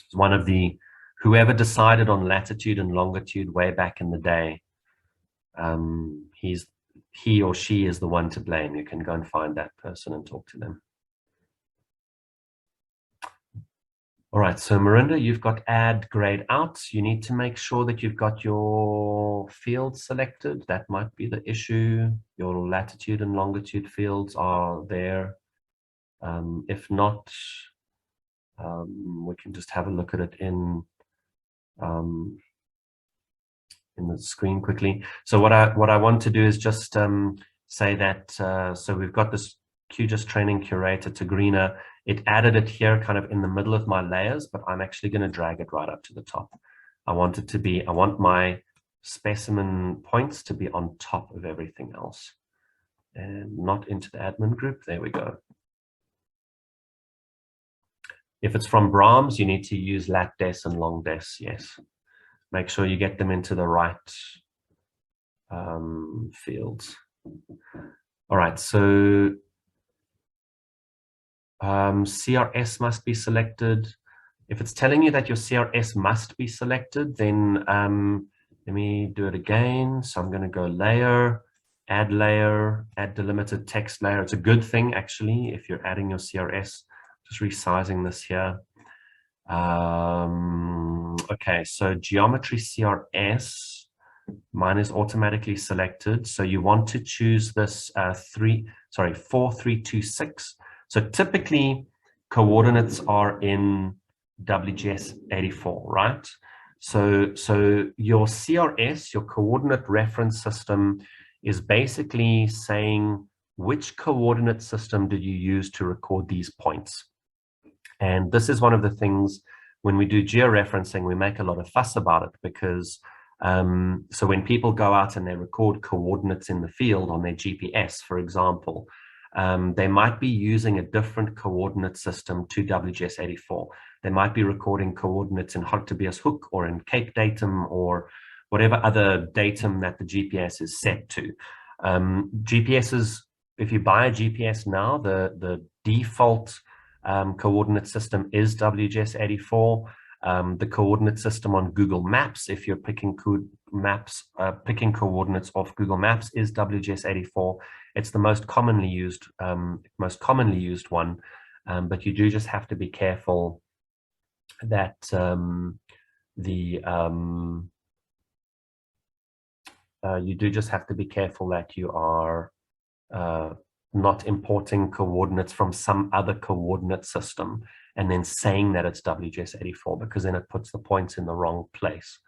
It's one of the whoever decided on latitude and longitude way back in the day, he or she is the one to blame. You can go and find that person and talk to them. All right, so Marinda, you've got add grade out. You need to make sure that you've got your fields selected. That might be the issue. Your latitude and longitude fields are there. If not, we can just have a look at it in the screen quickly. So what I want to do is just say that, so we've got this QGIS training curator to Greener. It added it here kind of in the middle of my layers, but I'm actually going to drag it right up to the top. I want my specimen points to be on top of everything else and not into the admin group. There we go. If it's from Brahms, you need to use lat des and long des, yes. Make sure you get them into the right fields. All right, so CRS must be selected. If it's telling you that your CRS must be selected, then let me do it again. So I'm going to go layer, add delimited text layer. It's a good thing, actually, if you're adding your CRS. Just resizing this here. Okay, so geometry CRS, mine is automatically selected. So you want to choose this 4326. So typically coordinates are in WGS 84, right? So your CRS, your coordinate reference system, is basically saying which coordinate system did you use to record these points. And this is one of the things when we do georeferencing, we make a lot of fuss about it because so when people go out and they record coordinates in the field on their GPS, for example, they might be using a different coordinate system to WGS 84. They might be recording coordinates in Hartebeus Hoek or in Cape Datum or whatever other datum that the GPS is set to. GPSs, if you buy a GPS now, the default coordinate system is WGS 84. The coordinate system on Google Maps, if you're picking coordinates off Google Maps, is WGS 84. It's the most commonly used one, but you do just have to be careful that you are not importing coordinates from some other coordinate system and then saying that it's WGS 84, because then it puts the points in the wrong place.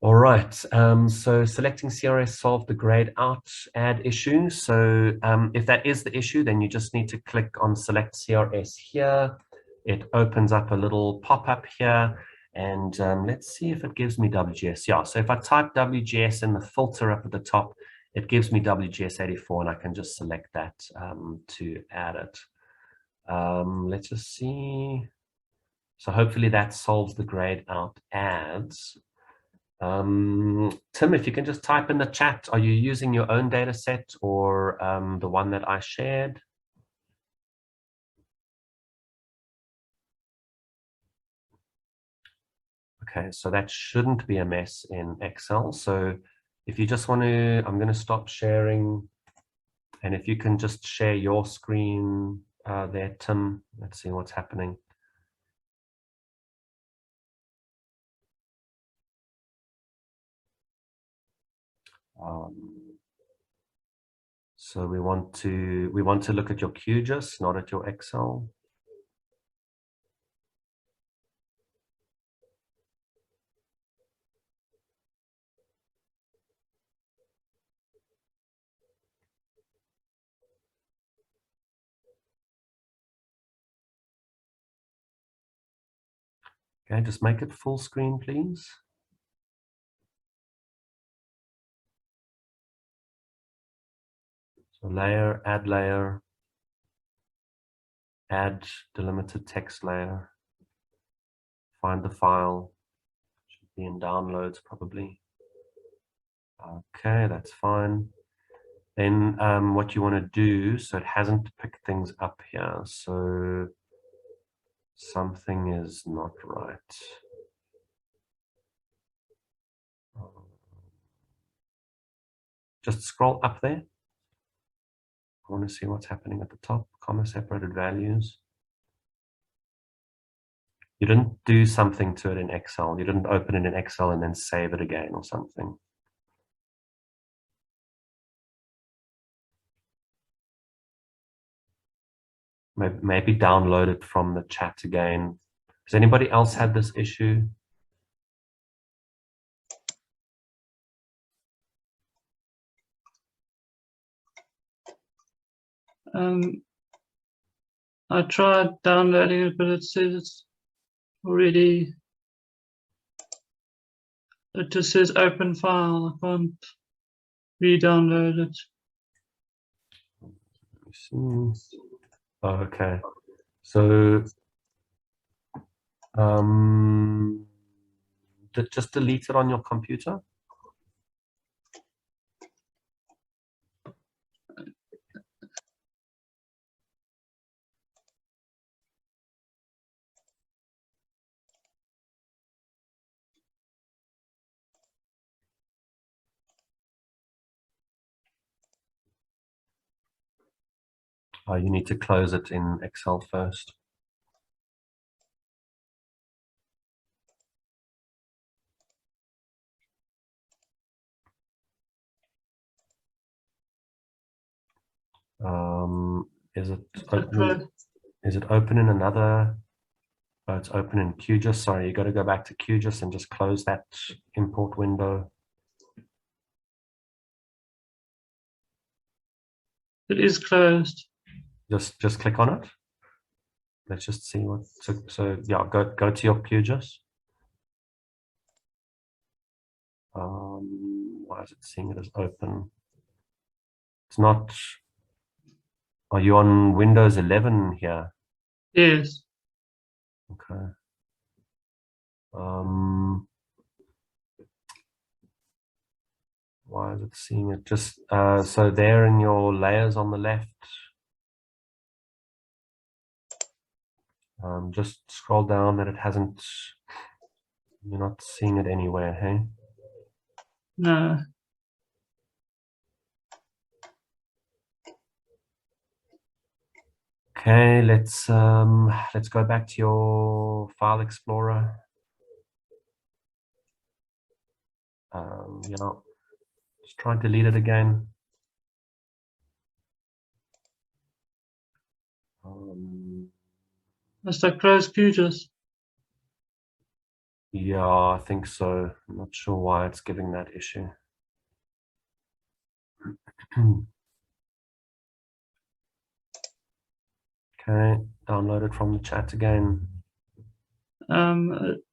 All right, so selecting CRS solved the grade out add issue. So if that is the issue, then you just need to click on select CRS here. It opens up a little pop-up here, and let's see if it gives me WGS. Yeah, so if I type WGS in the filter up at the top, it gives me WGS 84, and I can just select that to add it. Let's just see. So hopefully that solves the grade out adds. Tim, if you can just type in the chat, are you using your own data set or the one that I shared? Okay, so that shouldn't be a mess in Excel. So if you just want to, I'm going to stop sharing. And if you can just share your screen there, Tim, let's see what's happening. So we want to look at your QGIS, not at your Excel. Okay, just make it full screen, please. So layer, add delimited text layer, find the file, should be in downloads probably. Okay, that's fine. Then what you want to do, so it hasn't picked things up here, so something is not right. Just scroll up there. I want to see what's happening at the top, comma separated values. You didn't do something to it in Excel. You didn't open it in Excel and then save it again or something. Maybe download it from the chat again. Has anybody else had this issue? I tried downloading it, but it says it's already, it just says open file. I can't re-download it. Let me see. Oh, okay. So just delete it on your computer. Oh, you need to close it in Excel first. Is it open? Is it open in another? Oh, it's open in QGIS. Sorry, you got to go back to QGIS and just close that import window. It is closed. Just click on it. Let's just see what. So yeah, go to your QGIS. Why is it seeing it as open? It's not. Are you on Windows 11 here? Yes. Okay. Why is it seeing it? Just so there in your layers on the left. Just scroll down that it hasn't. You're not seeing it anywhere, hey? No. Okay, let's go back to your file explorer. Just try and delete it again. Must I close QGIS? Yeah, I think so. I'm not sure why it's giving that issue. Okay, download it from the chat again. It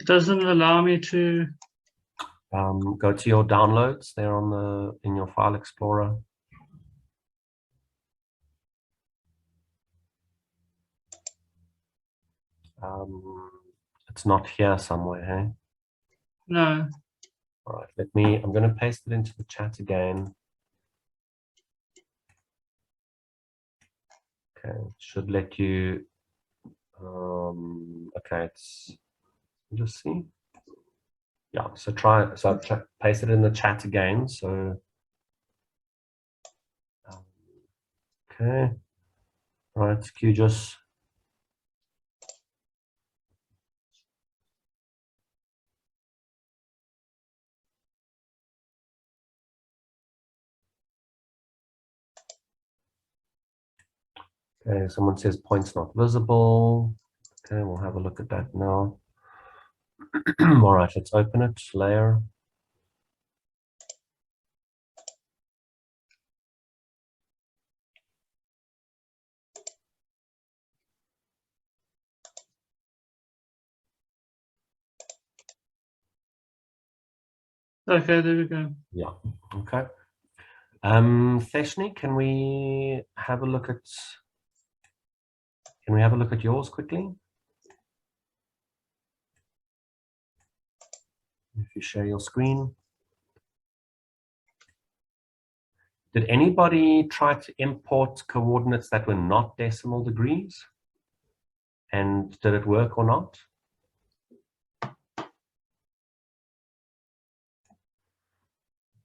doesn't allow me to. Go to your downloads there on in your file explorer. It's not here somewhere, hey? No. All right, I'm going to paste it into the chat again. Okay, it should let you, okay, just see. Yeah, so paste it in the chat again. So, okay, right, QGIS. Okay, someone says points not visible. Okay, we'll have a look at that now. All right, let's open it, layer. Okay, there we go. Yeah. Okay. Theshni, can we have a look at yours quickly? If you share your screen. Did anybody try to import coordinates that were not decimal degrees? And did it work or not?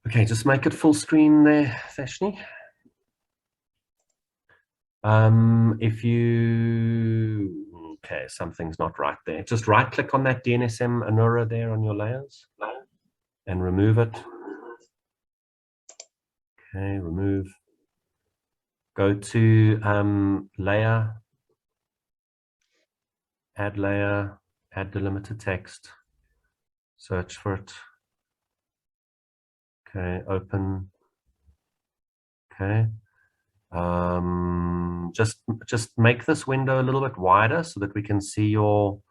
Okay, just make it full screen there, Theshni. Okay, something's not right there. Just right click on that DNSM Anura there on your layers and remove it. Okay, remove. Go to layer, add delimited text, search for it. Okay, open. Okay. Just make this window a little bit wider so that we can see your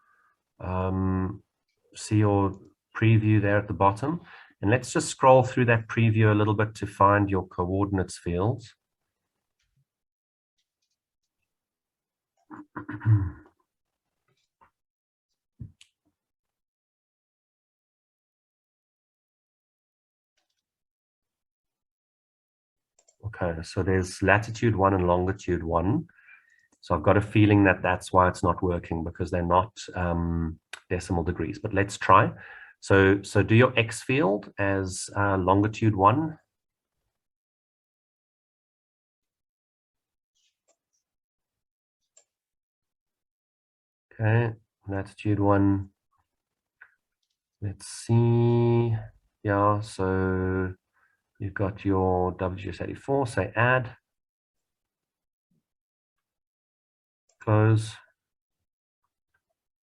preview there at the bottom. And let's just scroll through that preview a little bit to find your coordinates fields. Okay, so there's latitude 1 and longitude 1. So I've got a feeling that that's why it's not working, because they're not decimal degrees. But let's try. So do your X field as longitude 1. Okay, latitude 1. Let's see. Yeah, so you've got your WGS84, say add, close,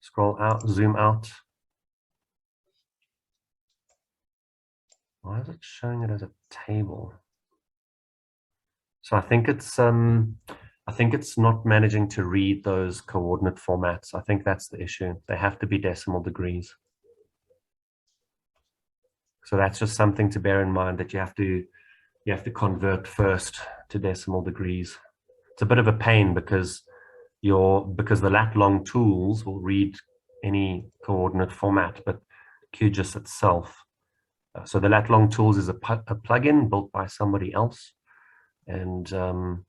scroll out, zoom out. Why is it showing it as a table? So I think it's not managing to read those coordinate formats. I think that's the issue. They have to be decimal degrees. So that's just something to bear in mind, that you have to convert first to decimal degrees. It's a bit of a pain because the lat long tools will read any coordinate format, but QGIS itself. So the lat long tools is a plugin built by somebody else. And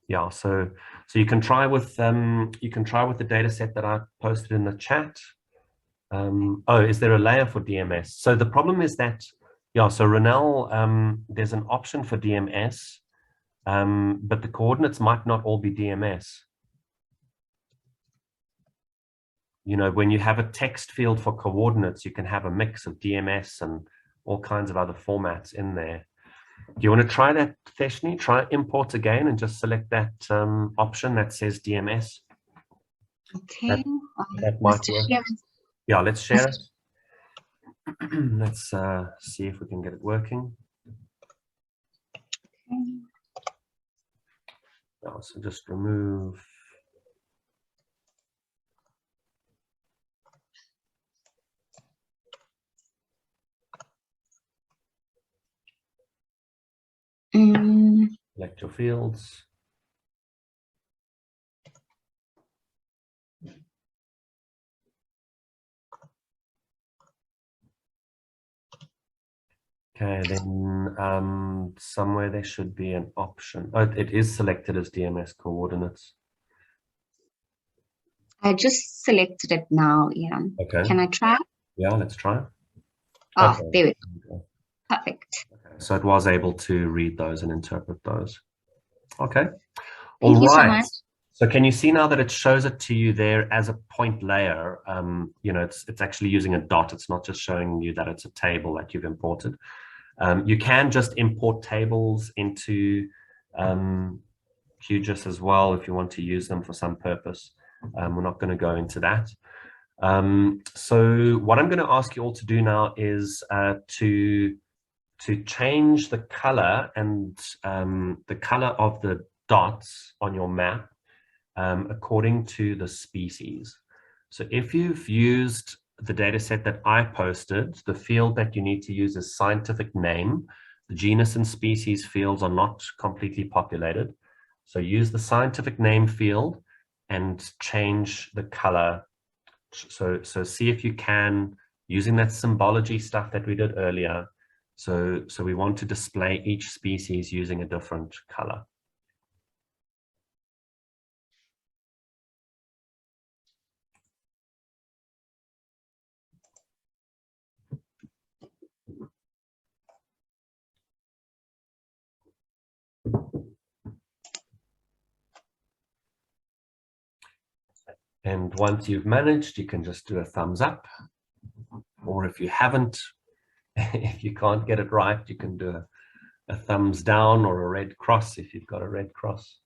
yeah, so you can try with the data set that I posted in the chat. Oh, is there a layer for DMS? So the problem is that, yeah, so Ronel, there's an option for DMS, but the coordinates might not all be DMS. You know, when you have a text field for coordinates, you can have a mix of DMS and all kinds of other formats in there. Do you want to try that, Theshni? Try import again and just select that option that says DMS. Okay. That might work. Yeah, let's share it. Let's see if we can get it working. Okay. Oh, so just remove. Select your fields. Okay, then somewhere there should be an option. Oh, it is selected as DMS coordinates. I just selected it now, yeah. Okay. Can I try? Yeah, let's try. Oh, Okay. there we go. Perfect. Okay. So it was able to read those and interpret those. Okay. Thank you so right. much. So can you see now that it shows it to you there as a point layer? You know, it's actually using a dot. It's not just showing you that it's a table that you've imported. You can just import tables into QGIS as well if you want to use them for some purpose. We're not going to go into that. So what I'm going to ask you all to do now is to change the color and the color of the dots on your map according to the species. So if you've used the data set that I posted, the field that you need to use is scientific name. The genus and species fields are not completely populated. So use the scientific name field and change the color. So see if you can, using that symbology stuff that we did earlier. So we want to display each species using a different color. And once you've managed, you can just do a thumbs up. Or if you haven't, if you can't get it right, you can do a thumbs down or a red cross if you've got a red cross.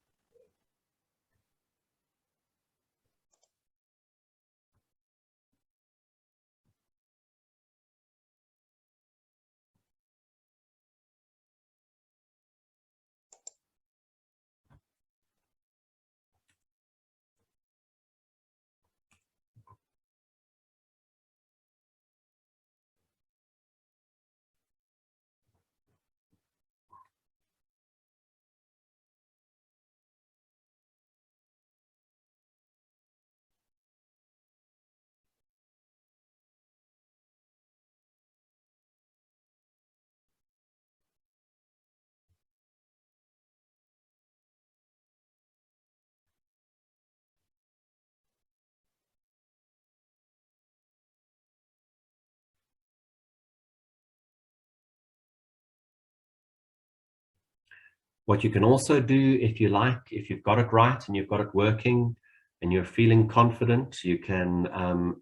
What you can also do, if you like, if you've got it right and you've got it working and you're feeling confident, you can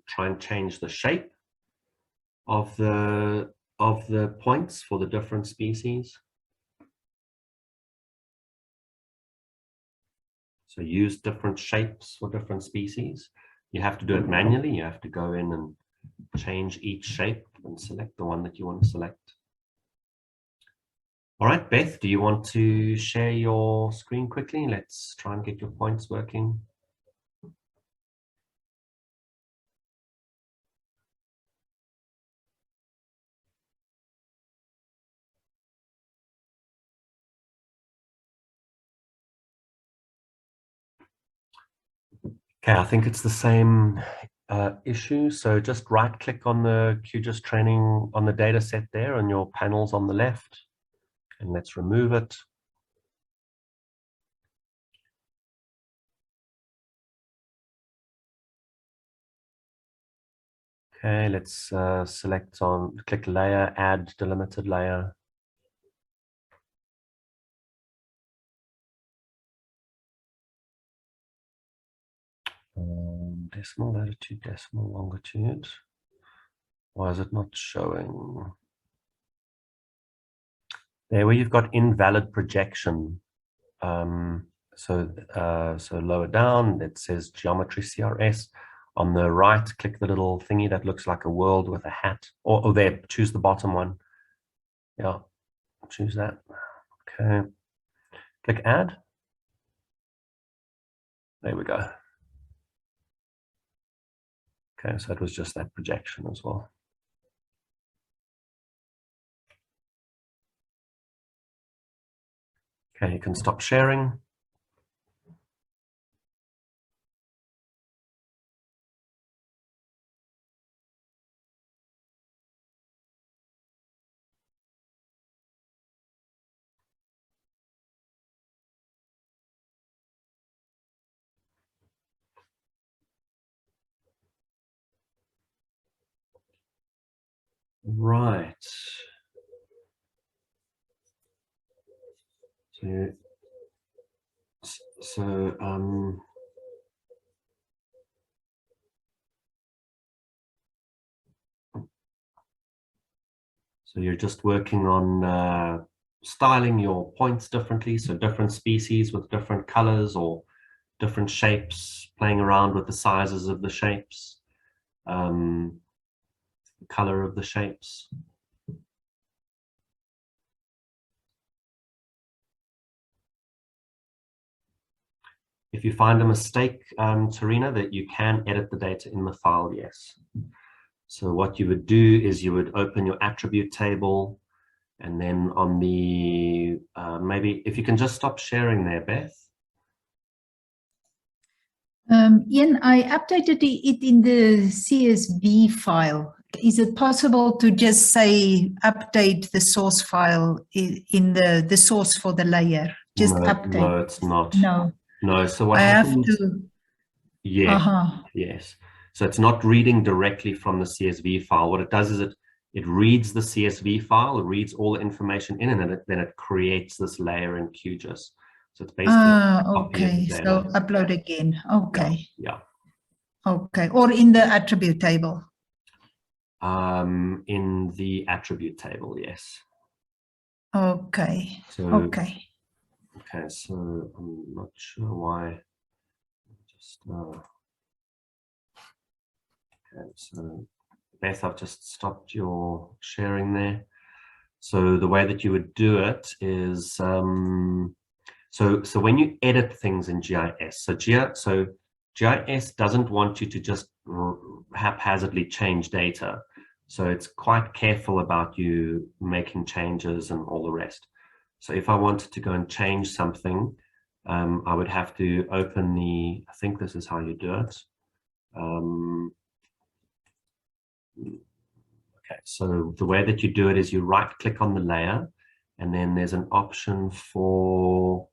try and change the shape of the points for the different species. So use different shapes for different species. You have to do it manually. You have to go in and change each shape and select the one that you want to select. All right, Beth, do you want to share your screen quickly? Let's try and get your points working. Okay, I think it's the same issue. So just right click on the QGIS training on the data set there on your panels on the left, and let's remove it. Okay, let's click layer, add delimited layer. Decimal latitude, decimal longitude. Why is it not showing? There where you've got invalid projection. So lower down, it says geometry CRS. On the right, click the little thingy that looks like a world with a hat. Or there, choose the bottom one. Yeah, choose that. Okay. Click add. There we go. Okay, so it was just that projection as well. Okay, you can stop sharing. Right. So you're just working on styling your points differently. So different species with different colors or different shapes, playing around with the sizes of the shapes, the color of the shapes. If you find a mistake, Tarina, that you can edit the data in the file, yes. So what you would do is you would open your attribute table, and then on the, maybe if you can just stop sharing there, Beth. Ian, I updated it in the CSV file. Is it possible to just say update the source file in the source for the layer? Just No, update. no, it's not. No. No, so what I have happens? to. Yeah, yes. So it's not reading directly from the CSV file. What it does is it reads the CSV file, it reads all the information in, and then it creates this layer in QGIS. So it's basically a copy of the Okay. data. So upload again. Okay. Yeah. Okay. Or in the attribute table. In the attribute table, yes. Okay. So Okay. okay, so I'm not sure why. Just okay, so Beth, I've just stopped your sharing there. So the way that you would do it is so when you edit things in GIS, so GIS doesn't want you to just haphazardly change data. So it's quite careful about you making changes and all the rest. So if I wanted to go and change something, I would have to open the, I think this is how you do it. Okay, so the way that you do it is you right click on the layer, and then there's an option for,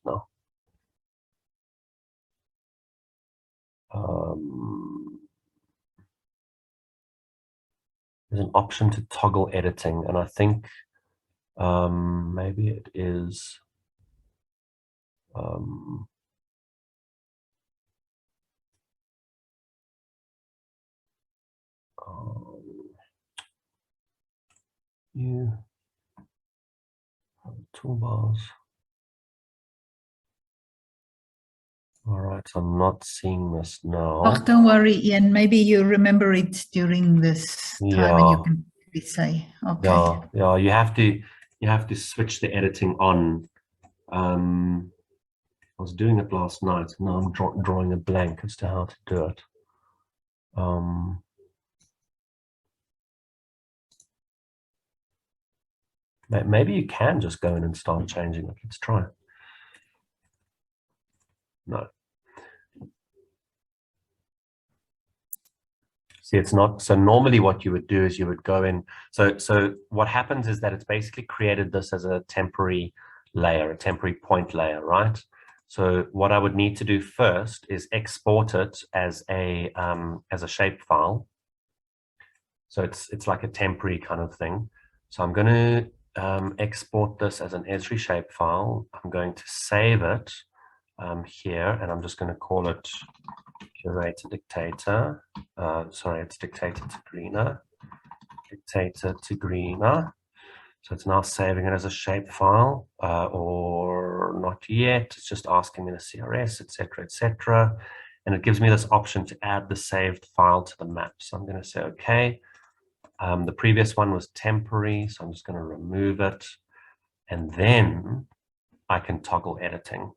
no. There's an option to toggle editing, and I think maybe it is toolbars. All right, so I'm not seeing this now. Oh, don't worry, Ian. Maybe you remember it during this time, and you can say, okay. Yeah, you have to switch the editing on. I was doing it last night. Now I'm drawing a blank as to how to do it. Maybe you can just go in and start changing it. Let's try. No. See, it's not. So normally what you would do is you would go in. So what happens is that it's basically created this as a temporary layer, a temporary point layer, right? So what I would need to do first is export it as a shape file. So it's like a temporary kind of thing. So I'm going to export this as an Esri shape file. I'm going to save it here, and I'm just going to call it curator dictator. Sorry, it's dictator to greener. Dictator to greener. So it's now saving it as a shape file, or not yet. It's just asking me the CRS, etc., etc. And it gives me this option to add the saved file to the map. So I'm going to say, okay. The previous one was temporary, so I'm just going to remove it. And then I can toggle editing.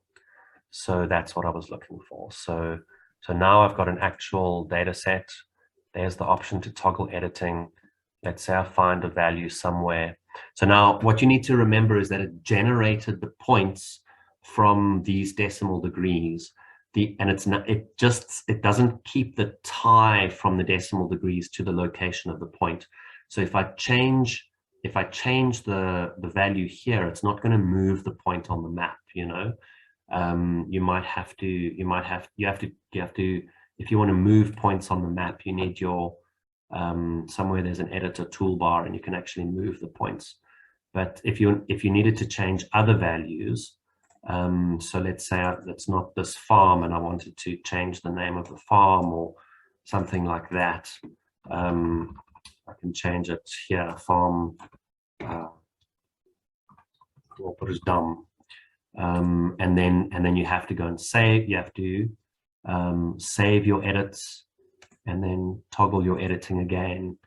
So that's what I was looking for. So now I've got an actual data set. There's the option to toggle editing. Let's say I find a value somewhere. So now what you need to remember is that it generated the points from these decimal degrees. And it doesn't keep the tie from the decimal degrees to the location of the point. So if I change the value here, it's not going to move the point on the map, you know. You have to, if you want to move points on the map, you need your, somewhere there's an editor toolbar and you can actually move the points. But if you needed to change other values, so let's say it's not this farm and I wanted to change the name of the farm or something like that, I can change it here, farm, Dam. And then you have to go and save. You have to save your edits and then toggle your editing again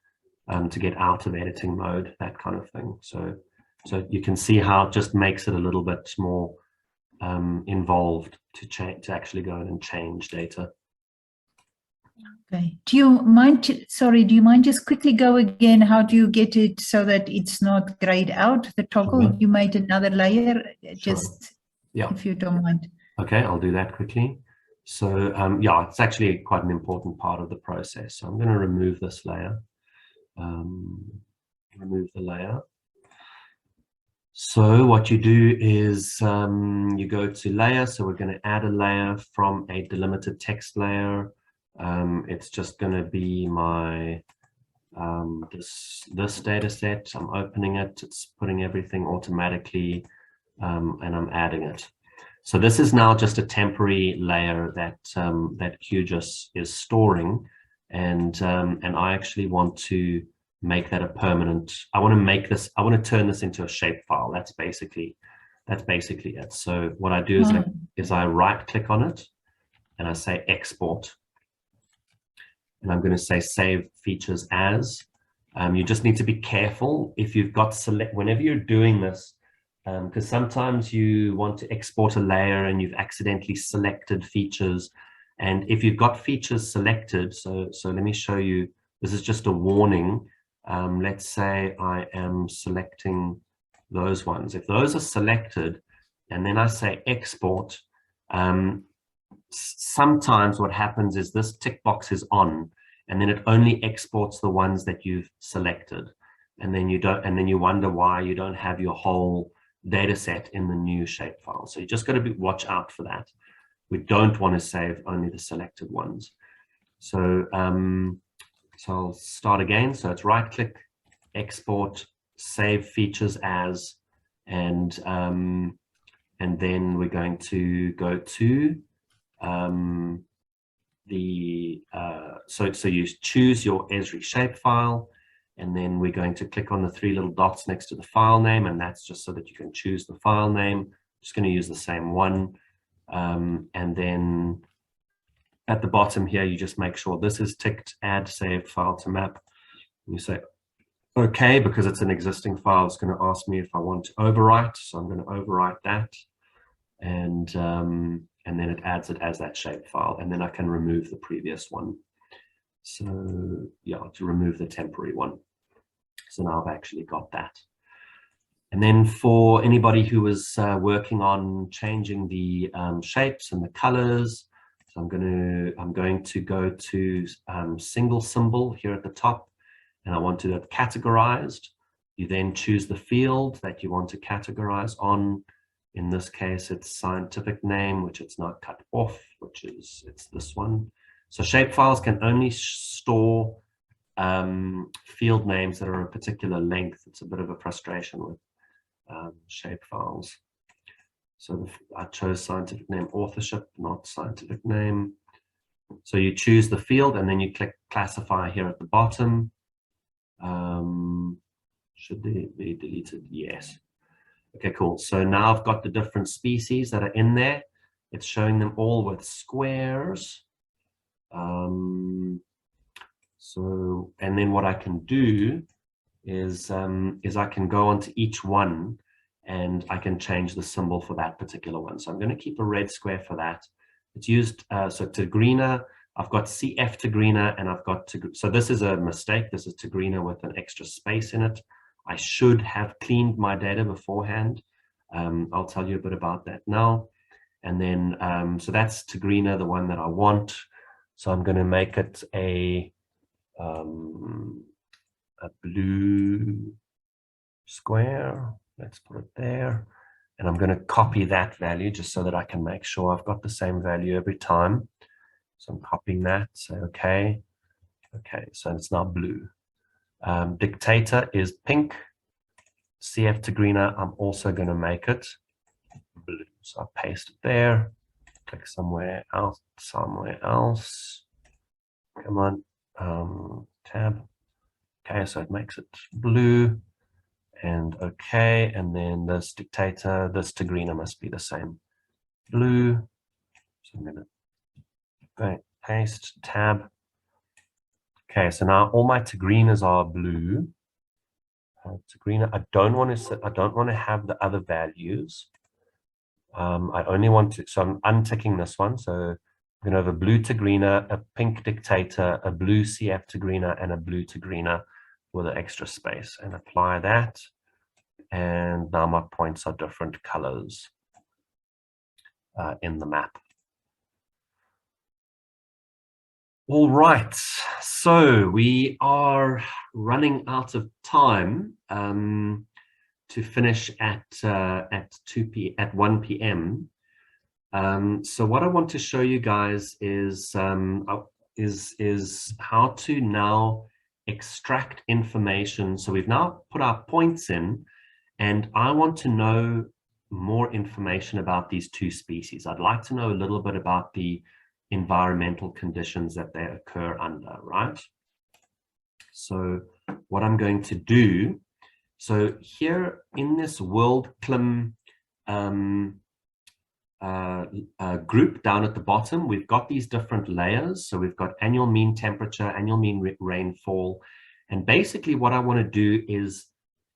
to get out of editing mode, that kind of thing. So you can see how it just makes it a little bit more involved to actually go in and change data. Okay. Do you mind, sorry, do you mind just quickly go again? How do you get it so that it's not grayed out, the toggle? Sure. You made another layer, just Yeah. if you don't mind. Okay, I'll do that quickly. So yeah, it's actually quite an important part of the process. So I'm going to remove this layer. Remove the layer. So what you do is you go to layer. So we're going to add a layer from a delimited text layer. It's just going to be my this data set. I'm opening it. It's putting everything automatically, and I'm adding it. So this is now just a temporary layer that that QGIS is storing, and I actually want to make that a permanent. I want to make this. I want to turn this into a shapefile. That's basically it. So what I do is I right click on it, and I say export, and I'm going to say save features as. You just need to be careful if you've got select whenever you're doing this. Because sometimes you want to export a layer and you've accidentally selected features. And if you've got features selected, so let me show you, this is just a warning. Let's say I am selecting those ones. If those are selected and then I say export, sometimes what happens is this tick box is on and then it only exports the ones that you've selected. And then you wonder why you don't have your whole data set in the new shapefile. So you just got to watch out for that. We don't want to save only the selected ones. So so I'll start again. So it's right click, export, save features as, and then we're going to go to so you choose your Esri shapefile. And then we're going to click on the three little dots next to the file name, and that's just so that you can choose the file name. Just going to use the same one. And then at the bottom here, you just make sure this is ticked, add saved file to map. And you say, okay, because it's an existing file, it's going to ask me if I want to overwrite. So I'm going to overwrite that. And then it adds it as that shapefile. And then I can remove the previous one. So yeah, to remove the temporary one. So now I've actually got that. And then for anybody who was working on changing the shapes and the colors, so I'm going to go to single symbol here at the top, and I want to have categorized. You then choose the field that you want to categorize on. In this case, it's scientific name, which it's not cut off, it's this one. So shapefiles can only store field names that are a particular length. It's a bit of a frustration with shapefiles. So I chose scientific name authorship, not scientific name. So you choose the field and then you click classify here at the bottom. Should they be deleted? Yes. Okay, cool. So now I've got the different species that are in there. It's showing them all with squares. So, and then what I can do is I can go onto each one and I can change the symbol for that particular one. So I'm going to keep a red square for that. It's used, so Tigrina, I've got CF Tigrina and I've got, so this is a mistake. This is Tigrina with an extra space in it. I should have cleaned my data beforehand. I'll tell you a bit about that now. And then, so that's Tigrina, the one that I want. So I'm going to make it a blue square. Let's put it there. And I'm going to copy that value just so that I can make sure I've got the same value every time. So I'm copying that. Say, okay. Okay, so it's now blue. Dictator is pink. CF Tigrina, I'm also going to make it blue. So I paste it there. Click somewhere else. Come on. Tab. Okay, so it makes it blue. And okay, and then this dictator, this Tigrina must be the same. Blue. So I'm going to paste, tab. Okay, so now all my Tigrinas are blue. Tigrina, I don't want to have the other values. I only want to, so I'm unticking this one. So I'm going to have a blue to greener, a pink dictator, a blue CF to greener, and a blue to greener with an extra space, and apply that. And now my points are different colors in the map. All right, so we are running out of time to finish at 1 p.m. So what I want to show you guys is how to now extract information. So we've now put our points in, and I want to know more information about these two species. I'd like to know a little bit about the environmental conditions that they occur under, right? So what I'm going to do, so here in this World CLIM group down at the bottom, we've got these different layers. So we've got annual mean temperature, annual mean rainfall, and basically what I want to do is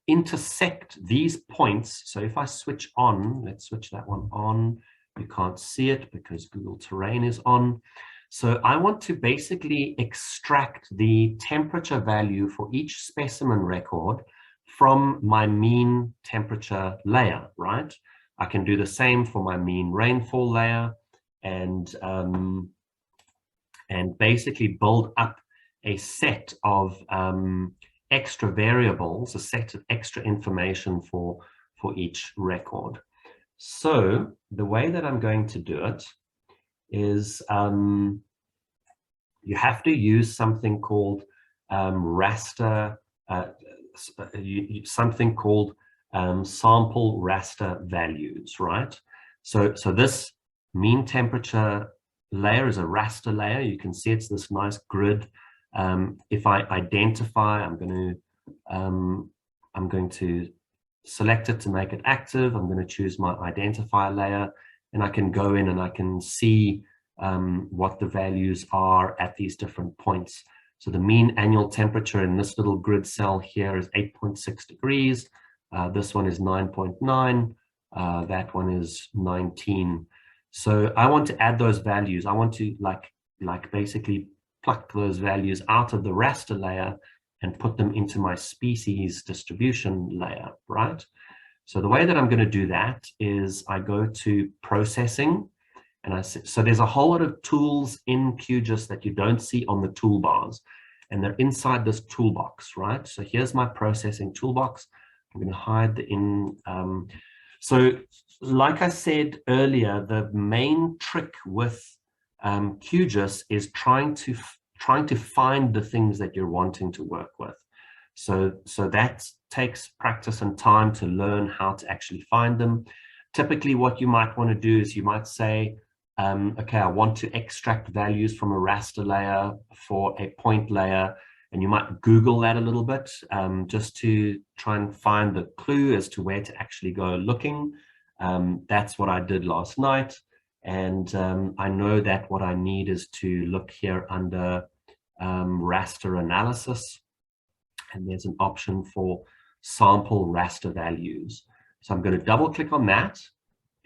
intersect these points. So if I switch on, let's switch that one on. You can't see it because Google Terrain is on. So I want to basically extract the temperature value for each specimen record from my mean temperature layer, right? I can do the same for my mean rainfall layer, and basically build up a set of extra variables, a set of extra information for each record. So the way that I'm going to do it is you have to use something called raster, something called sample raster values, right? So this mean temperature layer is a raster layer. You can see it's this nice grid. If I identify, I'm going to select it to make it active. I'm going to choose my identifier layer, and I can go in and I can see what the values are at these different points. So the mean annual temperature in this little grid cell here is 8.6 degrees. This one is 9.9. That one is 19. So I want to add those values. I want to like basically pluck those values out of the raster layer and put them into my species distribution layer, right? So the way that I'm going to do that is I go to processing, and so there's a whole lot of tools in QGIS that you don't see on the toolbars, and they're inside this toolbox, right? So here's my processing toolbox. I'm going to hide the so like I said earlier, the main trick with QGIS is trying to find the things that you're wanting to work with. So that takes practice and time to learn how to actually find them. Typically what you might want to do is you might say, okay, I want to extract values from a raster layer for a point layer, and you might Google that a little bit just to try and find the clue as to where to actually go looking. That's what I did last night. And I know that what I need is to look here under raster analysis, and there's an option for sample raster values. So I'm going to double click on that,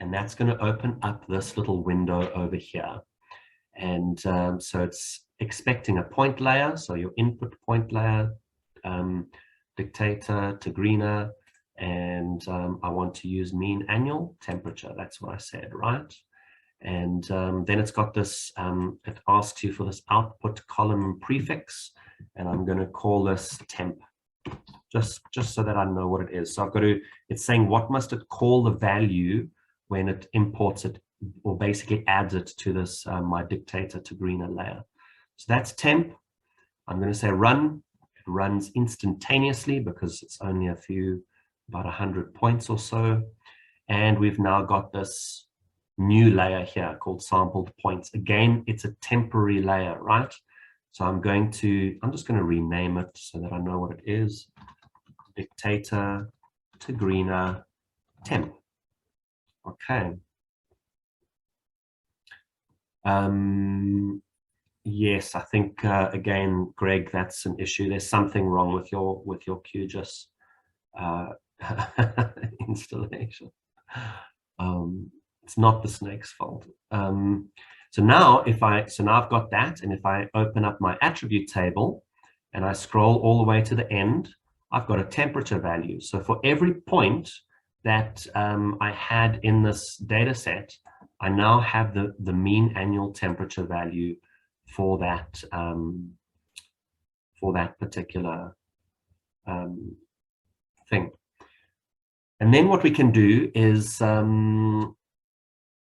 and that's going to open up this little window over here. And so it's expecting a point layer, so your input point layer, dictator to greener, and I want to use mean annual temperature. That's what I said, right? And then it's got this, it asks you for this output column prefix, and I'm going to call this temp, just so that I know what it is. So I've got to, it's saying what must it call the value when it imports it, or basically adds it to this, my dictator to greener layer. So that's temp. I'm going to say run. It runs instantaneously because it's only about 100 points or so. And we've now got this new layer here called sampled points. Again, it's a temporary layer, right? So I'm just going to rename it so that I know what it is. Dictator to greener temp. Okay. Yes, I think again, Greg, that's an issue. There's something wrong with your QGIS installation. It's not the snake's fault. So now I've got that, and if I open up my attribute table and I scroll all the way to the end, I've got a temperature value. So for every point that I had in this data set, I now have the mean annual temperature value for that particular thing. And then what we can do is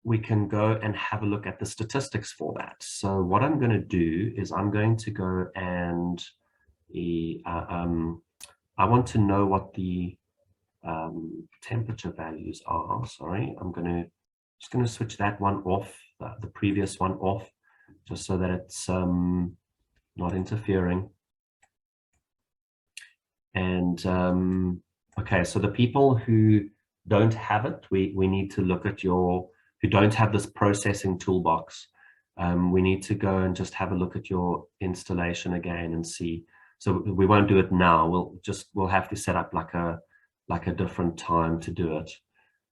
we can go and have a look at the statistics for that. So what I'm going to do is I'm going to go and I want to know what the temperature values are. Sorry, I'm just going to switch that one off, the previous one off, just so that it's not interfering. And okay, so the people who don't have it, we need to look at who don't have this processing toolbox. We need to go and just have a look at your installation again and see. So we won't do it now. We'll have to set up like a different time to do it.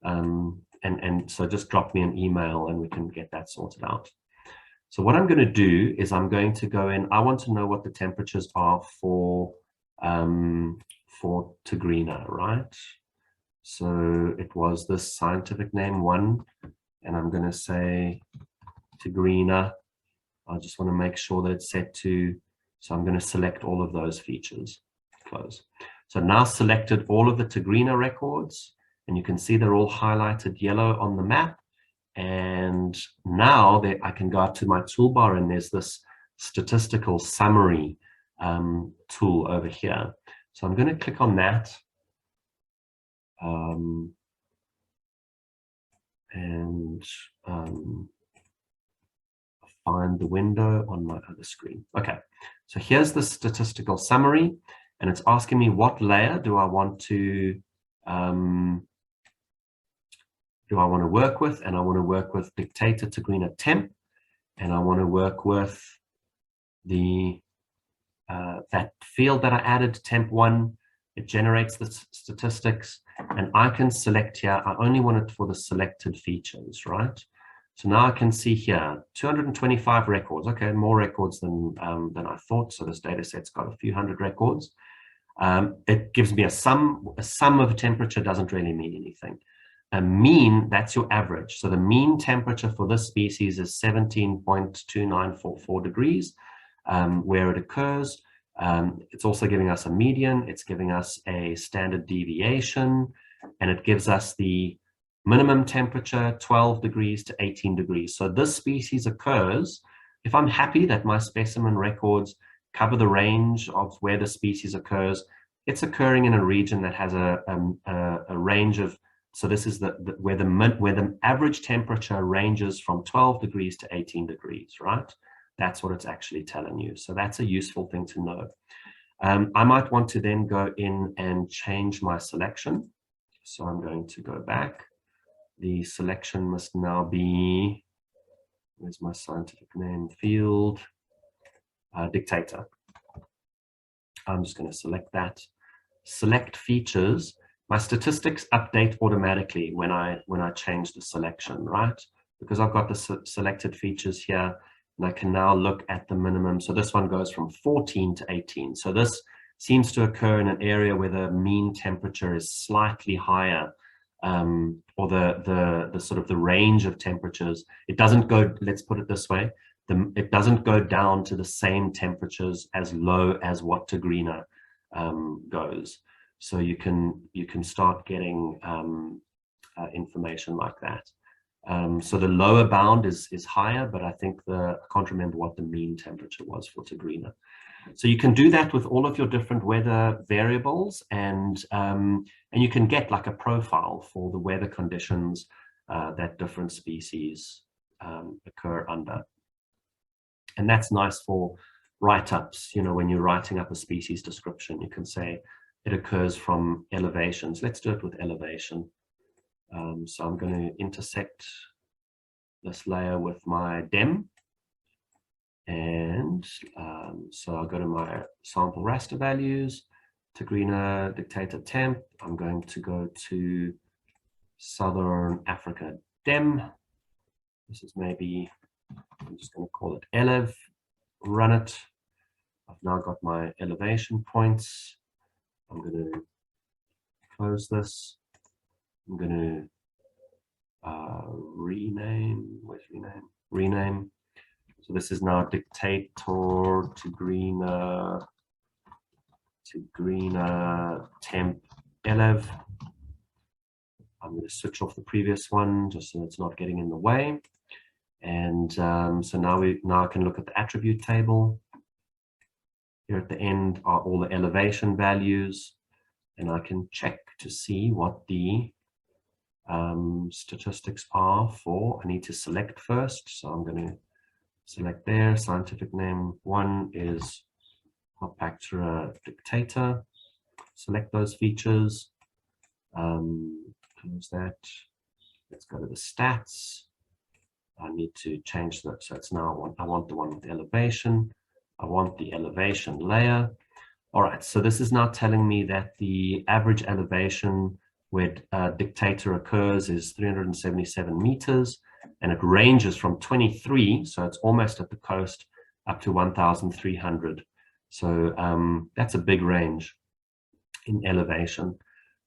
And so just drop me an email and we can get that sorted out. So what I'm going to do is I'm going to go in. I want to know what the temperatures are for Tigrina, right? So it was this scientific name 1, and I'm going to say Tigrina. I just want to make sure that it's set to, so I'm going to select all of those features, close. So now selected all of the Tigrina records, and you can see they're all highlighted yellow on the map. And now I can go up to my toolbar, and there's this statistical summary tool over here. So I'm going to click on that. And find the window on my other screen. Okay, so here's the statistical summary, and it's asking me what layer do I want to work with, and I want to work with dictator Tigrina temp, and I want to work with the that field that I added, temp 1. It generates the statistics, and I can select here. I only want it for the selected features, right? So now I can see here 225 records. Okay, more records than I thought. So this data set's got a few hundred records. It gives me a sum. A sum of temperature doesn't really mean anything. A mean, that's your average. So the mean temperature for this species is 17.2944 degrees, where it occurs. It's also giving us a median, it's giving us a standard deviation, and it gives us the minimum temperature, 12 degrees to 18 degrees. So this species occurs, if I'm happy that my specimen records cover the range of where the species occurs, it's occurring in a region that has a range of, so this is where the average temperature ranges from 12 degrees to 18 degrees, right? That's what it's actually telling you. So that's a useful thing to know. I might want to then go in and change my selection. So I'm going to go back. The selection must now be, where's my scientific name field? Dictator. I'm just going to select that. Select features. My statistics update automatically when I change the selection, right? Because I've got the selected features here. And I can now look at the minimum. So this one goes from 14 to 18. So this seems to occur in an area where the mean temperature is slightly higher, or the sort of the range of temperatures. It doesn't go, let's put it this way, it doesn't go down to the same temperatures as low as what Tigrina goes. So you can start getting information like that. So the lower bound is higher, but I think I can't remember what the mean temperature was for Tigrina. So you can do that with all of your different weather variables, and you can get like a profile for the weather conditions that different species occur under. And that's nice for write-ups. You know, when you're writing up a species description, you can say it occurs from elevations. Let's do it with elevation. So I'm going to intersect this layer with my DEM, and so I'll go to my sample raster values, Tigrina dictator temp. I'm going to go to Southern Africa DEM. This is maybe I'm just going to call it elev, run it. I've now got my elevation points. I'm going to close this. I'm going to rename. Where's rename? Rename. So this is now dictator to greener temp elev. I'm going to switch off the previous one just so it's not getting in the way. And so now I can look at the attribute table. Here at the end are all the elevation values, and I can check to see what the statistics are for. I need to select first, so I'm going to select there. Scientific name 1 is Harpactira dictator. Select those features. Close that. Let's go to the stats. I need to change that, so it's now I want the one with elevation. I want the elevation layer. All right, so this is now telling me that the average elevation where dictator occurs is 377 meters, and it ranges from 23, so it's almost at the coast, up to 1,300. So that's a big range in elevation.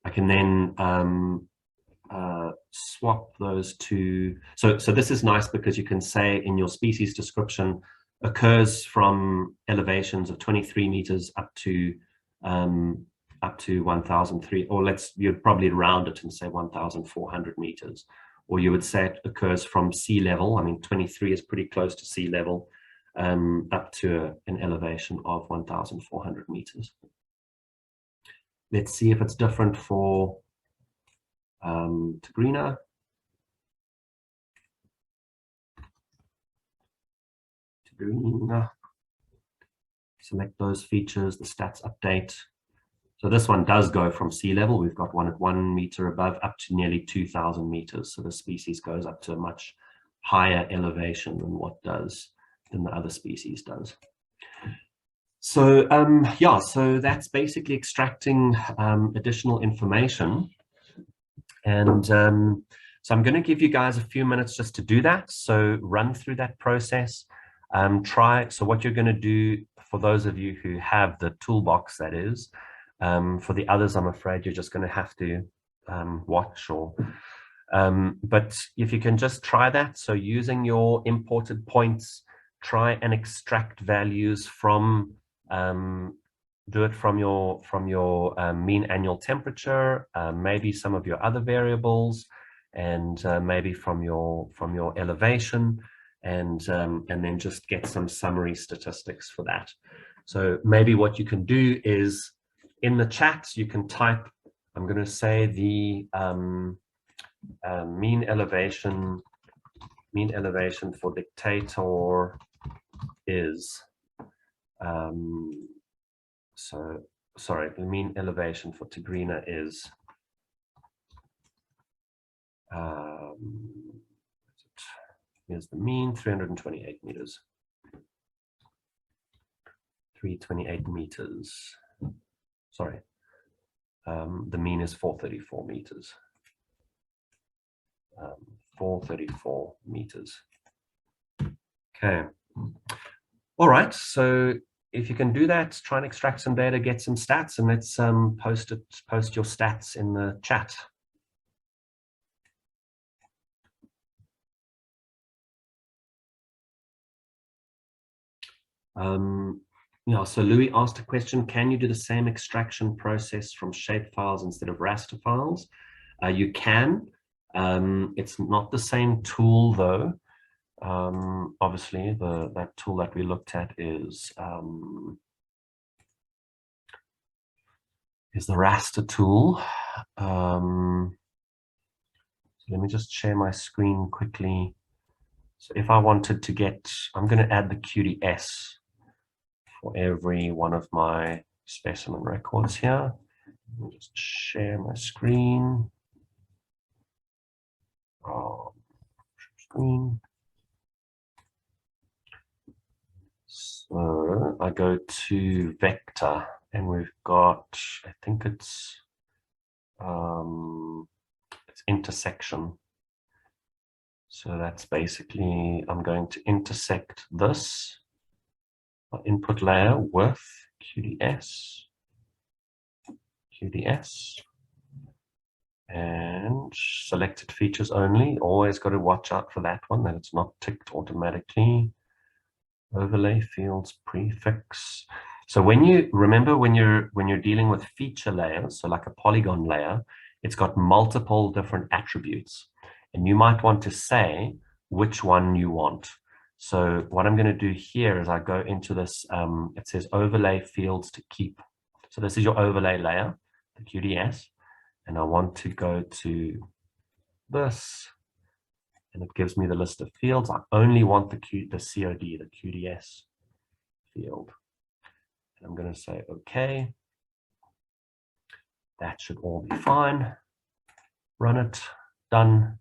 I can then swap those two. So this is nice because you can say in your species description occurs from elevations of 23 meters up to 1,003, or you'd probably round it and say 1,400 meters, or you would say it occurs from sea level. I mean, 23 is pretty close to sea level, up to an elevation of 1,400 meters. Let's see if it's different for Tigrina. Select those features, the stats update. So this one does go from sea level. We've got one at 1 meter above up to nearly 2,000 meters. So the species goes up to a much higher elevation than the other species does. So yeah, so that's basically extracting additional information. And so I'm going to give you guys a few minutes just to do that. So run through that process. So what you're going to do, for those of you who have the toolbox, that is, for the others, I'm afraid you're just going to have to watch but if you can just try that. So using your imported points, try and extract values from, do it from your mean annual temperature, maybe some of your other variables, and maybe from your elevation, and then just get some summary statistics for that. So maybe what you can do is in the chat you can type, I'm going to say the mean elevation for dictator is so sorry, the mean elevation for Tigrina is here's the mean, 328 meters. 328 meters. Sorry, the mean is 434 meters. 434 meters. Okay. All right. So if you can do that, try and extract some data, get some stats, and let's post your stats in the chat. Yeah, so Louis asked a question, can you do the same extraction process from shape files instead of raster files? You can. It's not the same tool though. Obviously, that tool that we looked at is the raster tool. So let me just share my screen quickly. So if I wanted to get, I'm going to add the QGIS for every one of my specimen records here. Let me just share my screen. Screen. So I go to vector, and we've got, I think it's intersection. So that's basically, I'm going to intersect this input layer with QGIS, and selected features only. Always got to watch out for that one, that it's not ticked automatically. Overlay fields prefix. So when you remember, when you're dealing with feature layers, so like a polygon layer, it's got multiple different attributes, and you might want to say which one you want. So what I'm going to do here is I go into this, it says overlay fields to keep. So this is your overlay layer, the QGIS, and I want to go to this, and it gives me the list of fields. I only want the COD, the QGIS field. And I'm going to say OK. That should all be fine. Run it, done.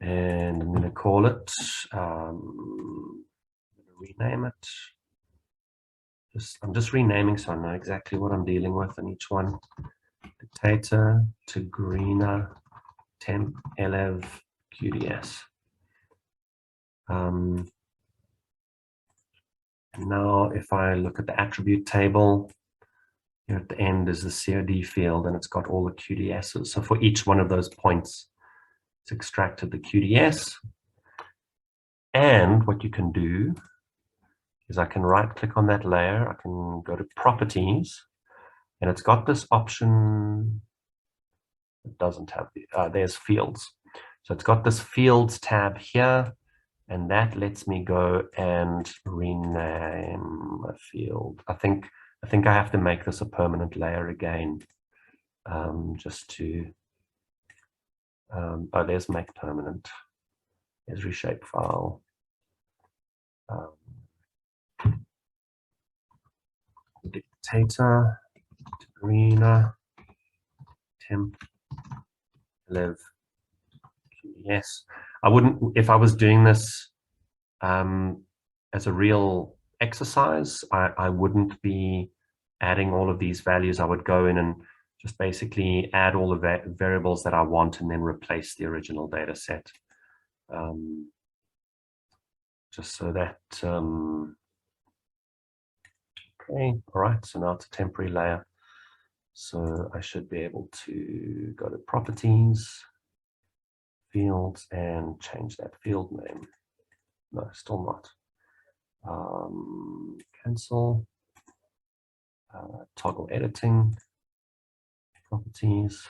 And I'm going to call it, rename it. I'm just renaming so I know exactly what I'm dealing with in each one. Dictator to greener temp elev QGIS. And now if I look at the attribute table, here at the end is the COD field, and it's got all the QGISs. So for each one of those points, it's extracted the QGIS. And what you can do is I can right click on that layer, I can go to properties, and it's got this option. It doesn't have the, there's fields. So it's got this fields tab here, and that lets me go and rename a field. I think I have to make this a permanent layer again, just to, oh, there's make permanent. There's reshape file. Dictator to greener temp live QGIS. I wouldn't, if I was doing this as a real exercise, I wouldn't be adding all of these values. I would go in and just basically add all the variables that I want and then replace the original data set. Just so that, okay, all right, so now it's a temporary layer. So I should be able to go to properties, fields, and change that field name. No, still not. Cancel, toggle editing, properties.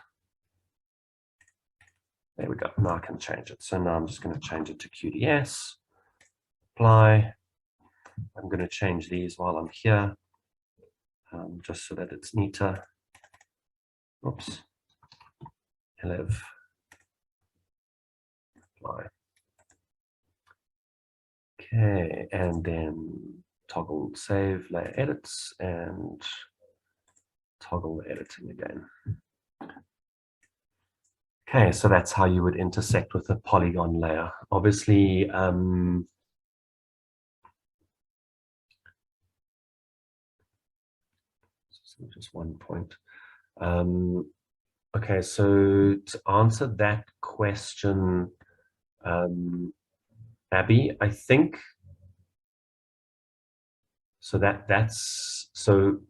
There we go. Now I can change it. So now I'm just going to change it to QGIS. Apply. I'm going to change these while I'm here, just so that it's neater. Oops. 11. Apply. Okay, and then toggle save layer edits and toggle editing again. Okay, so that's how you would intersect with a polygon layer. Obviously, just one point. Okay, so to answer that question, Abby, I think so that's so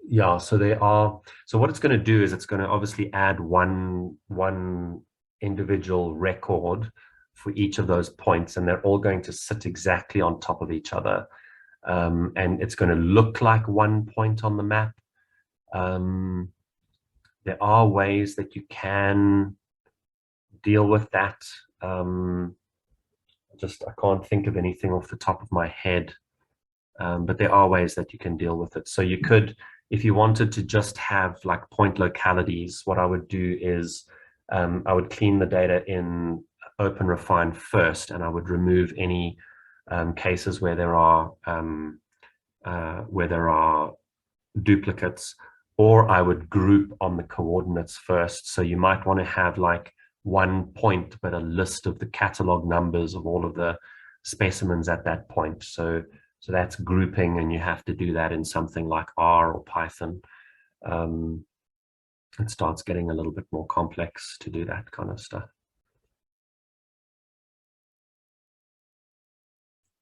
yeah, so they are, so what it's going to do is it's going to obviously add one individual record for each of those points, and they're all going to sit exactly on top of each other, and it's going to look like one point on the map. There are ways that you can deal with that. I can't think of anything off the top of my head, but there are ways that you can deal with it. So you could, if you wanted to just have like point localities, what I would do is I would clean the data in OpenRefine first, and I would remove any cases where there are duplicates, or I would group on the coordinates first. So you might want to have like one point, but a list of the catalog numbers of all of the specimens at that point. So that's grouping, and you have to do that in something like R or Python. It starts getting a little bit more complex to do that kind of stuff.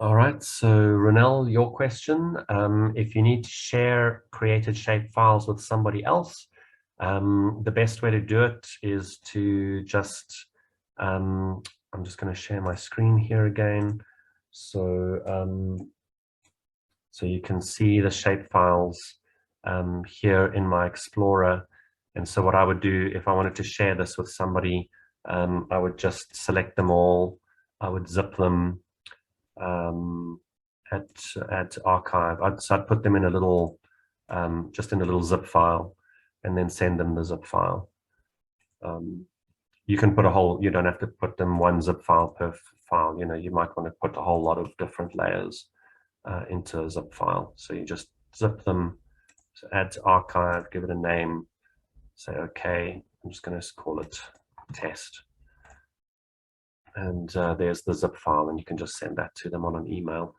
All right, so Ronel, your question, if you need to share created shape files with somebody else, the best way to do it is to just, I'm just going to share my screen here again. So, so you can see the shape files here in my Explorer. And so what I would do if I wanted to share this with somebody, I would just select them all. I would zip them at archive. So I'd put them in a little, just in a little zip file, and then send them the zip file. You can put a whole, you don't have to put them one zip file per file. You know, you might want to put a whole lot of different layers into a zip file. So you just zip them, so add to archive, give it a name, say, okay, I'm just going to call it test. And there's the zip file, and you can just send that to them on an email.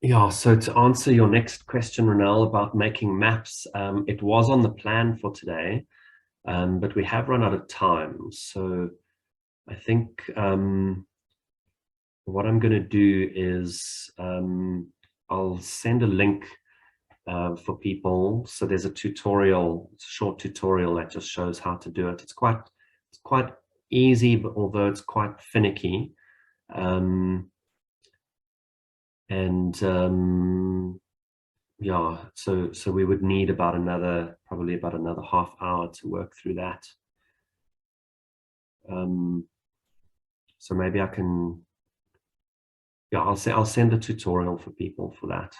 Yeah, so to answer your next question, Ronel, about making maps, it was on the plan for today, but we have run out of time. So I think what I'm going to do is I'll send a link for people. So there's a tutorial, it's a short tutorial that just shows how to do it. It's quite easy, but although it's quite finicky. Yeah, so we would need about probably about another half hour to work through that. So maybe I can, yeah, I'll send a tutorial for people for that.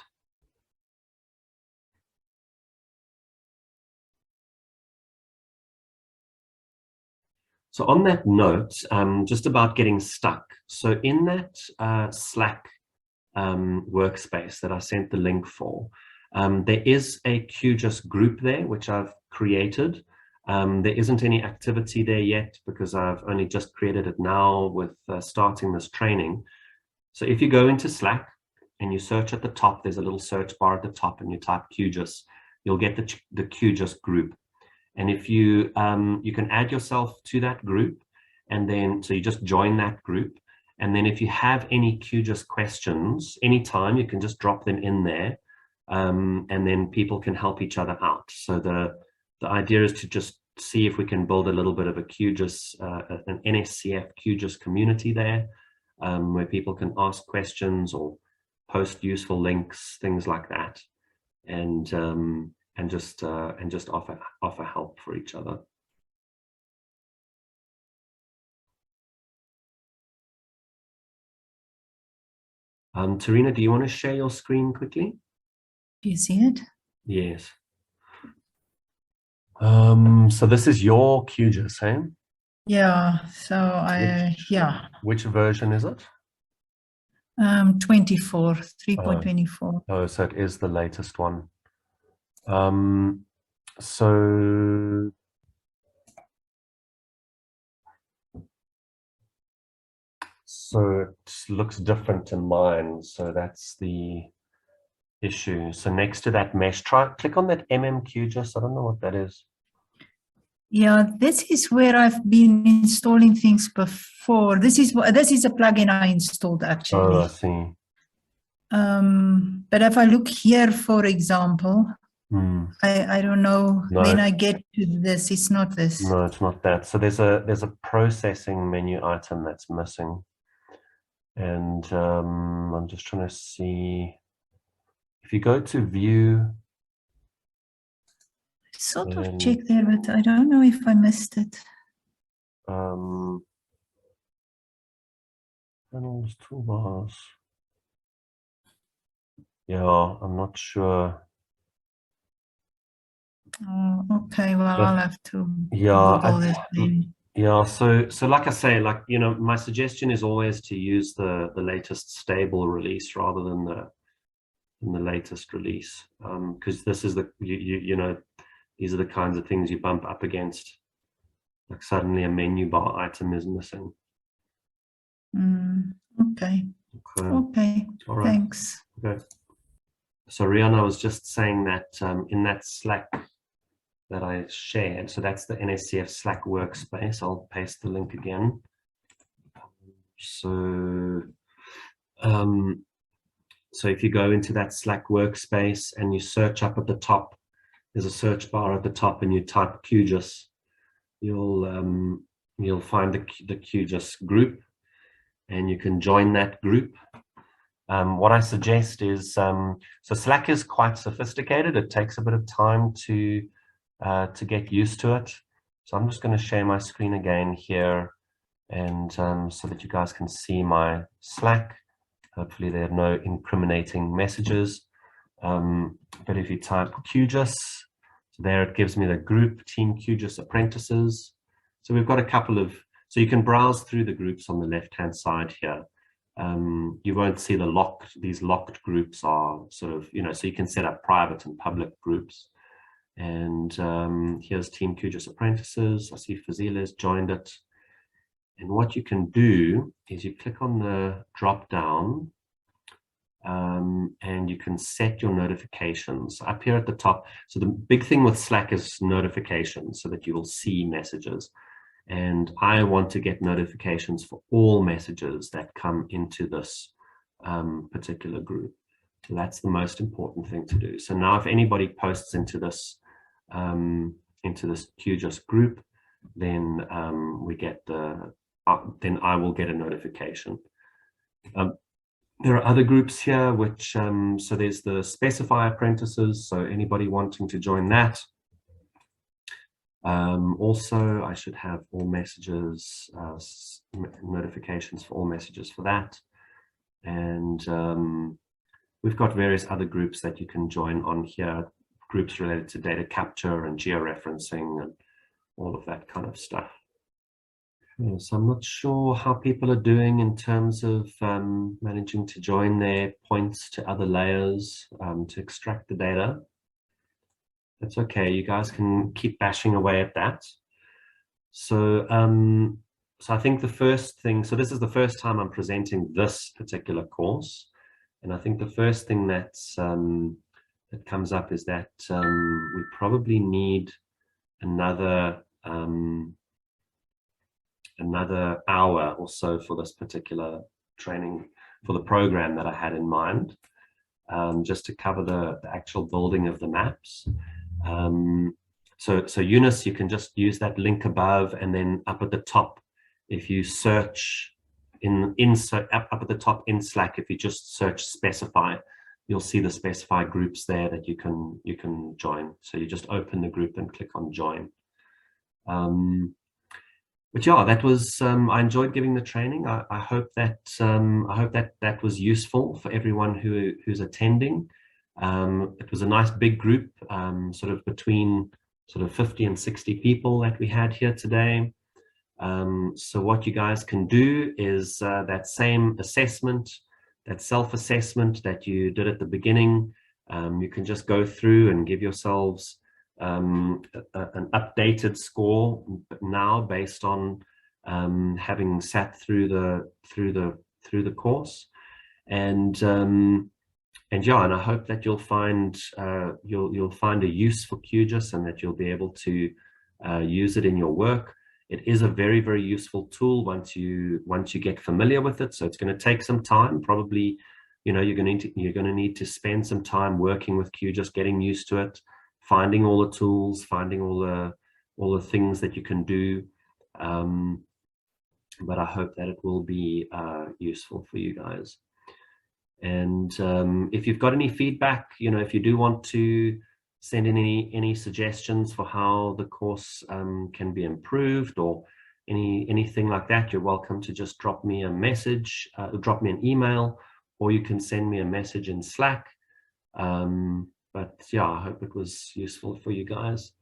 So on that note, just about getting stuck. So in that Slack workspace that I sent the link for, there is a QGIS group there, which I've created. There isn't any activity there yet because I've only just created it now with starting this training. So if you go into Slack and you search at the top, there's a little search bar at the top, and you type QGIS, you'll get the QGIS group. And if you you can add yourself to that group, and then so you just join that group. And then if you have any QGIS questions, anytime, you can just drop them in there, and then people can help each other out. So the idea is to just see if we can build a little bit of a QGIS, an NSCF QGIS community there, where people can ask questions or post useful links, things like that, and just offer help for each other. Tarina, do you want to share your screen quickly? Do you see it? Yes. So this is your QGIS, eh? Yeah, so yeah. Which version is it? 24, 3.24. Oh, so it is the latest one. So it looks different in mine. So that's the issue. So next to that mesh, click on that QGIS. I don't know what that is. Yeah, this is where I've been installing things before. This is a plugin I installed actually. Oh, I see. But if I look here, for example, I don't know. No, when I get to this, it's not this. No, it's not that. So there's a processing menu item that's missing, and I'm just trying to see if you go to view. Sort of check there, but I don't know if I missed it. Panels, toolbars. Yeah, I'm not sure. Oh, okay. Well, I'll have to Google this then. Yeah, so like I say, like, you know, my suggestion is always to use the latest stable release rather than the latest release, because this is the you know, these are the kinds of things you bump up against. Like suddenly a menu bar item is missing. Okay. Okay. Okay. All right. Thanks. Okay. So Rihanna was just saying that in that Slack that I shared, so that's the NSCF Slack workspace. I'll paste the link again. So, so if you go into that Slack workspace and you search up at the top, there's a search bar at the top, and you type QGIS, you'll find the QGIS group, and you can join that group. What I suggest is, so Slack is quite sophisticated. It takes a bit of time to get used to it. So I'm just going to share my screen again here, and so that you guys can see my Slack. Hopefully there are no incriminating messages. But if you type QGIS, so there it gives me the group Team QGIS Apprentices. So we've got a couple of, so you can browse through the groups on the left-hand side here. You won't see these locked groups are sort of, so you can set up private and public groups. And here's Team QGIS Apprentices. I see Fazila's joined it. And what you can do is you click on the drop down, and you can set your notifications up here at the top. So the big thing with Slack is notifications, so that you will see messages. And I want to get notifications for all messages that come into this particular group. So that's the most important thing to do. So now if anybody posts into this QGIS group, then we get then I will get a notification. There are other groups here, which so there's the Specify Apprentices. So anybody wanting to join that. Also, I should have all messages, notifications for all messages for that. And we've got various other groups that you can join on here, groups related to data capture and georeferencing and all of that kind of stuff. Okay, so I'm not sure how people are doing in terms of managing to join their points to other layers to extract the data. That's okay, you guys can keep bashing away at that. So, so I think the first thing, so this is the first time I'm presenting this particular course. And I think the first thing that's, that comes up is that we probably need another hour or so for this particular training, for the program that I had in mind, just to cover the actual building of the maps. So Eunice, you can just use that link above, and then up at the top, if you search up at the top in Slack, if you just search Specify, you'll see the Specify groups there that you can join. So you just open the group and click on join. But yeah, that was I enjoyed giving the training. I hope that that was useful for everyone who's attending. It was a nice big group, sort of between sort of 50 and 60 people that we had here today. So what you guys can do is that same assessment, that self-assessment that you did at the beginning, you can just go through and give yourselves an updated score now based on having sat through the course, and yeah, and I hope that you'll find a use for QGIS, and that you'll be able to use it in your work. It is a very, very useful tool once you get familiar with it. So it's going to take some time. Probably, you're going to need to spend some time working with QGIS, getting used to it, finding all the tools, finding all the things that you can do. But I hope that it will be useful for you guys. And if you've got any feedback, if you do want to send in any suggestions for how the course can be improved, or anything like that, you're welcome to just drop me a message, drop me an email, or you can send me a message in Slack. But yeah, I hope it was useful for you guys.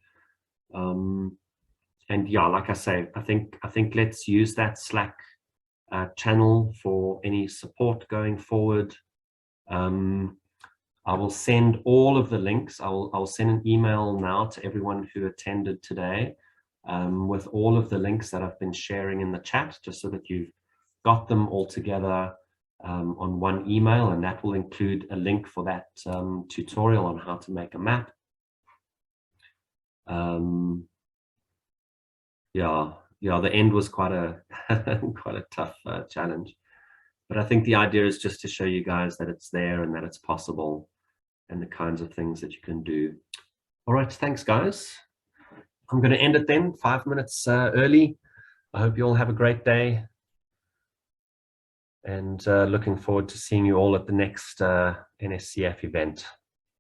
And yeah, like I say, I think let's use that Slack channel for any support going forward. I will send all of the links. I'll send an email now to everyone who attended today with all of the links that I've been sharing in the chat, just so that you've got them all together on one email, and that will include a link for that tutorial on how to make a map. Yeah, the end was quite a quite a tough challenge, but I think the idea is just to show you guys that it's there and that it's possible, and the kinds of things that you can do. All right, thanks guys. I'm going to end it then, 5 minutes early. I hope you all have a great day, and looking forward to seeing you all at the next NSCF event.